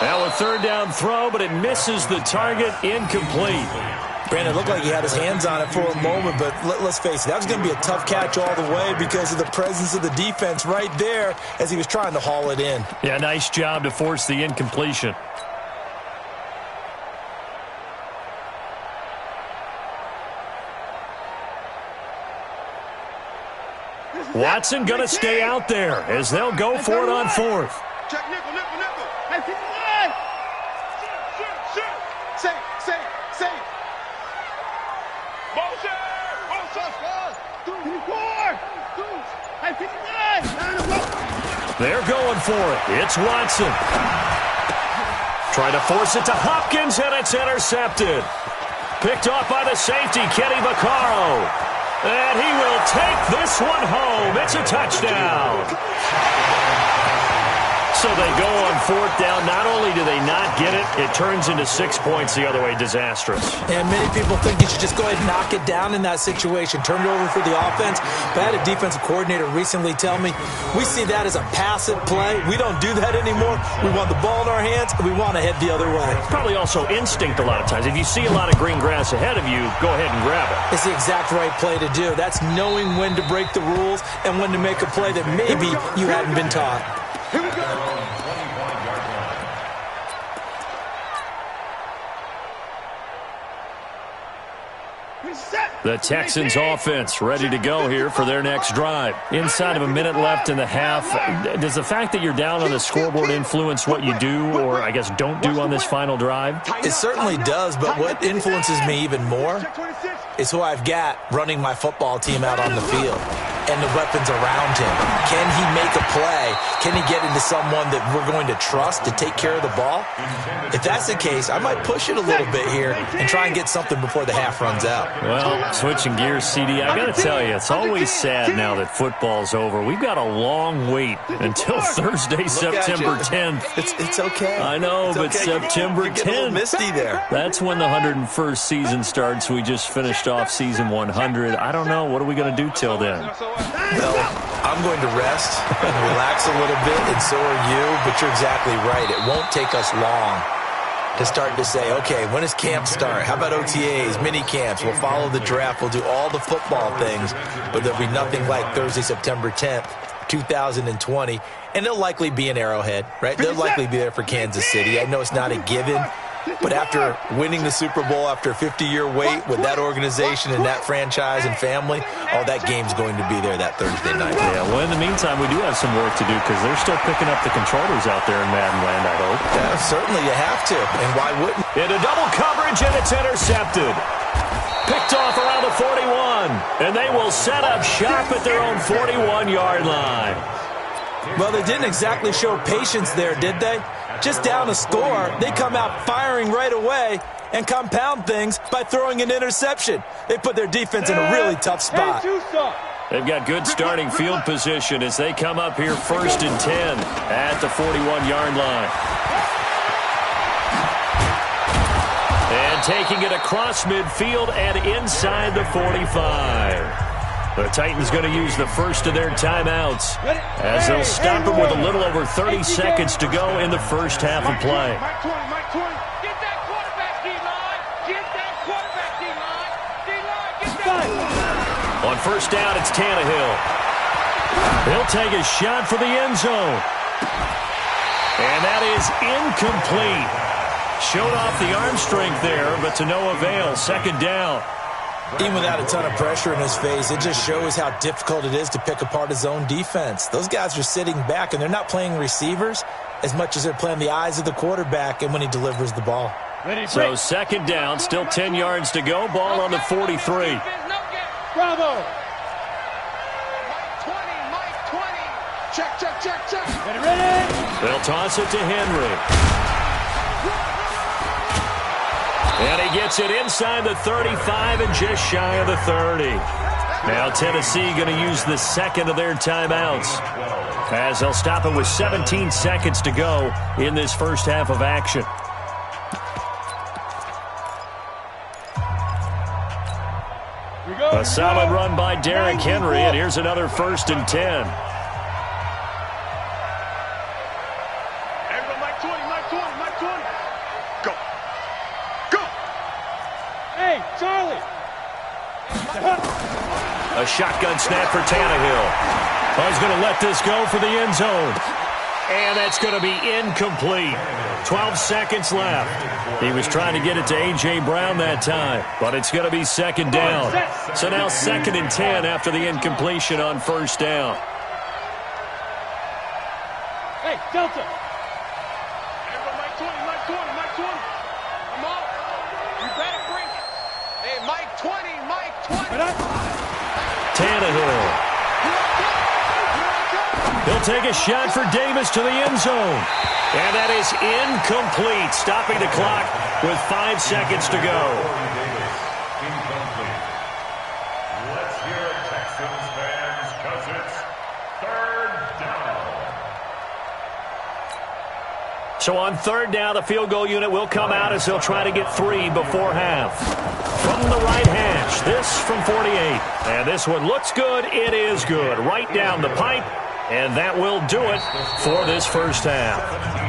Now a 3rd down throw, but it misses the target, incomplete. Brandon, it looked like he had his hands on it for a moment, but let's face it, that was going to be a tough catch all the way because of the presence of the defense right there as he was trying to haul it in. Yeah, nice job to force the incompletion. Watson going to stay out there as they'll go for it on 4th. Check nickel. Hey, keep the line. Shoot. Safe. Motion. Hey, keep the line. They're going for it. It's Watson. Trying to force it to Hopkins, and it's intercepted. Picked off by the safety, Kenny Vaccaro. And he will take this one home. It's a touchdown. So they go on fourth down. Not only do they not get it, it turns into 6 points the other way. Disastrous. And many people think you should just go ahead and knock it down in that situation. Turn it over for the offense. But I had a defensive coordinator recently tell me, we see that as a passive play. We don't do that anymore. We want the ball in our hands, and we want to head the other way. Probably also instinct a lot of times. If you see a lot of green grass ahead of you, go ahead and grab it. It's the exact right play to do. That's knowing when to break the rules and when to make a play that maybe you hadn't been taught. Here we go. 25-yard line. The Texans offense ready to go here for their next drive. Inside of a minute left in the half, does the fact that you're down on the scoreboard influence what you do or, I guess, don't do on this final drive? It certainly does, but what influences me even more is who I've got running my football team out on the field and the weapons around him. Can he make a play? Can he get into someone that we're going to trust to take care of the ball? If that's the case, I might push it a little bit here and try and get something before the half runs out. Well, switching gears, CD, I got to tell you, it's always sad now that football's over. We've got a long wait until Thursday, September 10th. It's okay. I know, it's but okay. September You're getting a little 10th. misty there. That's when the 101st season starts. We just finished off season 100. I don't know. What are we going to do till then? Well, I'm going to rest and relax a little bit, and so are you, but you're exactly right. It won't take us long to start to say, okay, when does camp start? How about OTAs, mini camps? We'll follow the draft. We'll do all the football things, but there'll be nothing like Thursday, September 10th, 2020, and they'll likely be in Arrowhead, right? They'll likely be there for Kansas City. I know it's not a given, but after winning the Super Bowl, after a 50-year wait with that organization and that franchise and family, that game's going to be there that Thursday night. Yeah, well, in the meantime, we do have some work to do because they're still picking up the controllers out there in Madden Land, I hope. Yeah, certainly you have to, and why wouldn't? Into double coverage, and it's intercepted. Picked off around the 41, and they will set up shop at their own 41-yard line. Well, they didn't exactly show patience there, did they? Just down a score, they come out firing right away and compound things by throwing an interception. They put their defense in a really tough spot. They've got good starting field position as they come up here 1st and 10 at the 41-yard line. And taking it across midfield and inside the 45. The Titans going to use the first of their timeouts as they'll stop them with a little over 30 seconds to go in the first half of play. Get that quarterback, D-line. Get that quarterback, D-line. D-line, get that. On first down, it's Tannehill. He'll take a shot for the end zone. And that is incomplete. Showed off the arm strength there, but to no avail. Second down. Even without a ton of pressure in his face, it just shows how difficult it is to pick apart his own defense. Those guys are sitting back, and they're not playing receivers as much as they're playing the eyes of the quarterback and when he delivers the ball. So second down, still 10 yards to go. Ball on the 43. Bravo. Mike 20. Check. Ready. They'll toss it to Henry. And he gets it inside the 35 and just shy of the 30. Now Tennessee going to use the second of their timeouts as they'll stop it with 17 seconds to go in this first half of action. A solid run by Derrick Henry, and here's another 1st and 10. A shotgun snap for Tannehill. He's going to let this go for the end zone. And that's going to be incomplete. 12 seconds left. He was trying to get it to A.J. Brown that time, but it's going to be second down. So now 2nd and 10 after the incompletion on first down. Hey, Delta. Mike 20. Come on. You better bring it. Hey, Mike 20. Tannehill. He'll take a shot for Davis to the end zone. And that is incomplete, stopping the clock with 5 seconds to go. Incomplete. Let's hear it, Texans fans, because it's third down. So on third down, the field goal unit will come out as they'll try to get 3 before half. From the right hash, this from 48. And this one looks good. It is good. Right down the pipe. And that will do it for this first half.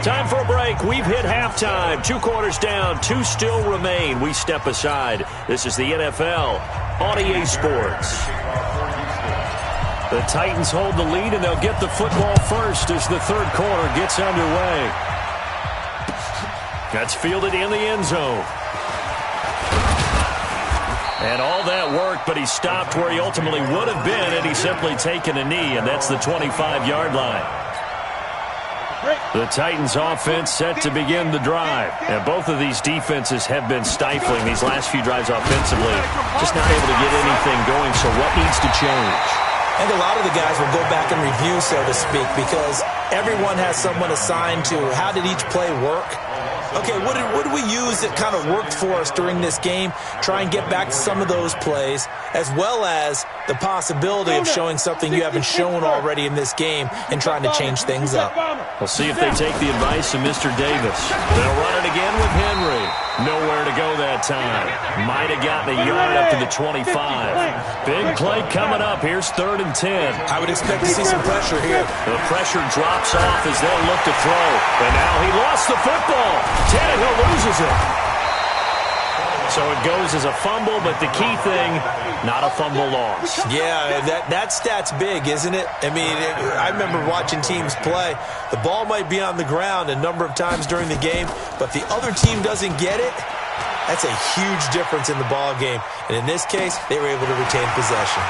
Time for a break. We've hit halftime. 2 quarters down. 2 still remain. We step aside. This is the NFL on EA Sports. The Titans hold the lead, and they'll get the football first as the third quarter gets underway. That's fielded in the end zone. And all that worked, but he stopped where he ultimately would have been had he simply taken a knee, and that's the 25-yard line. The Titans offense set to begin the drive. And both of these defenses have been stifling these last few drives offensively. Just not able to get anything going, so what needs to change? I think a lot of the guys will go back and review, so to speak, because everyone has someone assigned to how did each play work. Okay, what did we use that kind of worked for us during this game? Try and get back to some of those plays, as well as the possibility of showing something you haven't shown already in this game and trying to change things up. We'll see if they take the advice of Mr. Davis. They'll run it again with Henry. Nowhere to go that time. Might have gotten a yard up to the 25. Big play coming up. Here's 3rd and 10. I would expect to see some pressure here. The pressure drops off as they'll look to throw. And now he lost the football. Tannehill loses it. So it goes as a fumble, but the key thing, not a fumble loss. Yeah, that stat's big, isn't it? I mean, I remember watching teams play. The ball might be on the ground a number of times during the game, but if the other team doesn't get it, that's a huge difference in the ball game. And in this case, they were able to retain possession.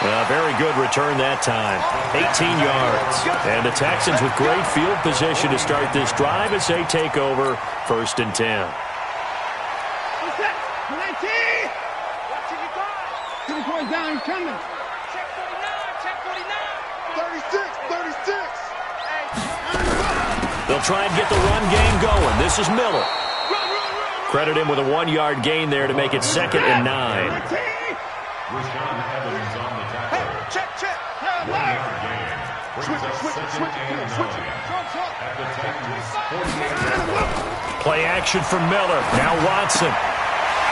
Well, very good return that time. 18 yards. And the Texans with great field position to start this drive as they take over 1st and 10. Down, he's coming. Check 49, check 49. 36, 36. They'll try and get the run game going. This is Miller. Credit him with a 1-yard gain there to make it 2nd and 9. Rashawn Evans on the tackle. Check. 1-yard gain. Brings us 2nd and 9. At the Titans' 48-yard line. Play action for Miller. Now Watson.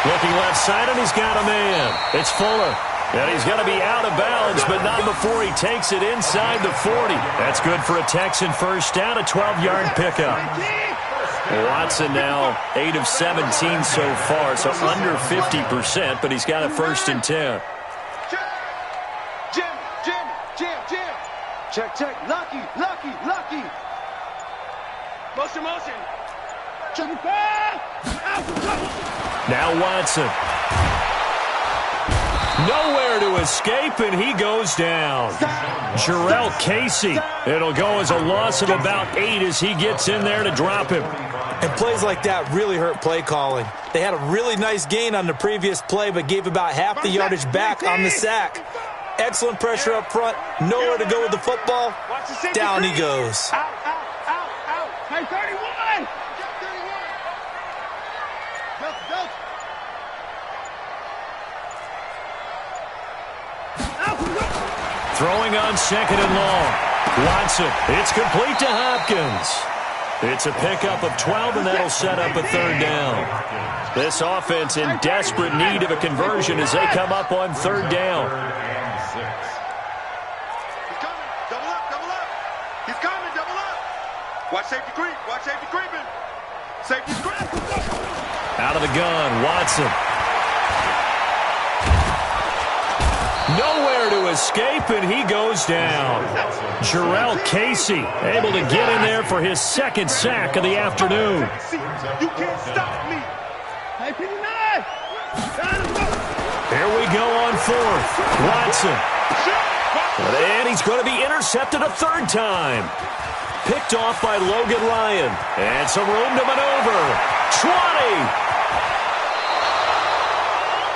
Looking left side, and he's got a man. It's Fuller. And he's going to be out of bounds, but not before he takes it inside the 40. That's good for a Texan first down, a 12-yard pickup. Watson now 8 of 17 so far, so under 50%, but he's got a 1st and 10. Jim. Check. Lucky. Motion. Now Watson. Nowhere to escape, and he goes down. Jarrell Casey. It'll go as a loss of about 8 as he gets in there to drop him. And plays like that really hurt play calling. They had a really nice gain on the previous play, but gave about half the yardage back on the sack. Excellent pressure up front. Nowhere to go with the football. Down he goes. Out. Hey, 31. Throwing on 2nd and long. Watson. It's complete to Hopkins. It's a pickup of 12, and that'll set up a 3rd down. This offense in desperate need of a conversion as they come up on 3rd down. He's coming. Double up. He's coming. Double up. Watch safety creeping. Safety's creeping. Out of the gun, Watson. Nowhere to escape, and he goes down. Jarrell Casey able to get in there for his 2nd sack of the afternoon. You can't stop me. Hey, 59. Here we go on 4th. Watson. And he's going to be intercepted a 3rd time. Picked off by Logan Ryan. And some room to maneuver. 20.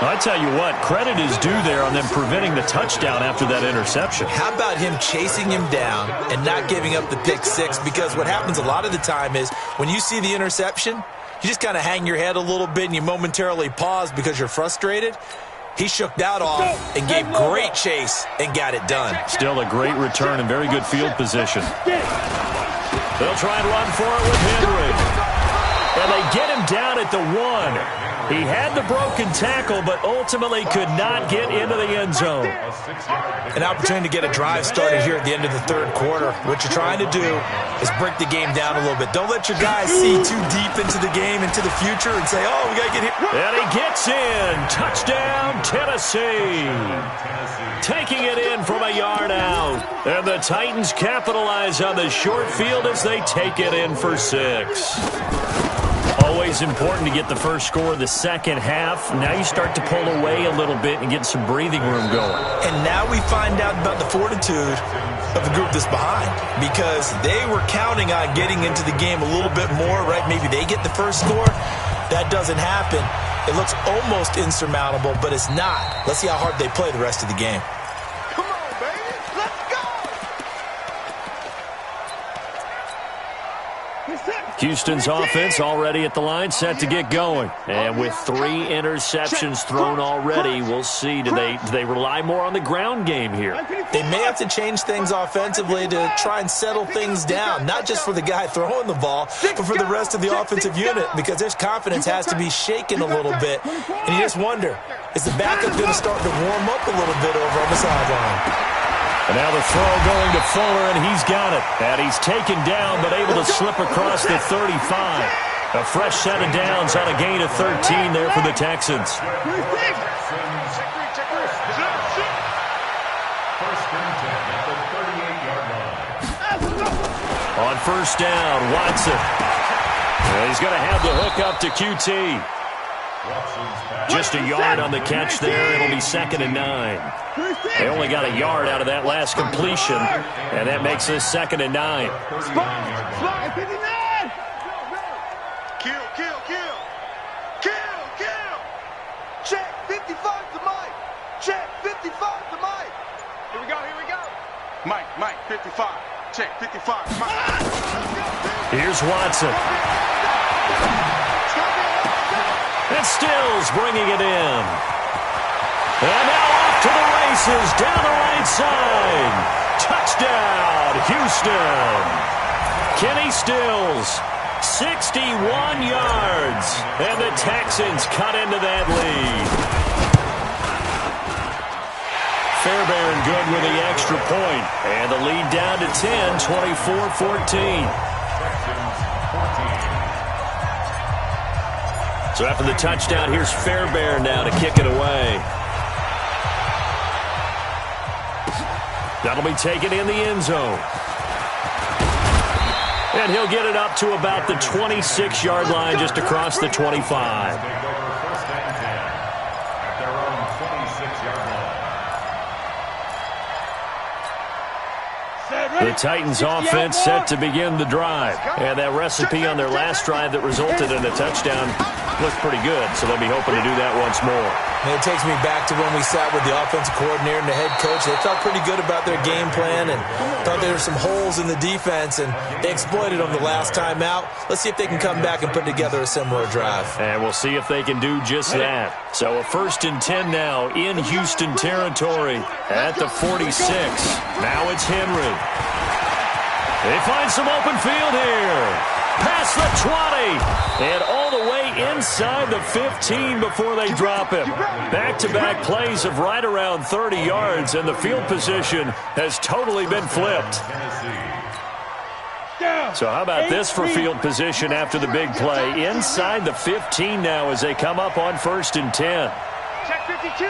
I tell you what, credit is due there on them preventing the touchdown after that interception. How about him chasing him down and not giving up the pick six? Because what happens a lot of the time is when you see the interception, you just kind of hang your head a little bit and you momentarily pause because you're frustrated. He shook that off and gave great chase and got it done. Still a great return and very good field position. They'll try and run for it with Henry. And they get him down at the 1. He had the broken tackle, but ultimately could not get into the end zone. An opportunity to get a drive started here at the end of the third quarter. What you're trying to do is break the game down a little bit. Don't let your guys see too deep into the game, into the future, and say, oh, we got to get hit. And he gets in. Touchdown, Tennessee. Taking it in from a yard out. And the Titans capitalize on the short field as they take it in for 6. Always important to get the first score of the second half. Now you start to pull away a little bit and get some breathing room going. And now we find out about the fortitude of the group that's behind, because they were counting on getting into the game a little bit more, right? Maybe they get the first score. That doesn't happen. It looks almost insurmountable, but it's not. Let's see how hard they play the rest of the game. Come on, baby. Let's go. Houston's offense already at the line, set to get going. And with 3 interceptions thrown already, we'll see. Do they rely more on the ground game here? They may have to change things offensively to try and settle things down, not just for the guy throwing the ball, but for the rest of the offensive unit, because their confidence has to be shaken a little bit. And you just wonder, is the backup going to start to warm up a little bit over on the sideline? And now the throw going to Fuller, and he's got it. And he's taken down, but able to slip across the 35. A fresh set of downs on a gain of 13 there for the Texans. On first down, Watson. And he's going to have the hook up to QT. Just a yard on the catch there. It'll be 2nd and 9. They only got a yard out of that last completion, and that makes this 2nd and 9. Kill. Check 55 to Mike. Check 55 to Mike. Here we go. Mike, 55. Check 55. Mike. Here's Watson. And Stills bringing it in. And now off to the races down the right side. Touchdown, Houston. Kenny Stills, 61 yards. And the Texans cut into that lead. Fairbairn good with the extra point. And the lead down to 10, 24-14. So after the touchdown, here's Fairbairn now to kick it away. That'll be taken in the end zone. And he'll get it up to about the 26-yard line, just across the 25. The Titans offense set to begin the drive. And that recipe on their last drive that resulted in a touchdown looked pretty good, so they'll be hoping to do that once more. And it takes me back to when we sat with the offensive coordinator and the head coach. They felt pretty good about their game plan and thought there were some holes in the defense, and they exploited them the last time out. Let's see if they can come back and put together a similar drive. And we'll see if they can do just that. So a 1st and 10 now in Houston territory at the 46. Now it's Henry. They find some open field here. Past the 20. And all the way inside the 15 before they drop him. Back-to-back plays of right around 30 yards, and the field position has totally been flipped. So how about this for field position after the big play? Inside the 15 now as they come up on 1st and 10. Check 52.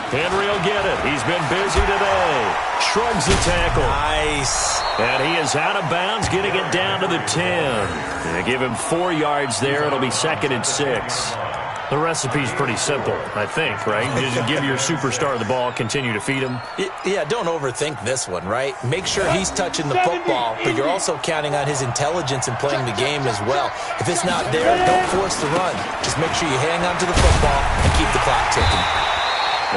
Henry will get it. He's been busy today. Shrugs the tackle. Nice. And he is out of bounds, getting it down to the 10. They give him 4 yards there. It'll be 2nd and 6. The recipe's pretty simple, I think, right? You just give your superstar the ball, continue to feed him. Yeah, don't overthink this one, right? Make sure he's touching the football, but you're also counting on his intelligence in playing the game as well. If it's not there, don't force the run. Just make sure you hang on to the football and keep the clock ticking.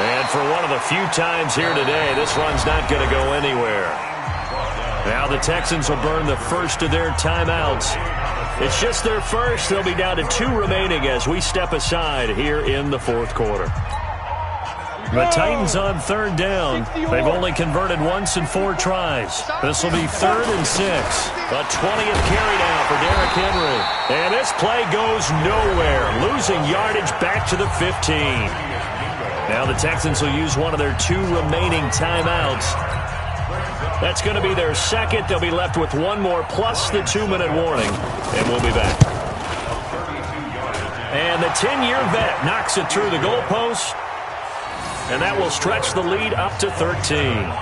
And for one of the few times here today, this run's not going to go anywhere. Now the Texans will burn the first of their timeouts. It's just their first. They'll be down to 2 remaining as we step aside here in the fourth quarter. The Titans on 3rd down. They've only converted once in 4 tries. This will be 3rd and 6. A 20th carry now for Derrick Henry. And this play goes nowhere, losing yardage back to the 15. Now the Texans will use one of their 2 remaining timeouts. That's going to be their second. They'll be left with 1 more plus the 2-minute warning, and we'll be back. And the 10-year vet knocks it through the goalpost, and that will stretch the lead up to 13.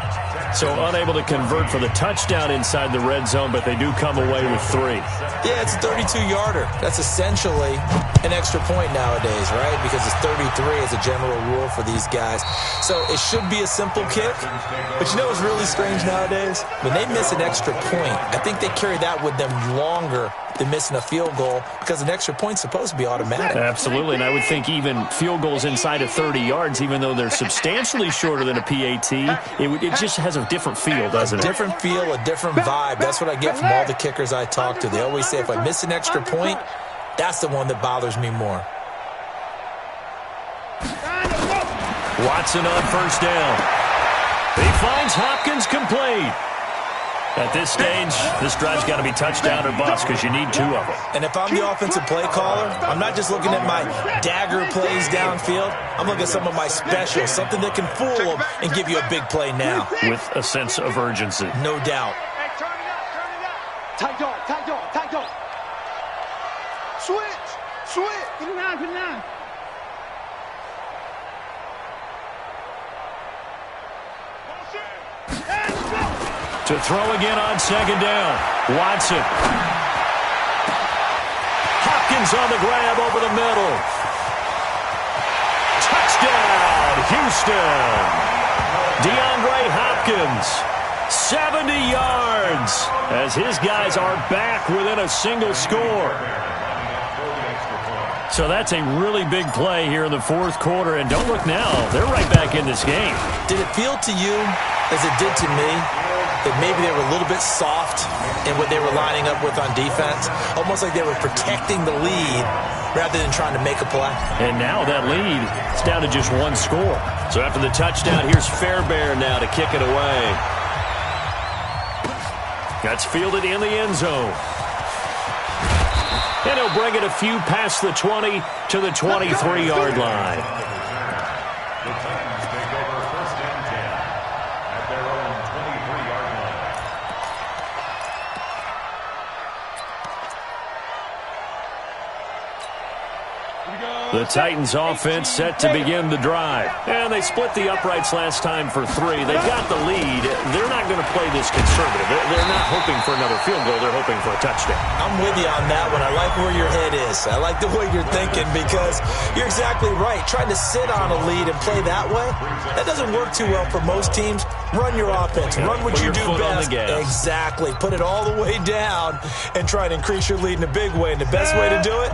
So unable to convert for the touchdown inside the red zone, but they do come away with 3. Yeah, it's a 32-yarder. That's essentially an extra point nowadays, right? Because it's 33 as a general rule for these guys. So it should be a simple kick. But you know what's really strange nowadays? When they miss an extra point, I think they carry that with them longer than missing a field goal because an extra point's supposed to be automatic. Absolutely, and I would think even field goals inside of 30 yards, even though they're substantially shorter than a PAT, it just has a different feel, doesn't it? A different feel, a different vibe. That's what I get from all the kickers I talk to. They always say if I miss an extra point, that's the one that bothers me more. Watson on 1st down. He finds Hopkins complete. At this stage, this drive's got to be touchdown or bust because you need 2 of them. And if I'm the offensive play caller, I'm not just looking at my dagger plays downfield. I'm looking at some of my specials, something that can fool them and give you a big play now. With a sense of urgency. No doubt. Hey, turn it up, turn it up. Tight dog, tight dog, tight dog. Switch, switch. Put it on, put it on. To throw again on 2nd down. Watson. Hopkins on the grab over the middle. Touchdown, Houston. DeAndre Hopkins, 70 yards, as his guys are back within a single score. So that's a really big play here in the 4th quarter, and don't look now, they're right back in this game. Did it feel to you, as it did to me, that maybe they were a little bit soft in what they were lining up with on defense? Almost like they were protecting the lead rather than trying to make a play. And now that lead is down to just 1 score. So after the touchdown, here's Fairbairn now to kick it away. That's fielded in the end zone. And he'll bring it a few past the 20 to the 23-yard line. The Titans take over 1st and 10 at their own 23-yard line. The Titans offense set to begin the drive. And they split the uprights last time for 3. They've got the lead. They're not going to play this conservative. They're not hoping for another field goal. They're hoping for a touchdown. I'm with you on that one. I like where your head is. I like the way you're thinking because you're exactly right. Trying to sit on a lead and play that way, that doesn't work too well for most teams. Run your offense. Run what you do best. Exactly. Put it all the way down and try to increase your lead in a big way. And the best way to do it,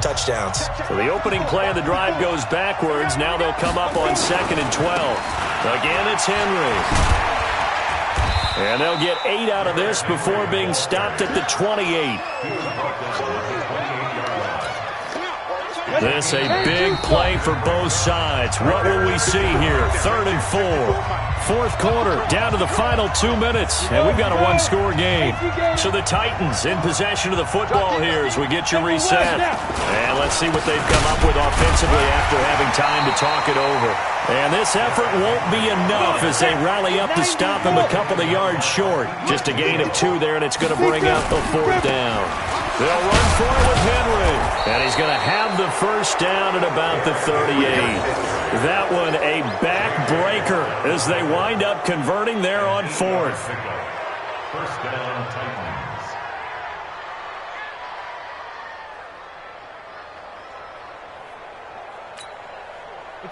touchdowns. So the opening play of the drive goes backwards. Now they'll come up on 2nd and 12. Again, it's Henry. And they'll get 8 out of this before being stopped at the 28. This a big play for both sides. What will we see here? 3rd and 4. 4th quarter, down to the final 2 minutes, and we've got a 1-score game. So the Titans in possession of the football here as we get you reset. And let's see what they've come up with offensively after having time to talk it over. And this effort won't be enough as they rally up to stop him a couple of yards short. Just a gain of 2 there, and it's going to bring up a 4th down. They'll run for it with Henry. And he's going to have the 1st down at about the 38. That one a backbreaker as they wind up converting there on 4th. 1st down, Titans.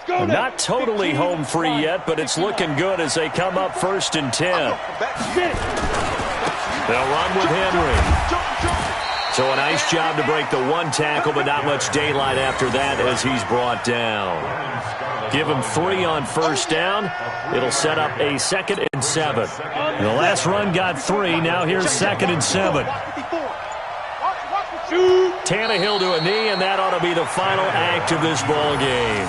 Not totally home free yet, but it's looking good as they come up 1st and 10. They'll run with Henry. So a nice job to break the one tackle, but not much daylight after that as he's brought down. Give him 3 on 1st down. It'll set up a 2nd and 7. And the last run got 3. Now here's 2nd and 7. Tannehill to a knee, and that ought to be the final act of this ball game.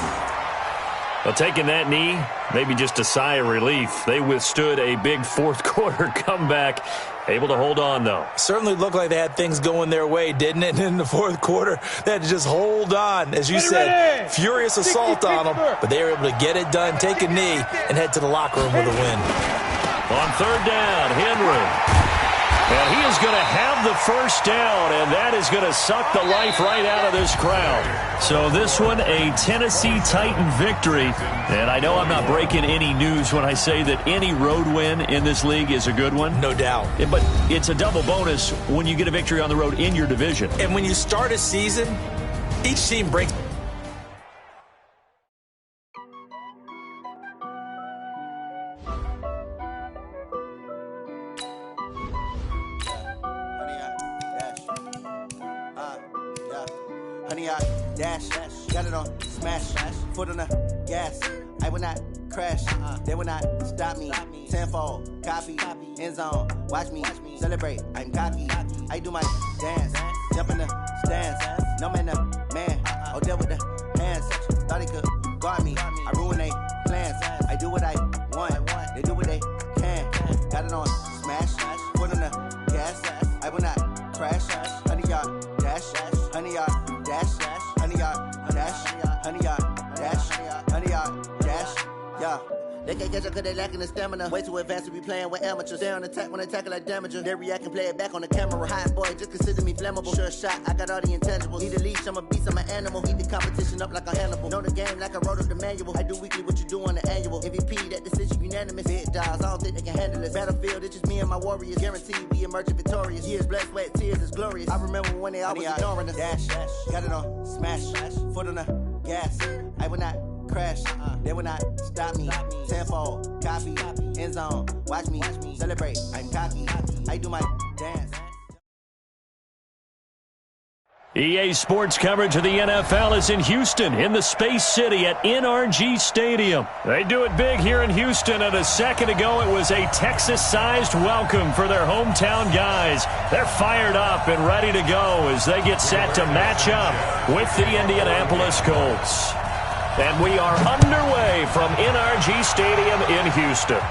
Well, taking that knee, maybe just a sigh of relief. They withstood a big fourth-quarter comeback. Able to hold on, though. Certainly looked like they had things going their way, didn't it? In the fourth quarter, they had to just hold on. As you said, furious assault on them, but they were able to get it done, take a knee, and head to the locker room with a win. On 3rd down, Henry. And he is going to have the 1st down, and that is going to suck the life right out of this crowd. So this one, a Tennessee Titan victory. And I know I'm not breaking any news when I say that any road win in this league is a good one. No doubt. But it's a double bonus when you get a victory on the road in your division. And when you start a season, each team breaks. Got it on smash, foot on the gas. I will not crash, they will not stop me. Tenfold, copy, end zone, watch me celebrate. I'm cocky, I do my dance, jump in the stands. No man, man, oh deal with the hands. Thought he could guard me, I ruin they plans. I do what I want, they do what they can. Got it on smash, foot on the gas. I will not crash, 100-yard dash, 100-yard dash. 100-yard dash, 100-yard dash, 100-yard dash, yeah. They can't catch up cause they lacking the stamina. Way too advanced to be playing with amateurs. They on attack when they tackle like damager. They react and play it back on the camera. Hot boy, just consider me flammable. Sure shot, I got all the intangibles. Need a leash, I'm a beast, I'm an animal. Eat the competition up like a Hannibal. Know the game like I wrote up the manual. I do weekly what you do on the annual. MVP, that decision unanimous. Big dogs, I don't think they can handle it. Battlefield, it's just me and my warriors. Guaranteed we emerge victorious. Years, blood, sweat, tears, is glorious. I remember when they always ignoring us. Dash, got it on smash, foot on the gas. I will not crash, they will not stop me. Tenfold, copy, end zone, watch me celebrate. I'm cocky, I do my dance. EA Sports coverage of the NFL is in Houston, in the Space City at NRG Stadium. They do it big here in Houston, and a second ago it was a Texas-sized welcome for their hometown guys. They're fired up and ready to go as they get set to match up with the Indianapolis Colts. And we are underway from NRG Stadium in Houston.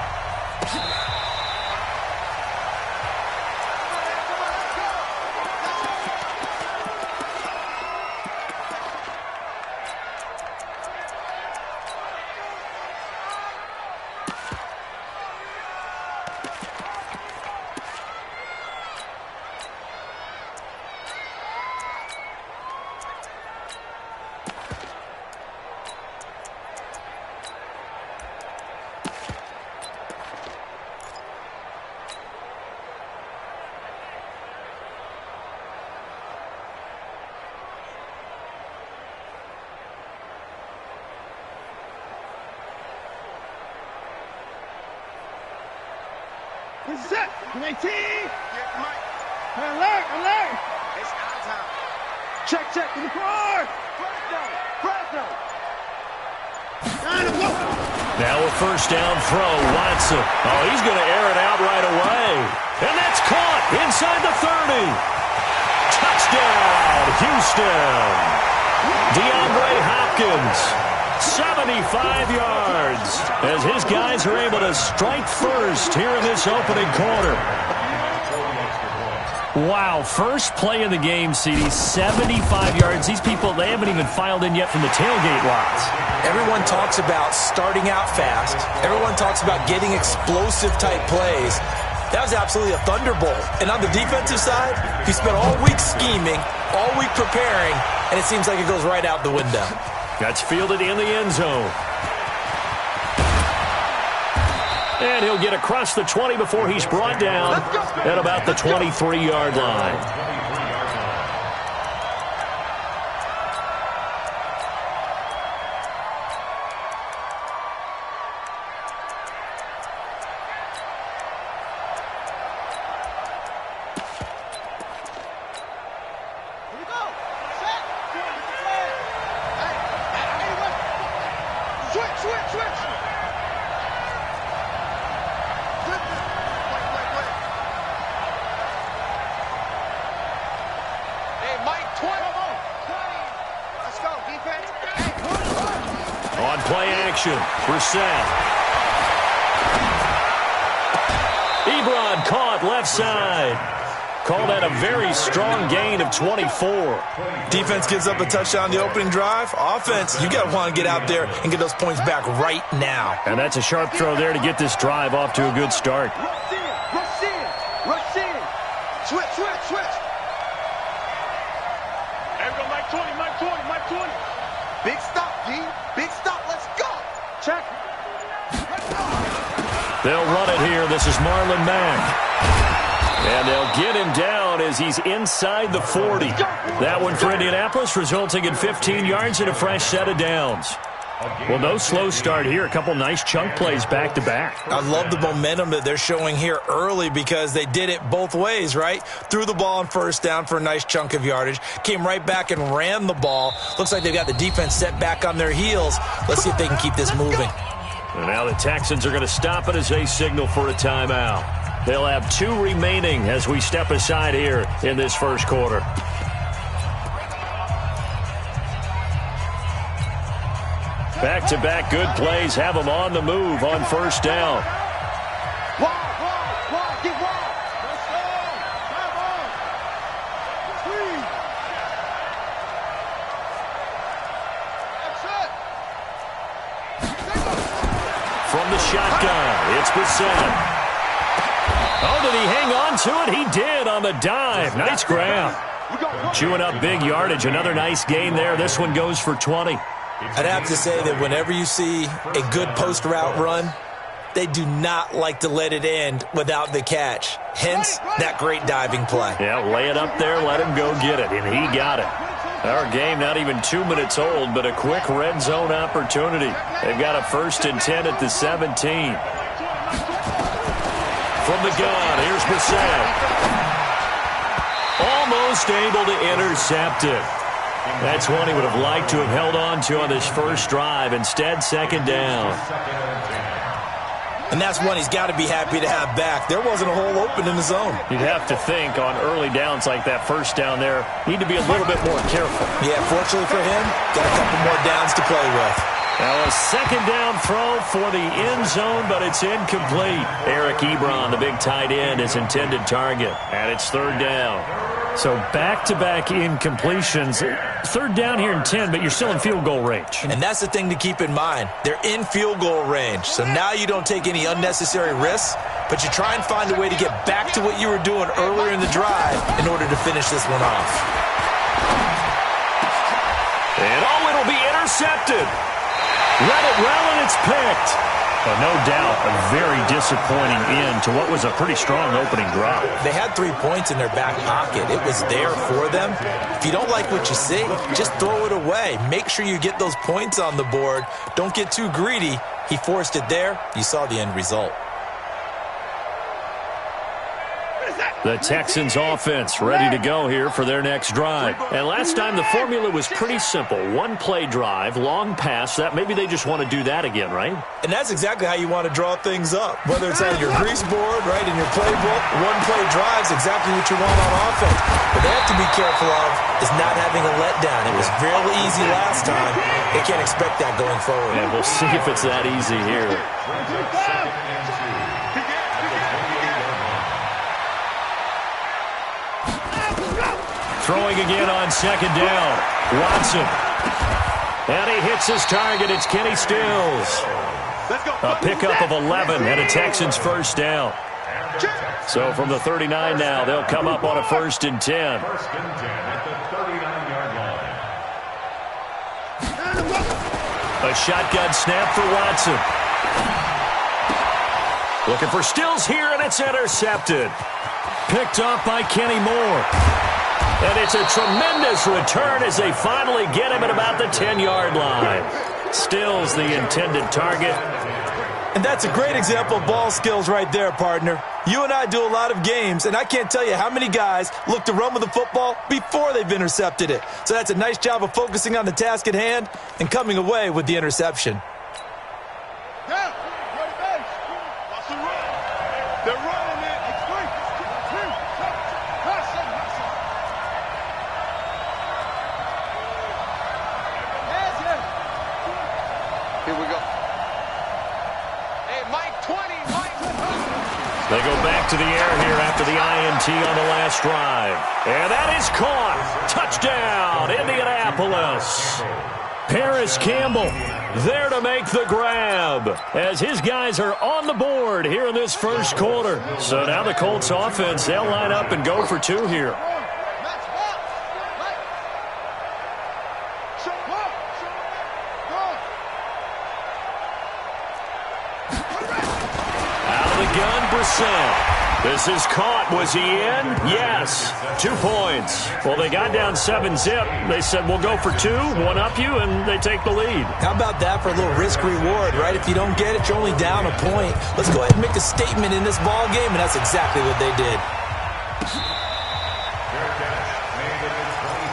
Set. 18. Alert. It's our time. Check. To the car. Fresno. Now a 1st down throw. Watson. Oh, he's going to air it out right away. And that's caught inside the 30. Touchdown, Houston. DeAndre Hopkins. 75 yards as his guys are able to strike first here in this opening quarter. Wow, first play of the game, CD, 75 yards. These people, they haven't even filed in yet from the tailgate lots. Everyone talks about starting out fast. Everyone talks about getting explosive-type plays. That was absolutely a thunderbolt. And on the defensive side, he spent all week scheming, all week preparing, and it seems like it goes right out the window. That's fielded in the end zone. And he'll get across the 20 before he's brought down at about the 23-yard line. action. Brissett. Ebron caught left side. Called that a very strong gain of 24. Defense gives up a touchdown the opening drive. Offense, you got to want to get out there and get those points back right now. And that's a sharp throw there to get this drive off to a good start. Rush in, rush in, rush in. Switch, switch, switch. There we go, Mike 20, Mike 20, Mike 20. Big stop, D. Big stop, let's go. Check. They'll run it here. This is Marlon Mack. And they'll get him down as he's inside the 40. That one for Indianapolis, resulting in 15 yards and a fresh set of downs. Well, no slow start here. A couple nice chunk plays back-to-back. I love the momentum that they're showing here early because they did it both ways, right? Threw the ball on first down for a nice chunk of yardage. Came right back and ran the ball. Looks like they've got the defense set back on their heels. Let's see if they can keep this moving. And now the Texans are going to stop it as they signal for a timeout. They'll have 2 remaining as we step aside here in this first quarter. Back-to-back good plays have them on the move on first down. Wide, get wide. Let's go. Come on. Squeeze. That's it. From the shotgun, it's Brissett. Oh, did he hang on to it? He did on the dive. Nice grab. Chewing up big yardage. Another nice gain there. This one goes for 20. I'd have to say that whenever you see a good post route run, they do not like to let it end without the catch. Hence, that great diving play. Yeah, lay it up there, let him go get it, and he got it. Our game not even 2 minutes old, but a quick red zone opportunity. They've got a 1st and 10 at the 17. From the gun, here's Brissett. Almost able to intercept it. That's one he would have liked to have held on to on this first drive. Instead, second down. And that's one he's got to be happy to have back. There wasn't a hole open in the zone. You'd have to think on early downs like that first down there, need to be a little bit more careful. Yeah, fortunately for him, got a couple more downs to play with. Now a second down throw for the end zone, but it's incomplete. Eric Ebron, the big tight end, is intended target. And it's third down. So back-to-back incompletions. Third down here in 10, but you're still in field goal range. And that's the thing to keep in mind. They're in field goal range. So now you don't take any unnecessary risks, but you try and find a way to get back to what you were doing earlier in the drive in order to finish this one off. And it'll be intercepted. Let it well, and it's picked. But no doubt, a very disappointing end to what was a pretty strong opening drive. They had 3 points in their back pocket. It was there for them. If you don't like what you see, just throw it away. Make sure you get those points on the board. Don't get too greedy. He forced it there. You saw the end result. The Texans offense ready to go here for their next drive. And last time the formula was pretty simple. One play drive, long pass. That maybe they just want to do that again, right? And that's exactly how you want to draw things up. Whether it's on your grease board, right, in your playbook, one play drive is exactly what you want on offense. What they have to be careful of is not having a letdown. It was fairly easy last time. They can't expect that going forward. And we'll see if it's that easy here. Throwing again on second down. Watson. And he hits his target. It's Kenny Stills. A pickup of 11 and a Texans first down. So from the 39 now, they'll come up on a 1st and 10. First and 10 at the 39-yard line. A shotgun snap for Watson. Looking for Stills here, and it's intercepted. Picked off by Kenny Moore. And it's a tremendous return as they finally get him at about the 10-yard line. Stills the intended target. And that's a great example of ball skills right there, partner. You and I do a lot of games, and I can't tell you how many guys look to run with the football before they've intercepted it. So that's a nice job of focusing on the task at hand and coming away with the interception. Yeah, they're running it. It's free. Here we go. They go back to the air here after the INT on the last drive. And that is caught. Touchdown, Indianapolis. Paris Campbell there to make the grab as his guys are on the board here in this first quarter. So now the Colts offense, they'll line up and go for two here. Out of the gun, Brissett. This is caught. Was he in? Yes. 2 points. Well, they got down 7-zip. They said, we'll go for two, one up you, and they take the lead. How about that for a little risk-reward, right? If you don't get it, you're only down a point. Let's go ahead and make a statement in this ball game, and that's exactly what they did.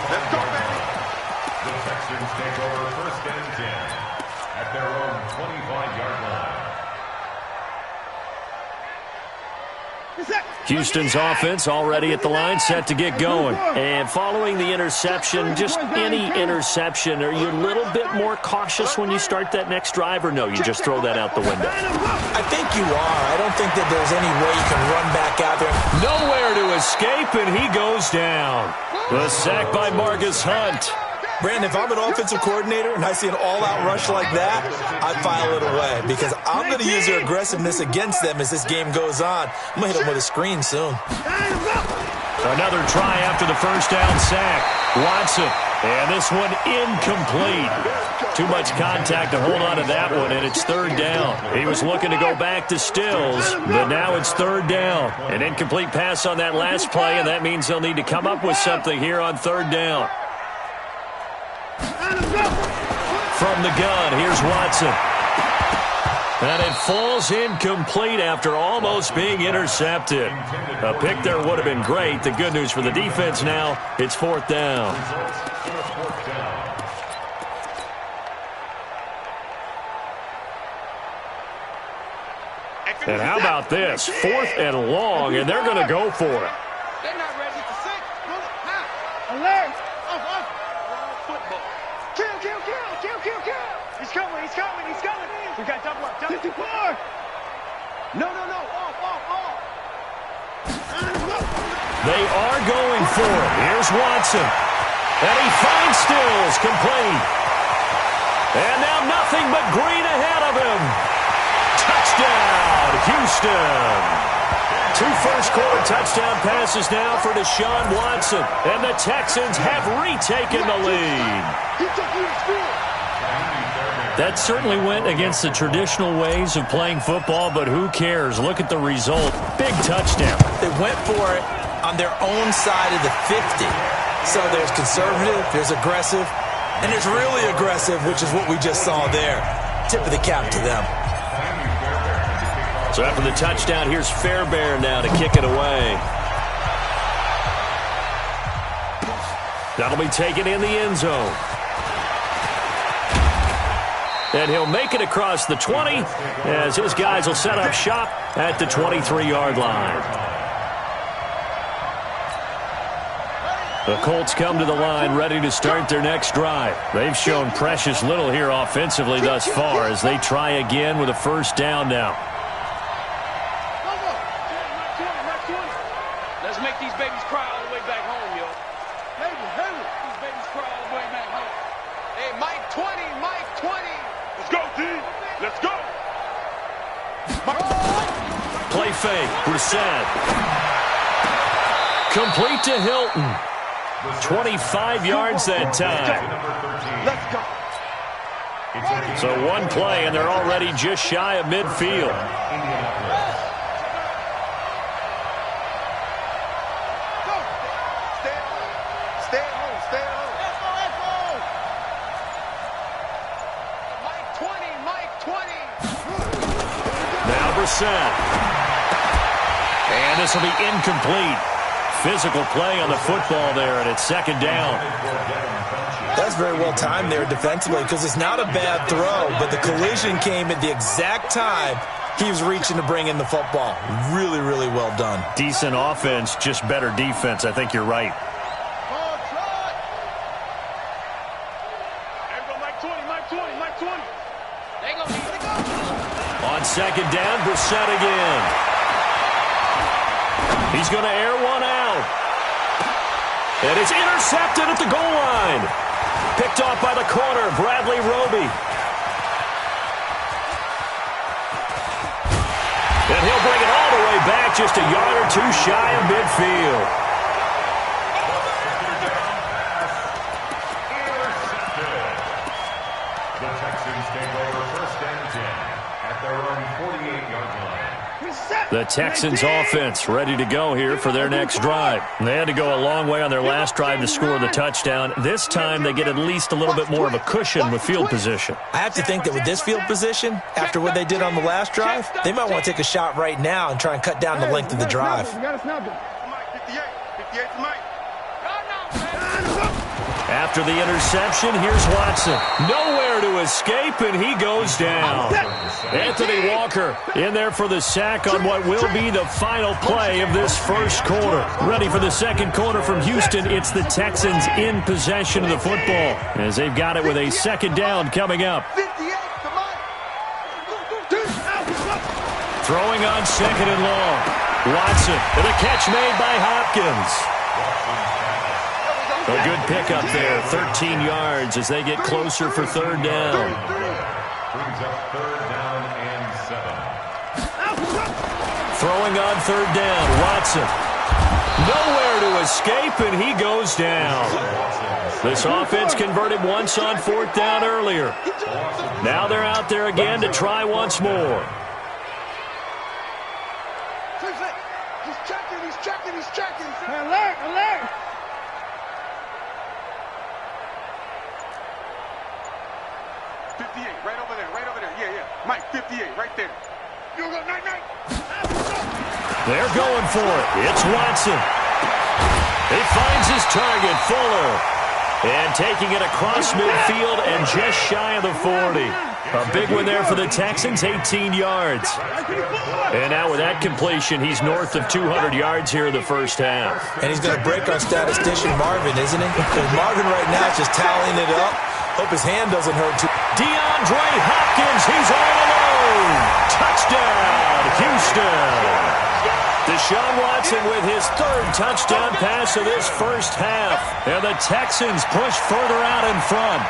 Let's go, baby. The Texans take over first and 10 at their own 25-yard line. Houston's offense already at the line, set to get going. And following the interception, just any interception, are you a little bit more cautious when you start that next drive, or no, you just throw that out the window? I think you are. I don't think that there's any way you can run back out there. Nowhere to escape, and he goes down. The sack by Marcus Hunt. Brandon, if I'm an offensive coordinator and I see an all-out rush like that, I file it away because I'm going to use their aggressiveness against them as this game goes on. I'm going to hit them with a screen soon. Another try after the first down sack. Watson, and this one incomplete. Too much contact to hold on to that one, and it's third down. He was looking to go back to Stills, but now it's third down. An incomplete pass on that last play, and that means they'll need to come up with something here on third down. From the gun, here's Watson. And it falls incomplete after almost being intercepted. A pick there would have been great. The good news for the defense now, it's fourth down. And how about this? 4th and long, and they're going to go for it. They're not ready to six. Alert! Off. Football. Kill. He's coming. We got double up. 54. No. Off. They are going for it. Here's Watson. And he finds Stills complete. And now nothing but green ahead of him. Touchdown, Houston. 2 first-quarter touchdown passes now for Deshaun Watson. And the Texans have retaken the lead. He took you to school. That certainly went against the traditional ways of playing football, but who cares? Look at the result. Big touchdown. They went for it on their own side of the 50. So there's conservative, there's aggressive, and there's really aggressive, which is what we just saw there. Tip of the cap to them. So after the touchdown, here's Fairbairn now to kick it away. That'll be taken in the end zone. And he'll make it across the 20 as his guys will set up shop at the 23-yard line. The Colts come to the line ready to start their next drive. They've shown precious little here offensively thus far as they try again with a first down now. Let's make these babies cry all the way back home, yo. These babies cry all the way back home. Hey, Mike 20. Let's go, team. Let's go. Play fake. Brissett. Complete to Hilton. 25 yards that time. Let's go. So one play, and they're already just shy of midfield. Stay at home. Now Brissett. And this will be incomplete. Physical play on the football there, and it's second down. That's very well timed there defensively because it's not a bad throw, but the collision came at the exact time he was reaching to bring in the football. Really, really well done. Decent offense, just better defense. I think you're right. Mike 20. They gonna need to go. On second down, Brissett again. He's going to air one out. And it's intercepted at the goal line. Picked off by the corner, Bradley Roby. And he'll bring it all the way back, just a yard or two shy of midfield. The Texans take over 1st and 10 at their own 48-yard line. The Texans offense ready to go here for their next drive. They had to go a long way on their last drive to score the touchdown. This time they get at least a little bit more of a cushion with field position. I have to think that with this field position, after what they did on the last drive, they might want to take a shot right now and try and cut down the length of the drive. After the interception, here's Watson. Nowhere to escape, and he goes down. Anthony Walker in there for the sack on what will be the final play of this first quarter. Ready for the second quarter from Houston. It's the Texans in possession of the football as they've got it with a second down coming up. Throwing on second and long. Watson with a catch made by Hopkins. A good pickup there, 13 yards as they get closer for third down. Brings up 3rd down and 7. Throwing on third down, Watson. Nowhere to escape, and he goes down. This offense converted once on 4th down earlier. Now they're out there again to try once more. He's checking. Alert. 58, right over there. Yeah. Mike, 58, right there. You go, night. They're going for it. It's Watson. He finds his target, Fuller. And taking it across midfield and just shy of the 40. A big one there for the Texans, 18 yards. And now with that completion, he's north of 200 yards here in the first half. And he's going to break our statistician Marvin, isn't he? Because Marvin right now is just tallying it up. Hope his hand doesn't hurt too. DeAndre Hopkins, he's all alone. Touchdown, Houston. Deshaun Watson with his 3rd touchdown pass of this first half. And the Texans push further out in front.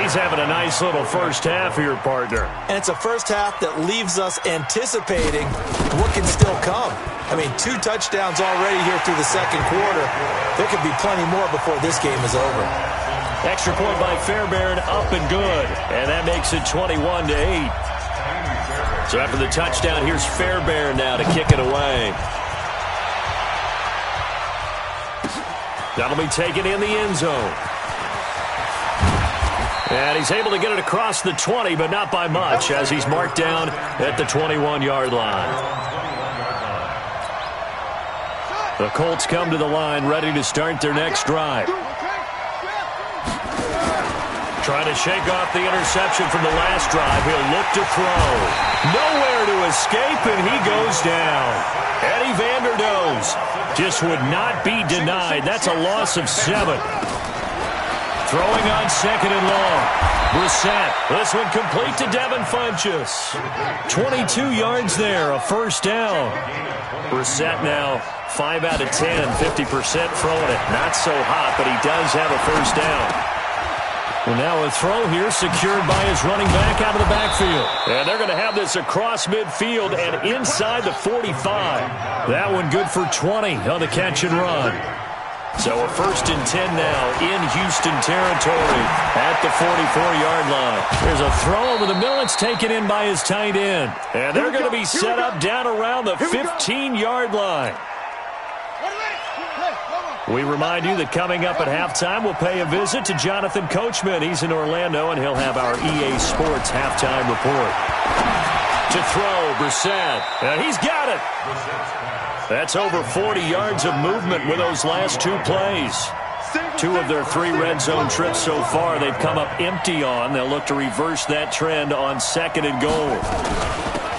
He's having a nice little first half here, partner. And it's a first half that leaves us anticipating what can still come. I mean, 2 touchdowns already here through the second quarter. There could be plenty more before this game is over. Extra point by Fairbairn, up and good. And that makes it 21-8. So after the touchdown, here's Fairbairn now to kick it away. That'll be taken in the end zone. And he's able to get it across the 20, but not by much, as he's marked down at the 21-yard line. The Colts come to the line, ready to start their next drive. Trying to shake off the interception from the last drive. He'll look to throw. Nowhere to escape, and he goes down. Eddie Vanderdoes just would not be denied. That's a loss of 7. Throwing on second and long. Brissett. This one complete to Devin Funchess. 22 yards there, a first down. Brissett now 5 out of 10, 50% throwing it. Not so hot, but he does have a first down. Well, now a throw here secured by his running back out of the backfield. And they're going to have this across midfield and inside the 45. That one good for 20 on the catch and run. So a 1st and 10 now in Houston territory at the 44-yard line. There's a throw over the middle. It's taken in by his tight end. And they're going to be set up down around the 15-yard line. We remind you that coming up at halftime, we'll pay a visit to Jonathan Coachman. He's in Orlando, and he'll have our EA Sports halftime report. To throw, Brissett. And he's got it. That's over 40 yards of movement with those last 2 plays. 2 of their 3 red zone trips so far they've come up empty on. They'll look to reverse that trend on 2nd and goal.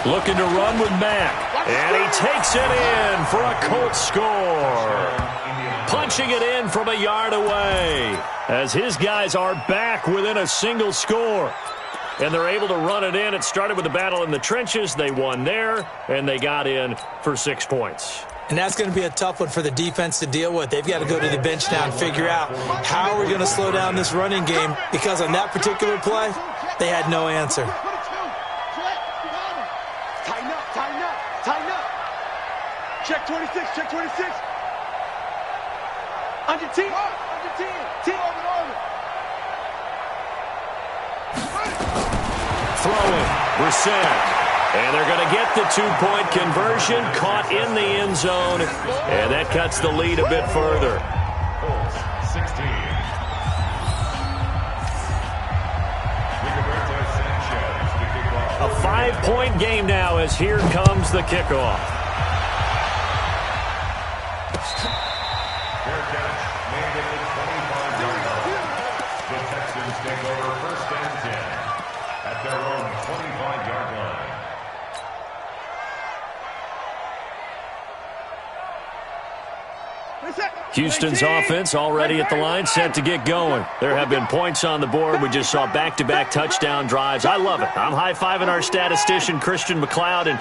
Looking to run with Mack. And he takes it in for a Colts score. Punching it in from a yard away as his guys are back within a single score. and they're able to run it in. It started with a battle in the trenches. They won there, and they got in for 6 points. And that's going to be a tough one for the defense to deal with. They've got to go to the bench now and figure out how we're going to slow down this running game, because on that particular play, they had no answer. Tighten up, tighten up, tighten up. Check 26, check 26. Under 10, under 10, 10 over. Throwing, Brissett. And they're going to get the 2-point conversion, caught in the end zone, and that cuts the lead a bit further. 16. A 5-point game now as here comes the kickoff. Fair catch made at the 25-yard line. The Texans take over 1st and 10 at their own 25-yard line. Houston's offense already at the line, set to get going. There have been points on the board. We just saw back-to-back touchdown drives. I love it. I'm high-fiving our statistician, Christian McLeod, and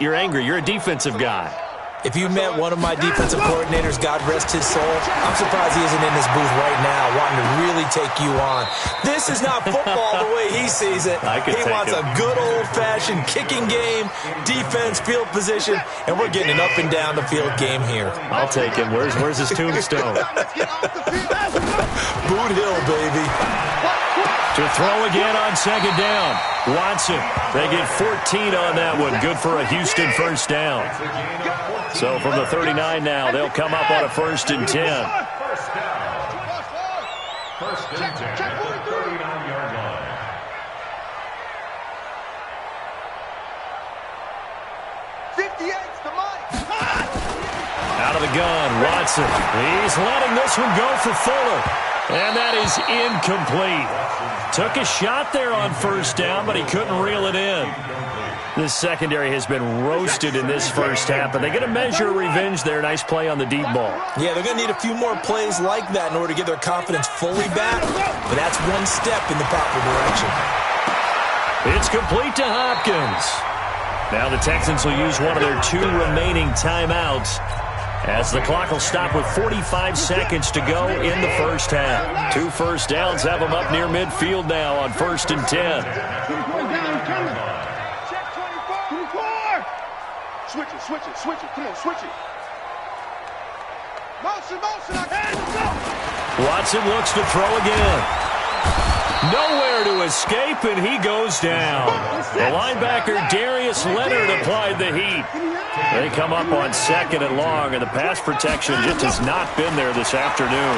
you're angry. You're a defensive guy. If you met one of my defensive coordinators, God rest his soul, I'm surprised he isn't in this booth right now wanting to really take you on. This is not football the way he sees it. He wants a good old-fashioned kicking game, defense, field position, and we're getting an up and down the field game here. I'll take him. Where's his tombstone? Boot Hill, baby. To throw again on 2nd down. Watson. They get 14 on that one. Good for a Houston first down. So from the 39 now, they'll come up on a 1st and 10. First down. 1st and 10 at the 39-yard line. Out of the gun, Watson. He's letting this one go for Fuller. And that is incomplete. Took a shot there on 1st down, but he couldn't reel it in. This secondary has been roasted in this first half, but they get a measure of revenge there. Nice play on the deep ball. Yeah, they're going to need a few more plays like that in order to get their confidence fully back, but that's one step in the proper direction. It's complete to Hopkins. Now the Texans will use one of their 2 remaining timeouts, as the clock will stop with 45 seconds to go in the first half. 2 first downs have them up near midfield now on 1st and 10. Switch it. Come on, switch it. Motion. Watson looks to throw again. Nowhere to escape, and he goes down. The linebacker, Darius Leonard, applied the heat. They come up on 2nd and long, and the pass protection just has not been there this afternoon.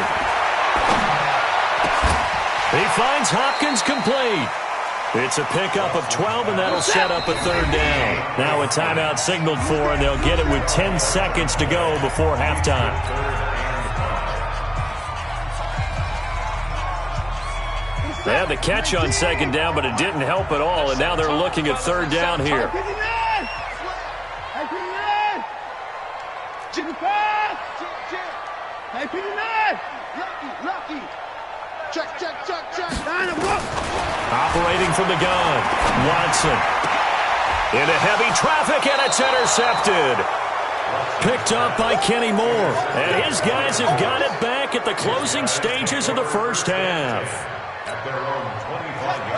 He finds Hopkins complete. It's a pickup of 12, and that'll set up a 3rd down. Now a timeout signaled for, and they'll get it with 10 seconds to go before halftime. They had the catch on 2nd down, but it didn't help at all, and now they're looking at 3rd down here. Lucky. Check. Operating from the gun, Watson. Into heavy traffic, and it's intercepted. Picked up by Kenny Moore. And his guys have got it back at the closing stages of the first half.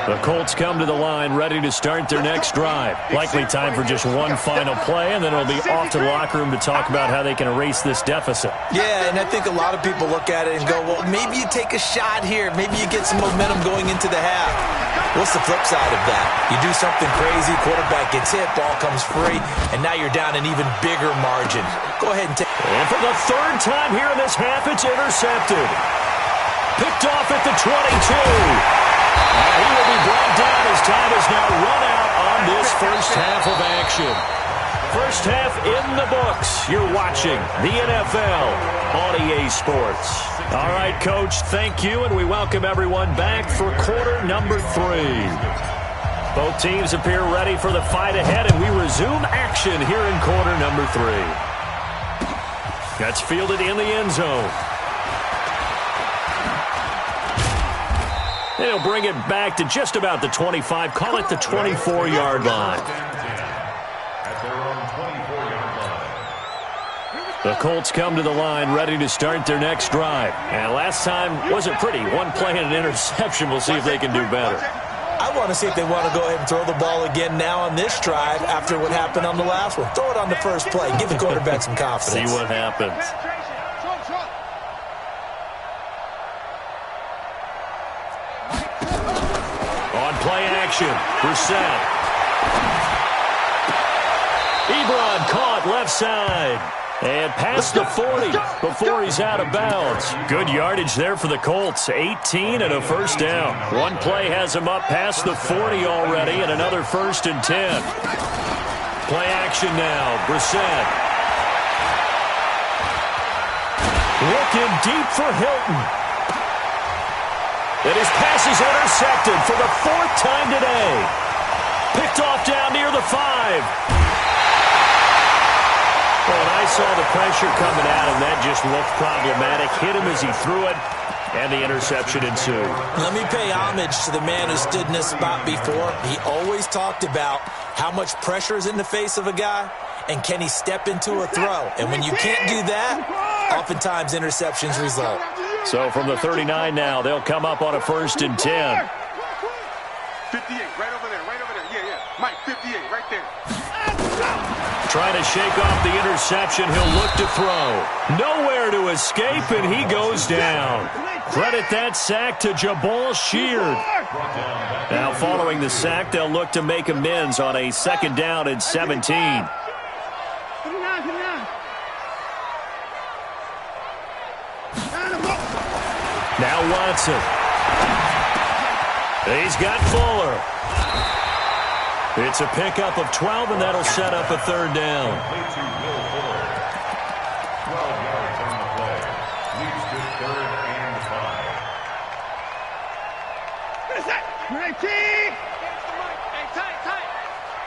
The Colts come to the line ready to start their next drive. Likely time for just one final play, and then it'll be off to the locker room to talk about how they can erase this deficit. Yeah, and I think a lot of people look at it and go, well, maybe you take a shot here. Maybe you get some momentum going into the half. What's the flip side of that? You do something crazy, quarterback gets hit, ball comes free, and now you're down an even bigger margin. Go ahead and take it. And for the 3rd time here in this half, it's intercepted. Picked off at the 22. He will be brought down as time is now run out on this first half of action. First half in the books. You're watching the NFL on EA Sports. All right, Coach, thank you, and we welcome everyone back for quarter number 3. Both teams appear ready for the fight ahead, and we resume action here in quarter number 3. That's fielded in the end zone. And he'll bring it back to just about the 25, call it the 24-yard line. At their own 24-yard line. The Colts come to the line ready to start their next drive. And last time wasn't pretty. One play and an interception. We'll see if they can do better. I want to see if they want to go ahead and throw the ball again now on this drive after what happened on the last one. Throw it on the first play. Give the quarterback some confidence. See what happens. On play action, Brissett. Ebron caught left side. And past the 40 before he's out of bounds. Good yardage there for the Colts. 18 and a first down. One play has him up past the 40 already and another 1st and 10. Play action now. Brissett. Looking deep for Hilton. And his pass is intercepted for the 4th time today. Picked off down near the 5. Well, and I saw the pressure coming at him. That just looked problematic. Hit him as he threw it, and the interception ensued. Let me pay homage to the man who stood in this spot before. He always talked about how much pressure is in the face of a guy, and can he step into a throw. And when you can't do that, oftentimes interceptions result. So from the 39 now, they'll come up on a 1st and 10. 58, right over there, right over there. Yeah. Mike, 58, right there. Trying to shake off the interception. He'll look to throw. Nowhere to escape, and he goes down. Credit that sack to Jabal Sheard. Now, following the sack, they'll look to make amends on a 2nd down and 17. Now Watson. He's got Fuller. It's a pickup of 12, and that'll set up a 3rd down. 12 yards on the play. Leads to 3rd and 5. Hey,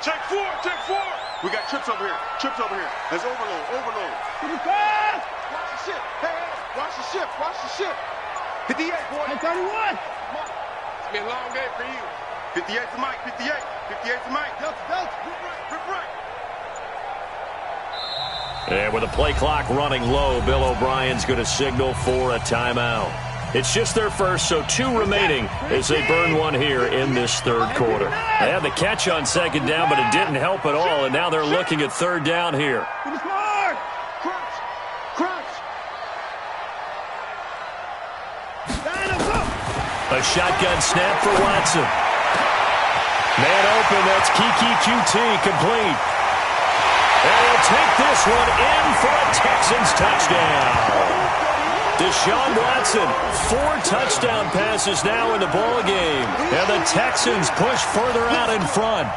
check 4. We got trips over here. There's overload. Watch the ship. Hey, watch the ship. 58, boy. 31. It's been a long day for you. 58 for Mike, 58 for Mike. Delta. Rip right. And with the play clock running low, Bill O'Brien's going to signal for a timeout. It's just their first, so 2 remaining as they burn one here in this 3rd quarter. They had the catch on 2nd down, but it didn't help at all, and now they're looking at 3rd down here. A shotgun snap for Watson. Man open, that's Kiki QT, complete. And he'll take this one in for a Texans touchdown. Deshaun Watson, 4 touchdown passes now in the ball game. And the Texans push further out in front.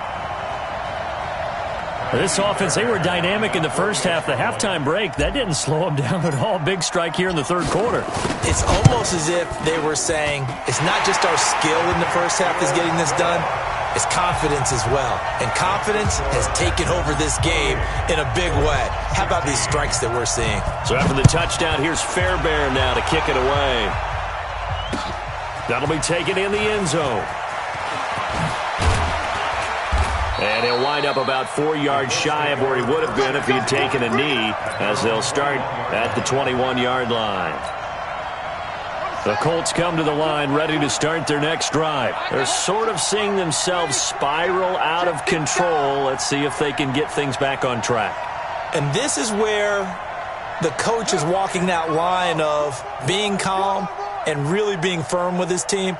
This offense, they were dynamic in the first half. The halftime break, that didn't slow them down at all. Big strike here in the 3rd quarter. It's almost as if they were saying, it's not just our skill in the first half that's getting this done, it's confidence as well. And confidence has taken over this game in a big way. How about these strikes that we're seeing? So after the touchdown, here's Fairbairn now to kick it away. That'll be taken in the end zone. And he'll wind up about 4 yards shy of where he would have been if he had taken a knee, as they'll start at the 21-yard line. The Colts come to the line ready to start their next drive. They're sort of seeing themselves spiral out of control. Let's see if they can get things back on track. And this is where the coach is walking that line of being calm and really being firm with his team.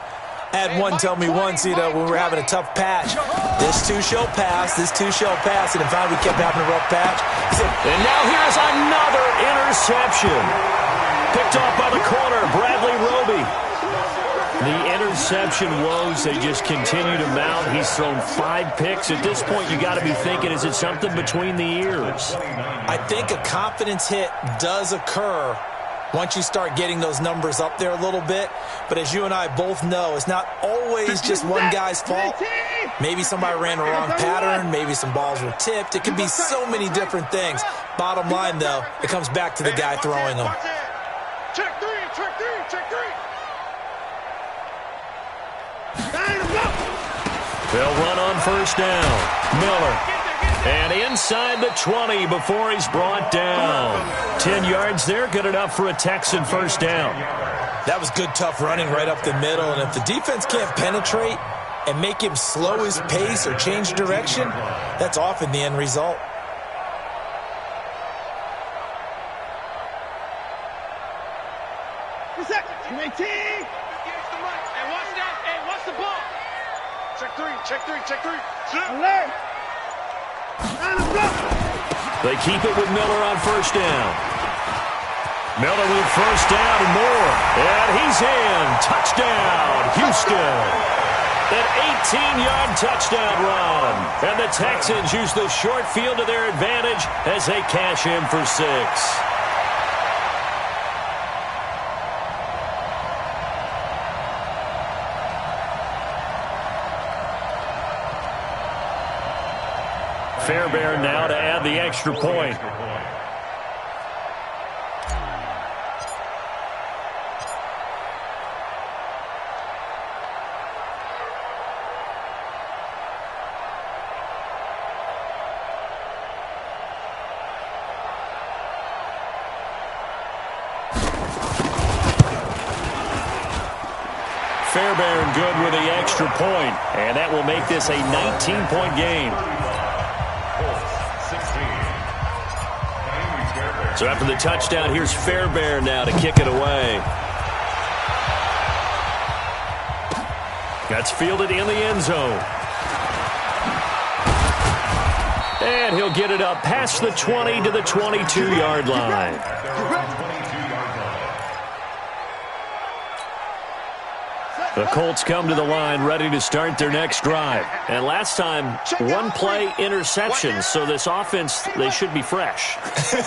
I had one tell me once, when we were having a tough patch, this too shall pass, and then finally we kept having a rough patch. He said, and now here's another interception. Picked off by the corner, Bradley Roby. The interception woes, they just continue to mount. He's thrown 5 picks. At this point, you got to be thinking, is it something between the ears? I think a confidence hit does occur once you start getting those numbers up there a little bit. But as you and I both know, it's not always just one guy's fault. Maybe somebody ran a wrong pattern. Maybe some balls were tipped. It could be so many different things. Bottom line, though, it comes back to the guy throwing them. Check 3. They'll run on first down. Miller. And inside the 20 before he's brought down. 10 yards there, good enough for a Texan first down. That was good, tough running right up the middle. And if the defense can't penetrate and make him slow his pace or change direction, that's often the end result. Check three. Alert! They keep it with Miller on first down. Miller with first down and more. And he's in. Touchdown, Houston. An 18-yard touchdown run. And the Texans use the short field to their advantage as they cash in for 6. Fairbairn now to add the extra point. Fairbairn good with the extra point, and that will make this a 19-point game. So after the touchdown, here's Fairbairn now to kick it away. That's fielded in the end zone. And he'll get it up past the 20 to the 22-yard line. The Colts come to the line ready to start their next drive. And last time, one-play interception. So this offense, they should be fresh.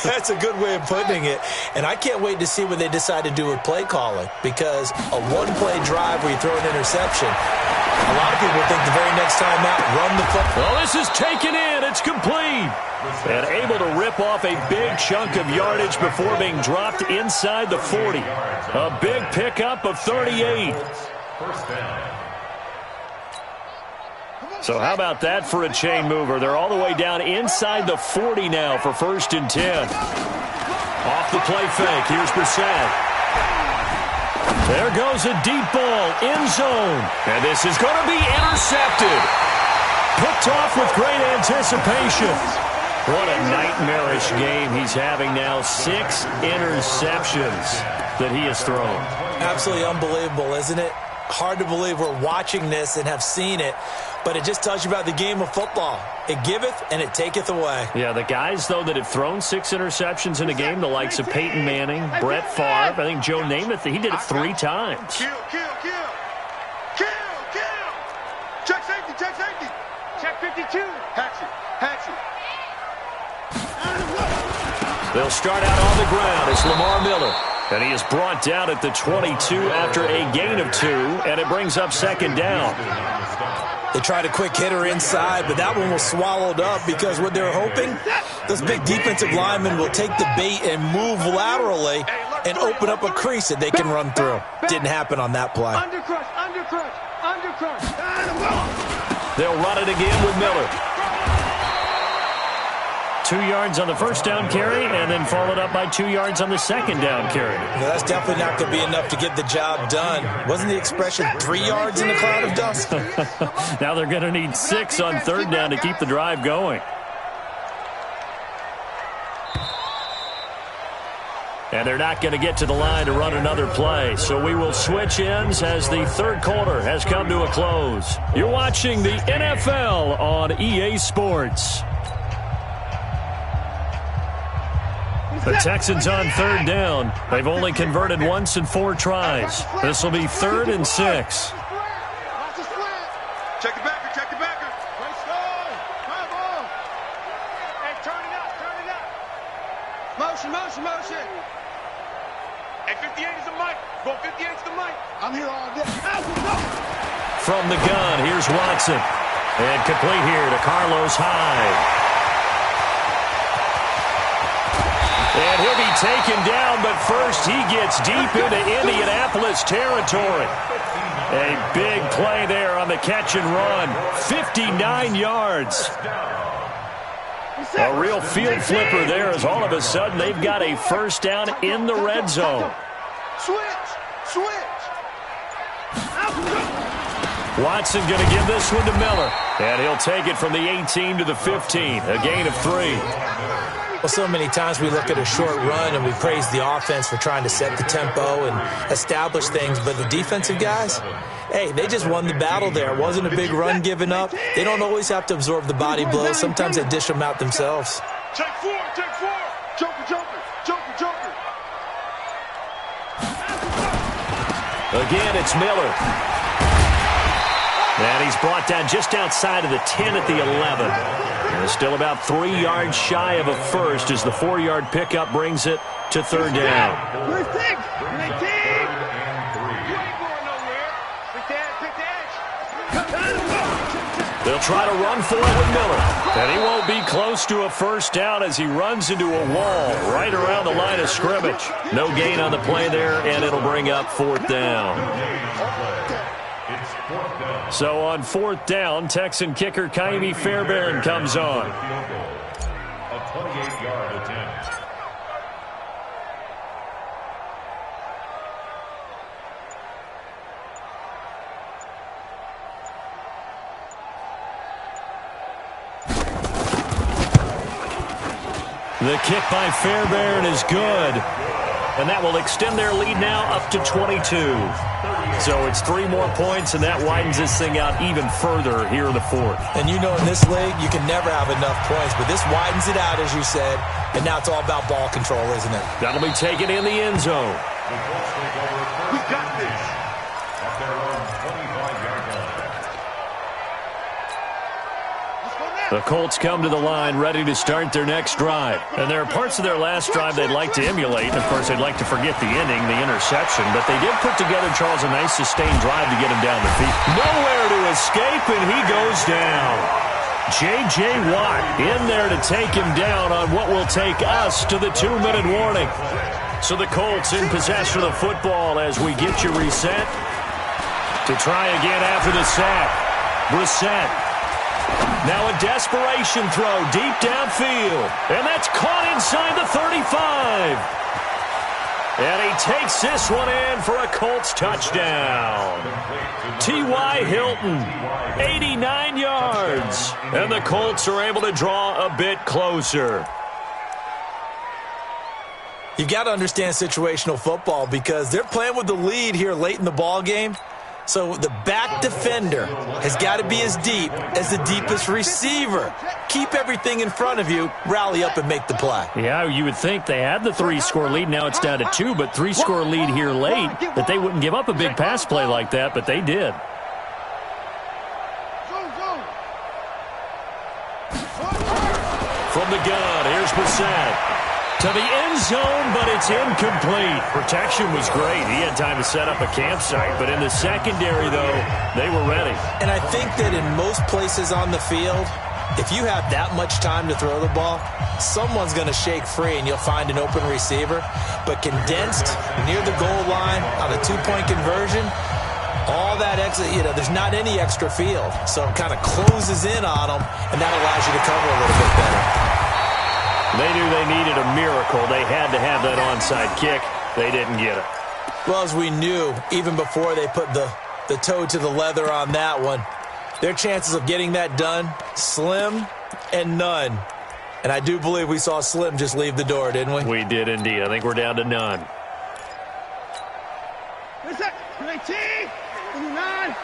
That's a good way of putting it. And I can't wait to see what they decide to do with play calling. Because a one-play drive where you throw an interception, a lot of people think the very next time out, run the football. Well, this is taken in. It's complete. And able to rip off a big chunk of yardage before being dropped inside the 40. A big pickup of 38. First down. So how about that for a chain mover? They're all the way down inside the 40 now for 1st and 10. Off the play fake. Here's Brissett. There goes a deep ball. End zone. And this is going to be intercepted. Picked off with great anticipation. What a nightmarish game he's having now. 6 interceptions that he has thrown. Absolutely unbelievable, isn't it? Hard to believe we're watching this and have seen it, but it just tells you about the game of football. It giveth and it taketh away. Yeah, the guys, though, that have thrown 6 interceptions in a game, the likes of Peyton Manning, Brett Favre, I think Joe Namath, he did it 3 times. Kill. Check safety. Check 52. Hatchet. They'll start out on the ground. It's Lamar Miller. And he is brought down at the 22 after a gain of 2, and it brings up 2nd down. They tried a quick hitter inside, but that one was swallowed up because what they're hoping, those big defensive linemen will take the bait and move laterally and open up a crease that they can run through. Didn't happen on that play. Undercrush. They'll run it again with Miller. 2 yards on the first down carry, and then followed up by 2 yards on the second down carry. No, that's definitely not going to be enough to get the job done. Wasn't the expression 3 yards in a cloud of dust? Now they're going to need 6 on third down to keep the drive going. And they're not going to get to the line to run another play. So we will switch ends as the third quarter has come to a close. You're watching the NFL on EA Sports. The Texans on third down. They've only converted once in 4 tries. This will be 3rd and 6. Check the backer. Hey, turn it up. Motion. Hey, 58 is the mic. Go 58 is the mic. I'm here all day. From the gun, here's Watson. And complete here to Carlos Hyde. And he'll be taken down, but first he gets deep into Indianapolis territory. A big play there on the catch and run. 59 yards. A real field flipper there as all of a sudden they've got a first down in the red zone. Switch. Watson going to give this one to Miller. And he'll take it from the 18 to the 15. A gain of 3. Well, so many times we look at a short run and we praise the offense for trying to set the tempo and establish things. But the defensive guys, hey, they just won the battle there. It wasn't a big run given up. They don't always have to absorb the body blows. Sometimes they dish them out themselves. Take 4. Joker. Again, it's Miller. And he's brought down just outside of the 10 at the 11. And still about 3 yards shy of a first as the 4-yard pickup brings it to third down. They'll try to run for it with Miller. And he won't be close to a first down as he runs into a wall right around the line of scrimmage. No gain on the play there, and it'll bring up fourth down. So on fourth down, Texan kicker Kaimi Fairbairn comes on. A 28-yard attempt. The kick by Fairbairn is good. And that will extend their lead now up to 22. So it's 3 more points, and that widens this thing out even further here in the fourth. And you know in this league, you can never have enough points, but this widens it out, as you said, and now it's all about ball control, isn't it? That'll be taken in the end zone. We got this. At their own 25-yard line. The Colts come to the line ready to start their next drive. And there are parts of their last drive they'd like to emulate. And, of course, they'd like to forget the ending, the interception. But they did put together, Charles, a nice sustained drive to get him down the field. Nowhere to escape, and he goes down. J.J. Watt in there to take him down on what will take us to the 2-minute warning. So the Colts in possession of the football as we get you reset to try again after the sack. Brissett. Now a desperation throw deep downfield. And that's caught inside the 35. And he takes this one in for a Colts touchdown. T.Y. Hilton, 89 yards. And the Colts are able to draw a bit closer. You've got to understand situational football because they're playing with the lead here late in the ball game. So the back defender has got to be as deep as the deepest receiver. Keep everything in front of you, rally up and make the play. Yeah, you would think they had the 3-score lead. Now it's down to 2, but 3-score lead here late, that they wouldn't give up a big pass play like that, but they did. From the gun, here's Brissett. To the end zone, but it's incomplete. Protection was great. He had time to set up a campsite, but in the secondary, though, they were ready. And I think that in most places on the field, if you have that much time to throw the ball, someone's going to shake free and you'll find an open receiver. But condensed near the goal line on a 2-point conversion, all that extra, there's not any extra field. So it kind of closes in on them, and that allows you to cover a little bit better. They knew they needed a miracle. They had to have that onside kick. They didn't get it. Well, as we knew, even before they put the toe to the leather on that one, their chances of getting that done, slim and none. And I do believe we saw Slim just leave the door, didn't we? We did indeed. I think we're down to none. What's that? 19, 29.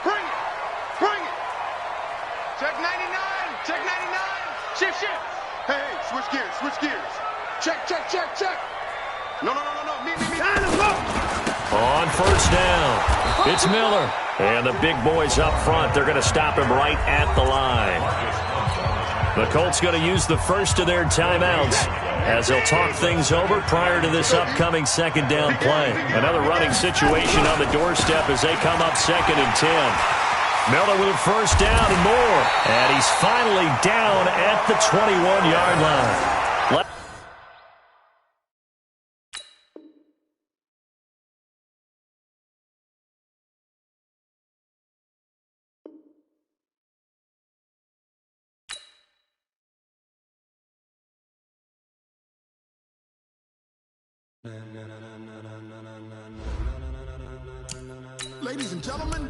Bring it. Check 99. Shift. Hey, switch gears. Check. No. Me. On first down, it's Miller. And the big boys up front, they're going to stop him right at the line. The Colts going to use the first of their timeouts as they'll talk things over prior to this upcoming second down play. Another running situation on the doorstep as they come up 2nd and 10. Miller with a first down and more. And he's finally down at the 21-yard line. Ladies and gentlemen,